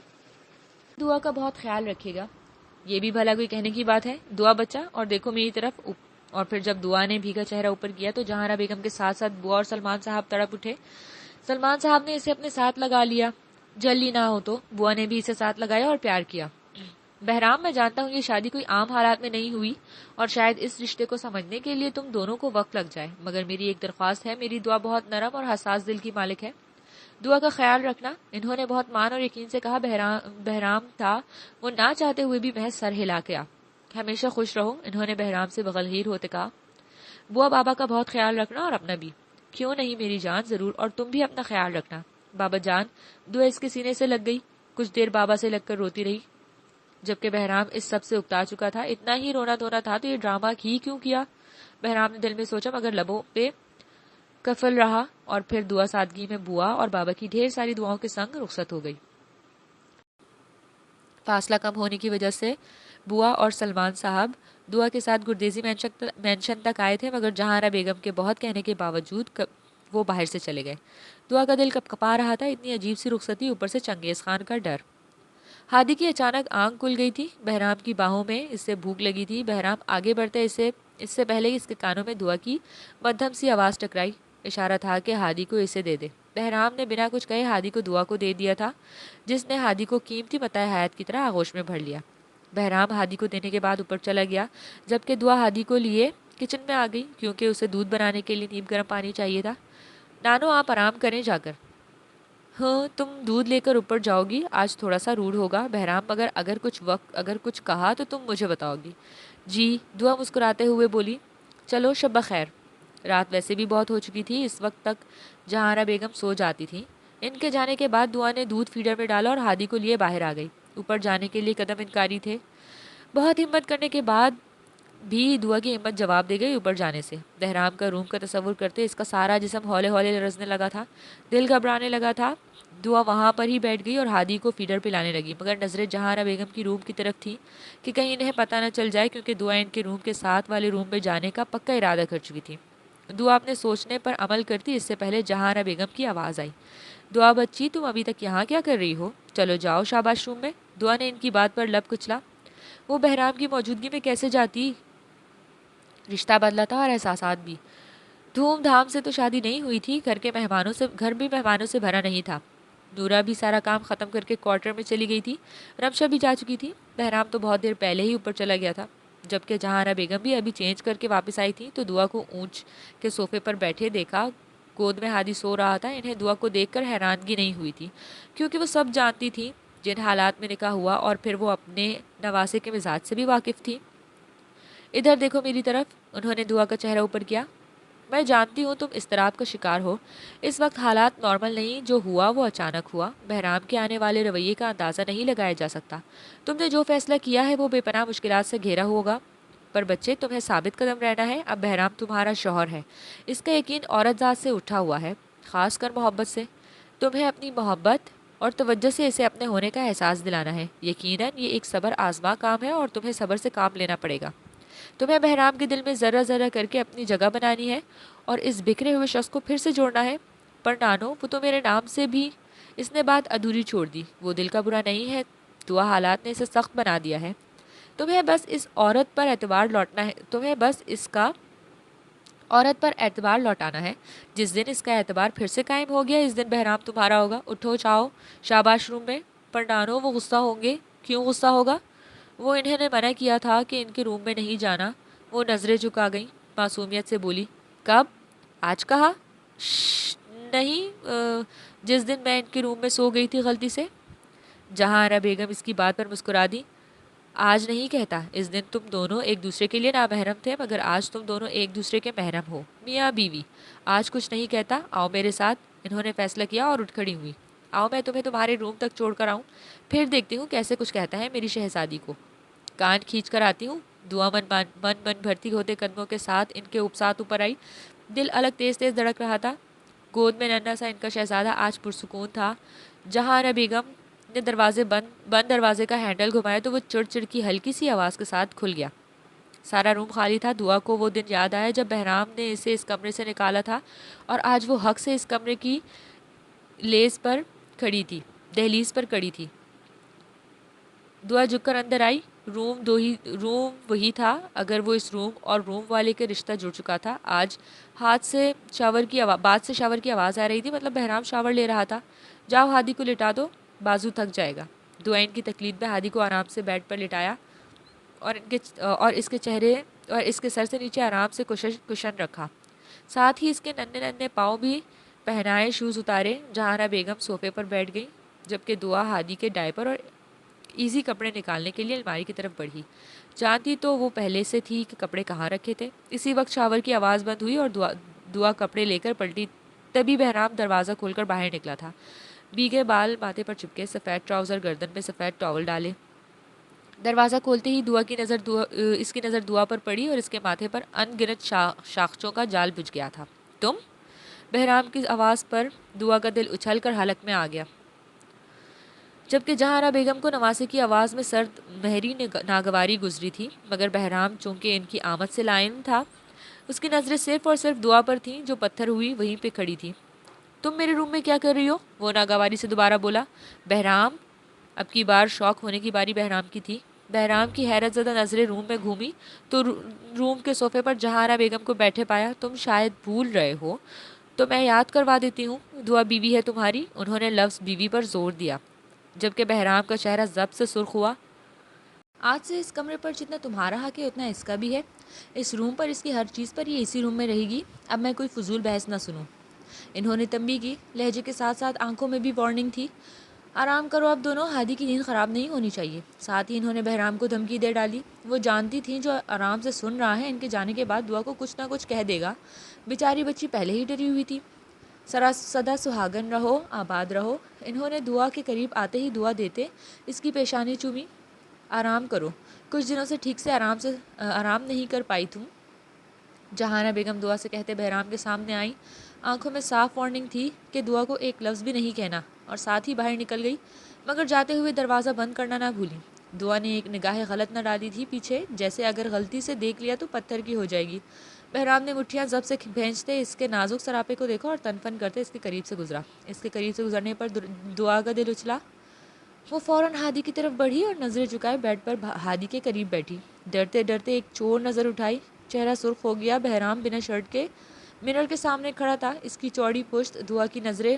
دعا کا بہت خیال رکھے گا۔ یہ بھی بھلا کوئی کہنے کی بات ہے؟ دعا بچہ، اور دیکھو میری طرف۔ اور پھر جب دعا نے بھیگا چہرہ اوپر کیا تو جہارا بیگم کے ساتھ ساتھ بوا اور سلمان صاحب تڑپ اٹھے۔ سلمان صاحب نے اسے اپنے ساتھ لگا لیا، جلدی نہ ہو تو۔ بوا نے بھی اسے ساتھ لگایا اور پیار کیا۔ بہرام، میں جانتا ہوں یہ شادی کوئی عام حالات میں نہیں ہوئی، اور شاید اس رشتے کو سمجھنے کے لیے تم دونوں کو وقت لگ جائے، مگر میری ایک درخواست ہے۔ میری دعا بہت نرم اور حساس دل کی مالک ہے، دعا کا خیال رکھنا۔ انہوں نے بہت مان اور یقین سے کہا۔ بہرام تھا، وہ نہ چاہتے ہوئے بھی محض سر ہلا گیا۔ ہمیشہ خوش رہو، انہوں نے بہرام سے بغلگیر ہوتے کہا۔ بوا بابا کا بہت خیال رکھنا اور اپنا بھی۔ کیوں نہیں میری جان، ضرور، اور تم بھی اپنا خیال رکھنا بابا جان۔ دعا اس کے سینے سے لگ گئی، کچھ دیر بابا سے لگ کر روتی رہی، جبکہ بہرام اس سب سے اکتا چکا تھا۔ اتنا ہی رونا دھونا تھا تو یہ ڈرامہ ہی کیوں کیا؟ بہرام نے دل میں سوچا، مگر لبوں پہ کفل رہا، اور پھر دعا سادگی میں بوا اور بابا کی ڈھیر ساری دعاؤں کے سنگ رخصت ہو گئی۔ فاصلہ کم ہونے کی وجہ سے بوا اور سلمان صاحب دعا کے ساتھ گردیزی مینشن تک آئے تھے، مگر جہارا بیگم کے بہت کہنے کے باوجود وہ باہر سے چلے گئے۔ دعا کا دل کپ کپا رہا تھا، اتنی عجیب سی رخصتی، اوپر سے چنگیز خان کا ڈر۔ ہادی کی اچانک آنکھ کھل گئی تھی، بہرام کی باہوں میں اس سے بھوک لگی تھی۔ بہرام آگے بڑھتے اس سے پہلے ہی اس کے کانوں میں دعا کی مدھم سی آواز ٹکرائی، اشارہ تھا کہ ہادی کو اسے دے دے۔ بہرام نے بنا کچھ کہے ہادی کو دعا کو دے دیا تھا، جس نے ہادی کو قیمتی متاع حیات کی طرح آغوش میں بھر لیا۔ بہرام ہادی کو دینے کے بعد اوپر چلا گیا، جبکہ دعا ہادی کو لیے کچن میں آ گئی، کیونکہ اسے دودھ بنانے کے لیے نیم گرم پانی چاہیے تھا۔ نانو، آپ آرام کریں جا کر۔ ہاں، تم دودھ لے کر اوپر جاؤ گی؟ آج تھوڑا سا روڈ ہوگا بہرام، مگر اگر کچھ کہا تو تم مجھے بتاؤ گی۔ جی، دعا مسکراتے ہوئے بولی۔ چلو شب بخیر۔ رات ویسے بھی بہت ہو چکی تھی، اس وقت تک جہارا بیگم سو جاتی تھی۔ ان کے جانے کے بعد دعا نے دودھ فیڈر میں ڈالا اور ہادی کو لیے باہر آ گئی۔ اوپر جانے کے لیے قدم انکاری تھے، بہت ہمت کرنے کے بعد بھی دعا کی ہمت جواب دے گئی اوپر جانے سے۔ بہرام کا روم کا تصور کرتے اس کا سارا جسم ہولے ہولے لرزنے لگا تھا، دل گھبرانے لگا تھا۔ دعا وہاں پر ہی بیٹھ گئی اور ہادی کو فیڈر پلانے لگی، مگر نظریں جہارا بیگم کی روم کی طرف تھی کہ کہیں انہیں پتہ نہ چل جائے، کیونکہ دعا ان کے روم کے ساتھ والے روم میں جانے کا پکا ارادہ کر چکی تھی۔ دعا اپنے سوچنے پر عمل کرتی اس سے پہلے جہارا بیگم کی آواز آئی۔ دعا بچی، تم ابھی تک یہاں کیا کر رہی ہو؟ چلو جاؤ شاباش روم میں۔ دعا نے ان کی بات پر لب کچلا۔ وہ بہرام کی موجودگی میں کیسے جاتی؟ رشتہ بدلا تھا اور احساسات بھی۔ دھوم دھام سے تو شادی نہیں ہوئی تھی، گھر بھی مہمانوں سے بھرا نہیں تھا۔ نورا بھی سارا کام ختم کر کے کوارٹر میں چلی گئی تھی، رمشا بھی جا چکی تھی۔ بہرام تو بہت دیر پہلے ہی اوپر چلا گیا تھا، جبکہ جہارا بیگم بھی ابھی چینج کر کے واپس آئی تھی تو دعا کو اونچ کے صوفے پر بیٹھے دیکھا، گود میں ہادی سو رہا تھا۔ انہیں دعا کو دیکھ کر حیرانگی نہیں ہوئی تھی، کیونکہ وہ سب جانتی تھی جن حالات میں نکاح ہوا، اور پھر وہ اپنے نواسے کے مزاج سے بھی واقف تھی۔ ادھر دیکھو میری طرف، انہوں نے دعا کا چہرہ اوپر کیا۔ میں جانتی ہوں تم اضطراب کا شکار ہو، اس وقت حالات نارمل نہیں، جو ہوا وہ اچانک ہوا، بہرام کے آنے والے رویے کا اندازہ نہیں لگایا جا سکتا۔ تم نے جو فیصلہ کیا ہے وہ بے پناہ مشکلات سے گھیرا ہوگا، پر بچے تمہیں ثابت قدم رہنا ہے۔ اب بہرام تمہارا شوہر ہے، اس کا یقین عورت ذات سے اٹھا ہوا ہے، خاص کر محبت سے۔ تمہیں اپنی محبت اور توجہ سے اسے اپنے ہونے کا احساس دلانا ہے۔ یقیناً یہ ایک صبر آزما کام ہے اور تمہیں صبر سے کام لینا پڑے گا۔ تمہیں بہرام کے دل میں ذرہ ذرہ کر کے اپنی جگہ بنانی ہے اور اس بکھرے ہوئے شخص کو پھر سے جوڑنا ہے۔ پر نانو، وہ تو میرے نام سے بھی… اس نے بات ادھوری چھوڑ دی۔ وہ دل کا برا نہیں ہے، دعا حالات نے اسے سخت بنا دیا ہے۔ تمہیں بس اس عورت پر اعتبار لوٹنا ہے، تمہیں بس اس کا عورت پر اعتبار لوٹانا ہے۔ جس دن اس کا اعتبار پھر سے قائم ہو گیا، اس دن بہرام تمہارا ہوگا۔ اٹھو، جاؤ شاباش روم میں۔ پر نانو، وہ غصہ ہوں گے۔ کیوں غصہ ہوگا؟ وہ انہوں نے منع کیا تھا کہ ان کے روم میں نہیں جانا۔ وہ نظریں جھکا گئیں، معصومیت سے بولی، کب؟ آج کہا؟ شش، نہیں، جس دن میں ان کے روم میں سو گئی تھی غلطی سے۔ جہاں آرا بیگم اس کی بات پر مسکرا دی۔ آج نہیں کہتا، اس دن تم دونوں ایک دوسرے کے لیے نامحرم تھے، مگر آج تم دونوں ایک دوسرے کے محرم ہو، میاں بیوی۔ آج کچھ نہیں کہتا، آؤ میرے ساتھ۔ انہوں نے فیصلہ کیا اور اٹھ کھڑی ہوئی۔ آؤ میں تمہیں تمہارے روم تک چھوڑ کر آؤں، پھر دیکھتی ہوں کیسے کچھ کہتا ہے میری شہزادی کو۔ کان کھینچ کر آتی ہوں۔ دعا من بھرتی ہوتے قدموں کے ساتھ ان کے ساتھ اوپر آئی۔ دل الگ تیز تیز دھڑک رہا تھا۔ گود میں ننھا سا ان کا شہزادہ آج پرسکون تھا۔ جہاں آرا بیگم نے بند دروازے کا ہینڈل گھمایا تو وہ چڑ چڑ کی ہلکی سی آواز کے ساتھ کھل گیا۔ سارا روم خالی تھا۔ دعا کو وہ دن یاد آیا جب بہرام نے اسے اس کمرے سے نکالا تھا اور آج وہ حق سے اس کمرے کی دہلیز پر کھڑی تھی۔ دعا جھک کر اندر آئی۔ روم وہی تھا، اگر وہ اس روم اور روم والے کے رشتہ جڑ چکا تھا۔ آج بعد سے شاور کی آواز آ رہی تھی، مطلب بہرام شاور لے رہا تھا۔ جاؤ ہادی کو لٹا دو، بازو تھک جائے گا۔ دعا ان کی تقلید میں ہادی کو آرام سے بیڈ پر لٹایا اور اس کے سر سے نیچے آرام سے کشن رکھا، ساتھ ہی اس کے ننھے ننھے پاؤں بھی پہنائے، شوز اتارے۔ جہاں بیگم صوفے پر بیٹھ گئی، جبکہ دعا ہادی کے ڈائپر اور ایزی کپڑے نکالنے کے لیے الماری کی طرف بڑھی۔ جانتی تو وہ پہلے سے تھی کہ کپڑے کہاں رکھے تھے۔ اسی وقت شاور کی آواز بند ہوئی اور دعا کپڑے لے کر پلٹی، تبھی بہرام دروازہ کھول کر باہر نکلا تھا۔ بھیگے بال ماتھے پر چپکے، سفید ٹراؤزر، گردن میں سفید ٹاول ڈالے۔ دروازہ کھولتے ہی اس کی نظر دعا پر پڑی اور اس کے ماتھے پر ان گنت شاخچوں کا جال بجھ گیا تھا۔ تم؟ بہرام کی آواز پر دعا کا دل اچھل کر حلق میں آ گیا، جبکہ جہاں بیگم کو نواسے کی آواز میں سرد مہری ناگواری گزری تھی، مگر بہرام چونکہ ان کی آمد سے لائن تھا، اس کی نظریں صرف اور صرف دعا پر تھیں جو پتھر ہوئی وہیں پہ کھڑی تھی۔ تم میرے روم میں کیا کر رہی ہو؟ وہ ناگواری سے دوبارہ بولا۔ بہرام، اب کی بار شوق ہونے کی باری بہرام کی تھی۔ بہرام کی حیرت زدہ نظریں روم میں گھومی تو روم کے صوفے پر جہاں بیگم کو بیٹھے پایا۔ تم شاید بھول رہے ہو تو میں یاد کروا دیتی ہوں، دعا بیوی ہے تمہاری۔ انہوں نے لفظ بیوی پر زور دیا، جبکہ بہرام کا چہرہ ضبط سے سرخ ہوا۔ آج سے اس کمرے پر جتنا تمہارا حق ہے اتنا اس کا بھی ہے۔ اس روم پر، اس کی ہر چیز پر یہ اسی روم میں رہے گی۔ اب میں کوئی فضول بحث نہ سنوں۔ انہوں نے تنبیہ کی، لہجے کے ساتھ ساتھ آنکھوں میں بھی وارننگ تھی۔ آرام کرو اب دونوں، ہادی کی نیند خراب نہیں ہونی چاہیے۔ ساتھ ہی انہوں نے بہرام کو دھمکی دے ڈالی۔ وہ جانتی تھیں جو آرام سے سن رہا ہے ان کے جانے کے بعد دعا کو کچھ نہ کچھ کہہ دے گا۔ بیچاری بچی پہلے ہی ڈری ہوئی تھی۔ سدا سہاگن رہو، آباد رہو۔ انہوں نے دعا کے قریب آتے ہی دعا دیتے اس کی پیشانی چومی۔ آرام کرو، کچھ دنوں سے ٹھیک سے آرام نہیں کر پائی تم۔ جہاں بیگم دعا سے کہتے بہرام کے سامنے آئیں۔ آنکھوں میں صاف وارننگ تھی کہ دعا کو ایک لفظ بھی نہیں کہنا، اور ساتھ ہی باہر نکل گئی، مگر جاتے ہوئے دروازہ بند کرنا نہ بھولی۔ دعا نے ایک نگاہ غلط نہ ڈالی تھی پیچھے، جیسے اگر غلطی سے دیکھ لیا تو پتھر کی ہو جائے گی۔ بہرام نے مٹھیاں ضبط سے بھینچتے اس کے نازک سراپے کو دیکھا اور تن فن کرتے اس کے قریب سے گزرا۔ اس کے قریب سے گزرنے پر دعا کا دل اچھلا۔ وہ فوراً ہادی کی طرف بڑھی اور نظریں جھکائے بیڈ پر ہادی کے قریب بیٹھی۔ ڈرتے ڈرتے ایک چور نظر اٹھائی، چہرہ سرخ ہو گیا۔ بہرام بنا شرٹ کے منر کے سامنے کھڑا تھا، اس کی چوڑی پشت۔ دعا کی نظریں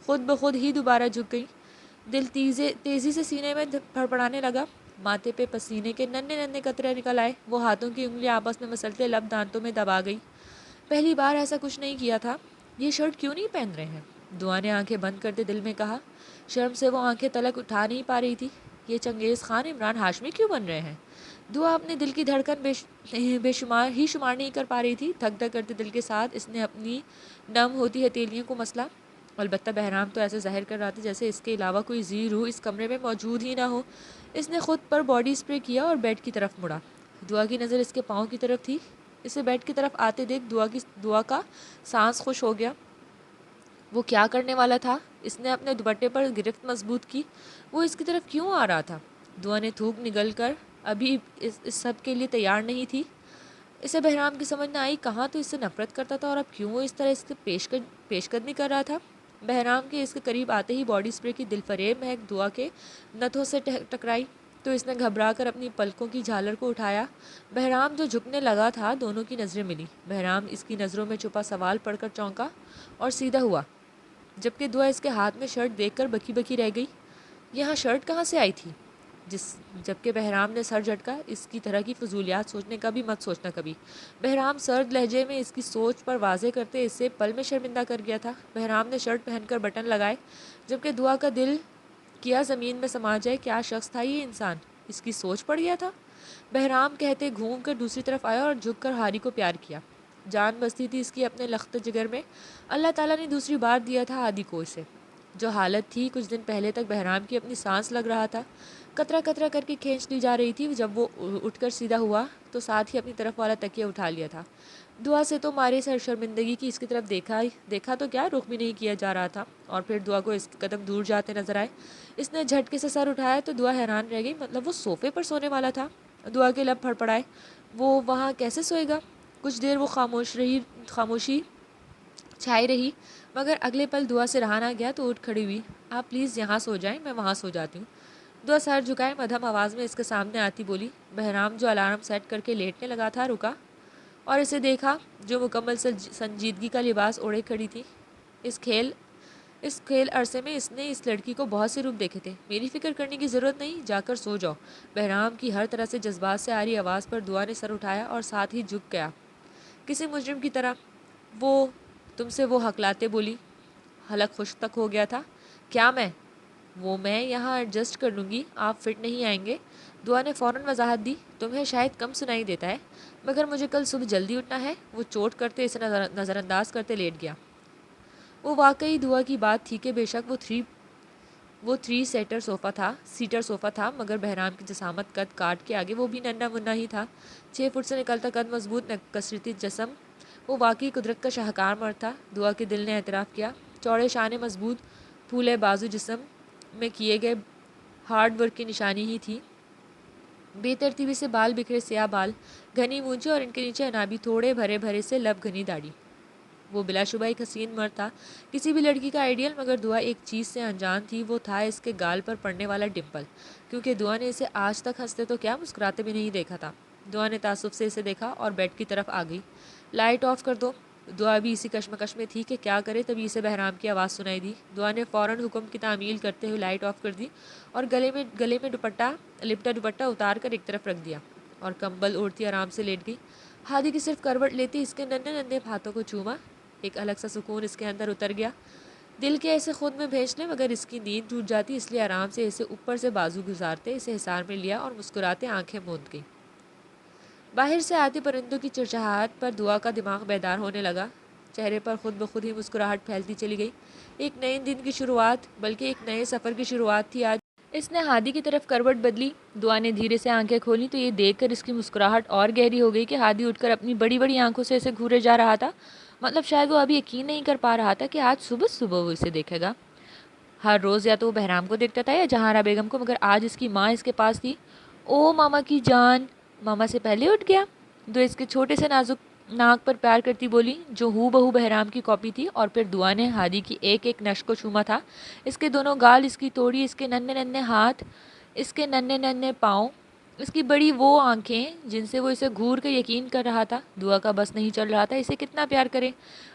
خود بخود ہی دوبارہ جھک گئیں۔ دل تیزی سے سینے میں پھڑپڑانے لگا، ماتھے پہ پسینے کے ننھے ننھے قطرے نکل آئے۔ وہ ہاتھوں کی انگلیاں آپس میں مسلتے لب دانتوں میں دبا گئی۔ پہلی بار ایسا کچھ نہیں کیا تھا۔ یہ شرٹ کیوں نہیں پہن رہے ہیں؟ دعا نے آنکھیں بند کرتے دل میں کہا۔ شرم سے وہ آنکھیں تلک اٹھا نہیں پا رہی تھی۔ یہ چنگیز خان عمران ہاشمی کیوں بن رہے ہیں؟ دعا اپنے دل کی دھڑکن بے شمار نہیں کر پا رہی تھی۔ دھک دھک کرتے دل کے ساتھ اس نے اپنی نم ہوتی ہتھیلیوں کو مسلا۔ البتہ بہرام تو ایسے ظاہر کر رہا تھا جیسے اس کے علاوہ کوئی ذی روح اس کمرے میں موجود ہی نہ ہو۔ اس نے خود پر باڈی اسپرے کیا اور بیڈ کی طرف مڑا۔ دعا کی نظر اس کے پاؤں کی طرف تھی۔ اسے بیڈ کی طرف آتے دیکھ دعا کا سانس خوش ہو گیا۔ وہ کیا کرنے والا تھا؟ اس نے اپنے دوپٹے پر گرفت مضبوط کی۔ وہ اس کی طرف کیوں آ رہا تھا؟ دعا نے تھوک نگل کر ابھی اس سب کے لیے تیار نہیں تھی۔ اسے بہرام کی سمجھ نہ آئی، کہاں تو اس سے نفرت کرتا تھا اور اب کیوں وہ اس طرح اس کے پیش قدمی کر رہا تھا۔ بہرام کے اس کے قریب آتے ہی باڈی اسپرے کی دل فریب مہک دعا کے نتھوں سے ٹکرائی تو اس نے گھبرا کر اپنی پلکوں کی جھالر کو اٹھایا۔ بہرام جو جھکنے لگا تھا، دونوں کی نظریں ملی۔ بہرام اس کی نظروں میں چھپا سوال پڑھ کر چونکا اور سیدھا ہوا، جبکہ دعا اس کے ہاتھ میں شرٹ دیکھ کر بکی بکی رہ گئی۔ یہاں شرٹ کہاں سے آئی تھی؟ جبکہ بہرام نے سر جھٹکا، اس کی طرح کی فضولیات سوچنے کا بھی مت سوچنا کبھی۔ بہرام سرد لہجے میں اس کی سوچ پر واضح کرتے اسے پل میں شرمندہ کر گیا تھا۔ بہرام نے شرٹ پہن کر بٹن لگائے، جبکہ دعا کا دل کیا زمین میں سما جائے۔ کیا شخص تھا یہ انسان؟ اس کی سوچ پڑ گیا تھا۔ بہرام کہتے گھوم کر دوسری طرف آیا اور جھک کر ہاری کو پیار کیا۔ جان بستی تھی اس کی اپنے لخت جگر میں۔ اللہ تعالیٰ نے دوسری بار دیا تھا ہادی کو اسے۔ جو حالت تھی کچھ دن پہلے تک بہرام کی اپنی سانس لگ رہا تھا، قطرہ قطرہ کر کے کھینچ لی جا رہی تھی۔ جب وہ اٹھ کر سیدھا ہوا تو ساتھ ہی اپنی طرف والا تکیہ اٹھا لیا تھا۔ دعا سے تو مارے شرمندگی کی اس کی طرف دیکھا تو کیا، رخ بھی نہیں کیا جا رہا تھا، اور پھر دعا کو اس کے قدم دور جاتے نظر آئے۔ اس نے جھٹکے سے سر اٹھایا تو دعا حیران رہ گئی، مطلب وہ صوفے پر سونے والا تھا؟ دعا کے لب پھڑپڑائے، وہ وہاں کیسے سوئے گا؟ کچھ دیر وہ خاموشی چھائی رہی، مگر اگلے پل دعا سے رہا نہ گیا تو اٹھ کھڑی ہوئی۔ آپ پلیز یہاں سو جائیں، میں وہاں سو جاتی ہوں۔ دعا سر جھکائے مدھم آواز میں اس کے سامنے آتی بولی۔ بہرام جو الارم سیٹ کر کے لیٹنے لگا تھا رکا اور اسے دیکھا جو مکمل سنجیدگی کا لباس اوڑھے کھڑی تھی۔ اس کھیل عرصے میں اس نے اس لڑکی کو بہت سے روپ دیکھے تھے۔ میری فکر کرنے کی ضرورت نہیں، جا کر سو جاؤ۔ بہرام کی ہر طرح سے جذبات سے آ رہی آواز پر دعا نے سر اٹھایا اور ساتھ ہی جھک گیا، کسی مجرم کی طرح۔ وہ تم سے وہ ہکلاتے بولی، حلق خشک تک ہو گیا تھا۔ کیا میں یہاں ایڈجسٹ کر لوں گی، آپ فٹ نہیں آئیں گے؟ دعا نے فوراً وضاحت دی، تمہیں شاید کم سنائی دیتا ہے، مگر مجھے کل صبح جلدی اٹھنا ہے۔ وہ چوٹ کرتے اسے نظر انداز کرتے لیٹ گیا۔ وہ واقعی دعا کی بات تھی کہ بے شک وہ تھری سیٹر صوفہ تھا، مگر بہرام کی جسامت قد کاٹ کے آگے وہ بھی ننھا منھا ہی تھا۔ 6 فٹ سے نکلتا قد، مضبوط کثرتی جسم، وہ واقعی قدرت کا شاہکار مرد تھا۔ دعا کے دل نے اعتراف کیا۔ چوڑے شانے، مضبوط پھولے بازو، جسم میں کیے گئے ہارڈ ورک کی نشانی ہی تھی۔ بے ترتیبی سے بال بکھرے سیاہ بال، گھنی مونچھیں اور ان کے نیچے انابی تھوڑے بھرے سے لب، گھنی داڑھی۔ وہ بلا شبہ ایک حسین مرد تھا، کسی بھی لڑکی کا آئیڈیل، مگر دعا ایک چیز سے انجان تھی، وہ تھا اس کے گال پر پڑنے والا ڈمپل، کیونکہ دعا نے اسے آج تک ہنستے تو کیا مسکراتے بھی نہیں دیکھا تھا۔ دعا نے تعصب سے اسے دیکھا اور بیڈ کی طرف آ گئی۔ لائٹ آف کر دو۔ دعا بھی اسی کشمکش میں تھی کہ کیا کرے، تبھی اسے بہرام کی آواز سنائی دی۔ دعا نے فوراً حکم کی تعمیل کرتے ہوئے لائٹ آف کر دی اور گلے میں لپٹا دوپٹہ اتار کر ایک طرف رکھ دیا اور کمبل اوڑھتی آرام سے لیٹ گئی۔ ہادی کی صرف کروٹ لیتی اس کے ننھے ہاتھوں کو چوما، ایک الگ سا سکون اس کے اندر اتر گیا۔ دل کے ایسے خود میں بھیج لے مگر اس کی نیند ٹوٹ جاتی، اس لیے آرام سے اسے اوپر سے بازو گزارتے اسے حصار میں لیا اور مسکراتے آنکھیں موند گئی۔ باہر سے آتے پرندوں کی چہچہاہٹ پر دعا کا دماغ بیدار ہونے لگا، چہرے پر خود بخود ہی مسکراہٹ پھیلتی چلی گئی۔ ایک نئے دن کی شروعات، بلکہ ایک نئے سفر کی شروعات تھی آج۔ اس نے ہادی کی طرف کروٹ بدلی۔ دعا نے دھیرے سے آنکھیں کھولی تو یہ دیکھ کر اس کی مسکراہٹ اور گہری ہو گئی کہ ہادی اٹھ کر اپنی بڑی بڑی آنکھوں سے اسے گھورے جا رہا تھا۔ مطلب شاید وہ ابھی یقین نہیں کر پا رہا تھا کہ آج صبح وہ اسے دیکھے گا۔ ہر روز یا تو وہ بہرام کو دیکھتا تھا یا جہاں بیگم کو، مگر آج اس کی ماں اس کے پاس تھی۔ او ماما کی جان! ماما سے پہلے اٹھ گیا؟ دعا اس کے چھوٹے سے نازک ناک پر پیار کرتی بولی، جو ہو بہو بہرام کی کاپی تھی، اور پھر دعا نے ہادی کی ایک ایک نش کو چوما تھا، اس کے دونوں گال، اس کی توڑی، اس کے ننھے ہاتھ، اس کے ننھے پاؤں، اس کی بڑی وہ آنکھیں جن سے وہ اسے گھور کے یقین کر رہا تھا۔ دعا کا بس نہیں چل رہا تھا، اسے کتنا پیار کرے۔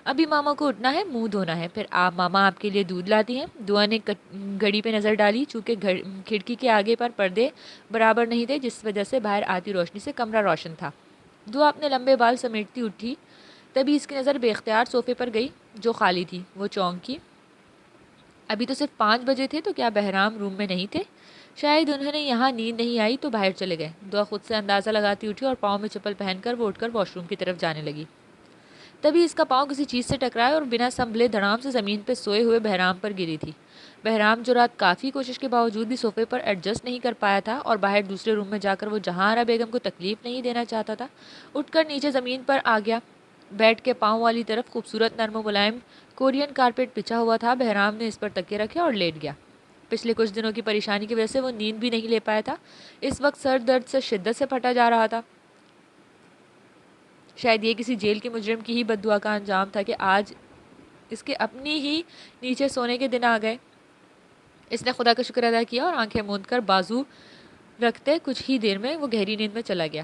ابھی ماما کو اٹھنا ہے، منہ دھونا ہے، پھر ماما آپ کے لیے دودھ لاتی ہیں۔ دعا نے گھڑی پہ نظر ڈالی، چونکہ کھڑکی کے آگے پر پردے برابر نہیں تھے، جس وجہ سے باہر آتی روشنی سے کمرہ روشن تھا۔ دعا اپنے لمبے بال سمیٹتی اٹھی، تبھی اس کی نظر بے اختیار صوفے پر گئی جو خالی تھی۔ وہ چونکی، ابھی تو صرف 5 بجے تھے، تو کیا بہرام روم میں نہیں تھے؟ شاید انہوں نے یہاں نیند نہیں آئی تو باہر چلے گئے۔ دعا خود سے اندازہ لگاتی اٹھی اور پاؤں میں چپل پہن کر وہ اٹھ کر واش روم کی طرف جانے لگی۔ تبھی اس کا پاؤں کسی چیز سے ٹکرایا اور بنا سنبھلے دھڑام سے زمین پہ سوئے ہوئے بہرام پر گری تھی۔ بہرام جو رات کافی کوشش کے باوجود بھی صوفے پر ایڈجسٹ نہیں کر پایا تھا اور باہر دوسرے روم میں جا کر وہ جہاں بیگم کو تکلیف نہیں دینا چاہتا تھا، اٹھ کر نیچے زمین پر آ گیا، بیڈ کے پاؤں والی طرف۔ خوبصورت نرم و ملائم کورین کارپیٹ بچھا ہوا تھا، بہرام نے اس پر تکیے رکھے اور لیٹ گیا۔ پچھلے کچھ دنوں کی پریشانی کی وجہ سے وہ نیند بھی نہیں لے پایا تھا۔ اس وقت سر درد سے شدت سے پھٹا جا رہا تھا۔ شاید یہ کسی جیل کے مجرم کی ہی بد دعا کا انجام تھا کہ آج اس کے اپنی ہی نیچے سونے کے دن آ گئے۔ اس نے خدا کا شکر ادا کیا اور آنکھیں موند کر بازو رکھتے کچھ ہی دیر میں وہ گہری نیند میں چلا گیا۔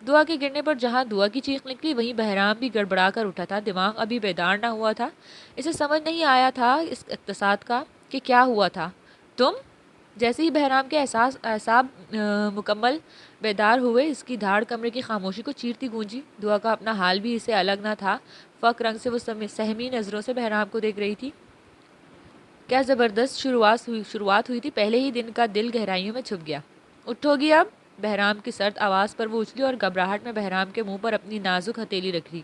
دعا کے گرنے پر جہاں دعا کی چیخ نکلی وہیں بہرام بھی گڑبڑا کر اٹھا تھا۔ دماغ ابھی بیدار نہ ہوا تھا۔ اسے سمجھ نہیں آیا تھا اس اقتصاد کا کہ کیا ہوا تھا۔ تم؟ جیسے ہی بہرام کے اعصاب مکمل بیدار ہوئے، اس کی دھاڑ کمرے کی خاموشی کو چیرتی گونجی۔ دعا کا اپنا حال بھی اسے الگ نہ تھا۔ فق رنگ سے وہ سہمی نظروں سے بہرام کو دیکھ رہی تھی۔ کیا زبردست شروعات ہوئی تھی۔ پہلے ہی دن کا دل گہرائیوں میں چھپ گیا۔ اٹھو گی اب؟ بہرام کی سرد آواز پر وہ اچھلی اور گھبراہٹ میں بہرام کے منہ پر اپنی نازک ہتھیلی رکھ لی۔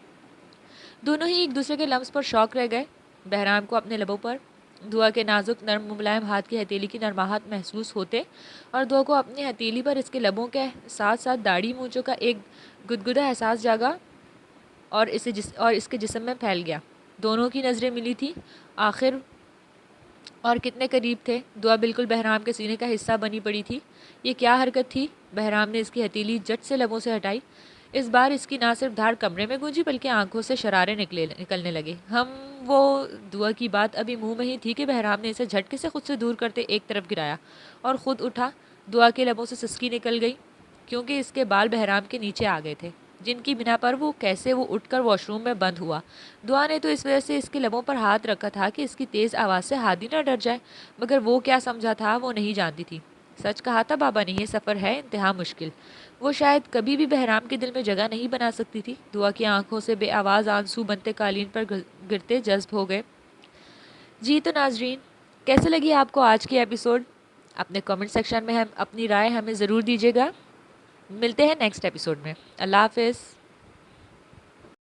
دونوں ہی ایک دوسرے کے لمس پر شوق رہ گئے۔ بہرام کو اپنے لبوں پر دعا کے نازک نرم ملائم ہاتھ کی ہتھیلی کی نرماہٹ محسوس ہوتے اور دعا کو اپنی ہتھیلی پر اس کے لبوں کے ساتھ ساتھ داڑھی مونچھوں کا ایک گدگدہ احساس جاگا اور اس کے جسم میں پھیل گیا۔ دونوں کی نظریں ملی تھیں۔ آخر اور کتنے قریب تھے۔ دعا بالکل بہرام کے سینے کا حصہ بنی پڑی تھی۔ یہ کیا حرکت تھی؟ بہرام نے اس کی ہتھیلی جٹ سے لبوں سے ہٹائی۔ اس بار اس کی نہ صرف دھاڑ کمرے میں گونجی بلکہ آنکھوں سے شرارے نکلنے لگے۔ وہ دعا کی بات ابھی منہ میں ہی تھی کہ بہرام نے اسے جھٹکے سے خود سے دور کرتے ایک طرف گرایا اور خود اٹھا۔ دعا کے لبوں سے سسکی نکل گئی کیونکہ اس کے بال بہرام کے نیچے آ گئے تھے، جن کی بنا پر وہ اٹھ کر واش روم میں بند ہوا۔ دعا نے تو اس وجہ سے اس کے لبوں پر ہاتھ رکھا تھا کہ اس کی تیز آواز سے ہادی نہ ڈر جائے، مگر وہ کیا سمجھا تھا وہ نہیں جانتی تھی۔ سچ کہا تھا بابا نے، یہ سفر ہے انتہا مشکل۔ وہ شاید کبھی بھی بہرام کے دل میں جگہ نہیں بنا سکتی تھی۔ دعا کی آنکھوں سے بے آواز آنسو بنتے قالین پر گرتے جذب ہو گئے۔ جی تو ناظرین، کیسے لگی آپ کو آج کی ایپیسوڈ؟ اپنے کمنٹ سیکشن میں اپنی رائے ہمیں ضرور دیجیے گا۔ ملتے ہیں نیکسٹ ایپیسوڈ میں۔ اللہ حافظ۔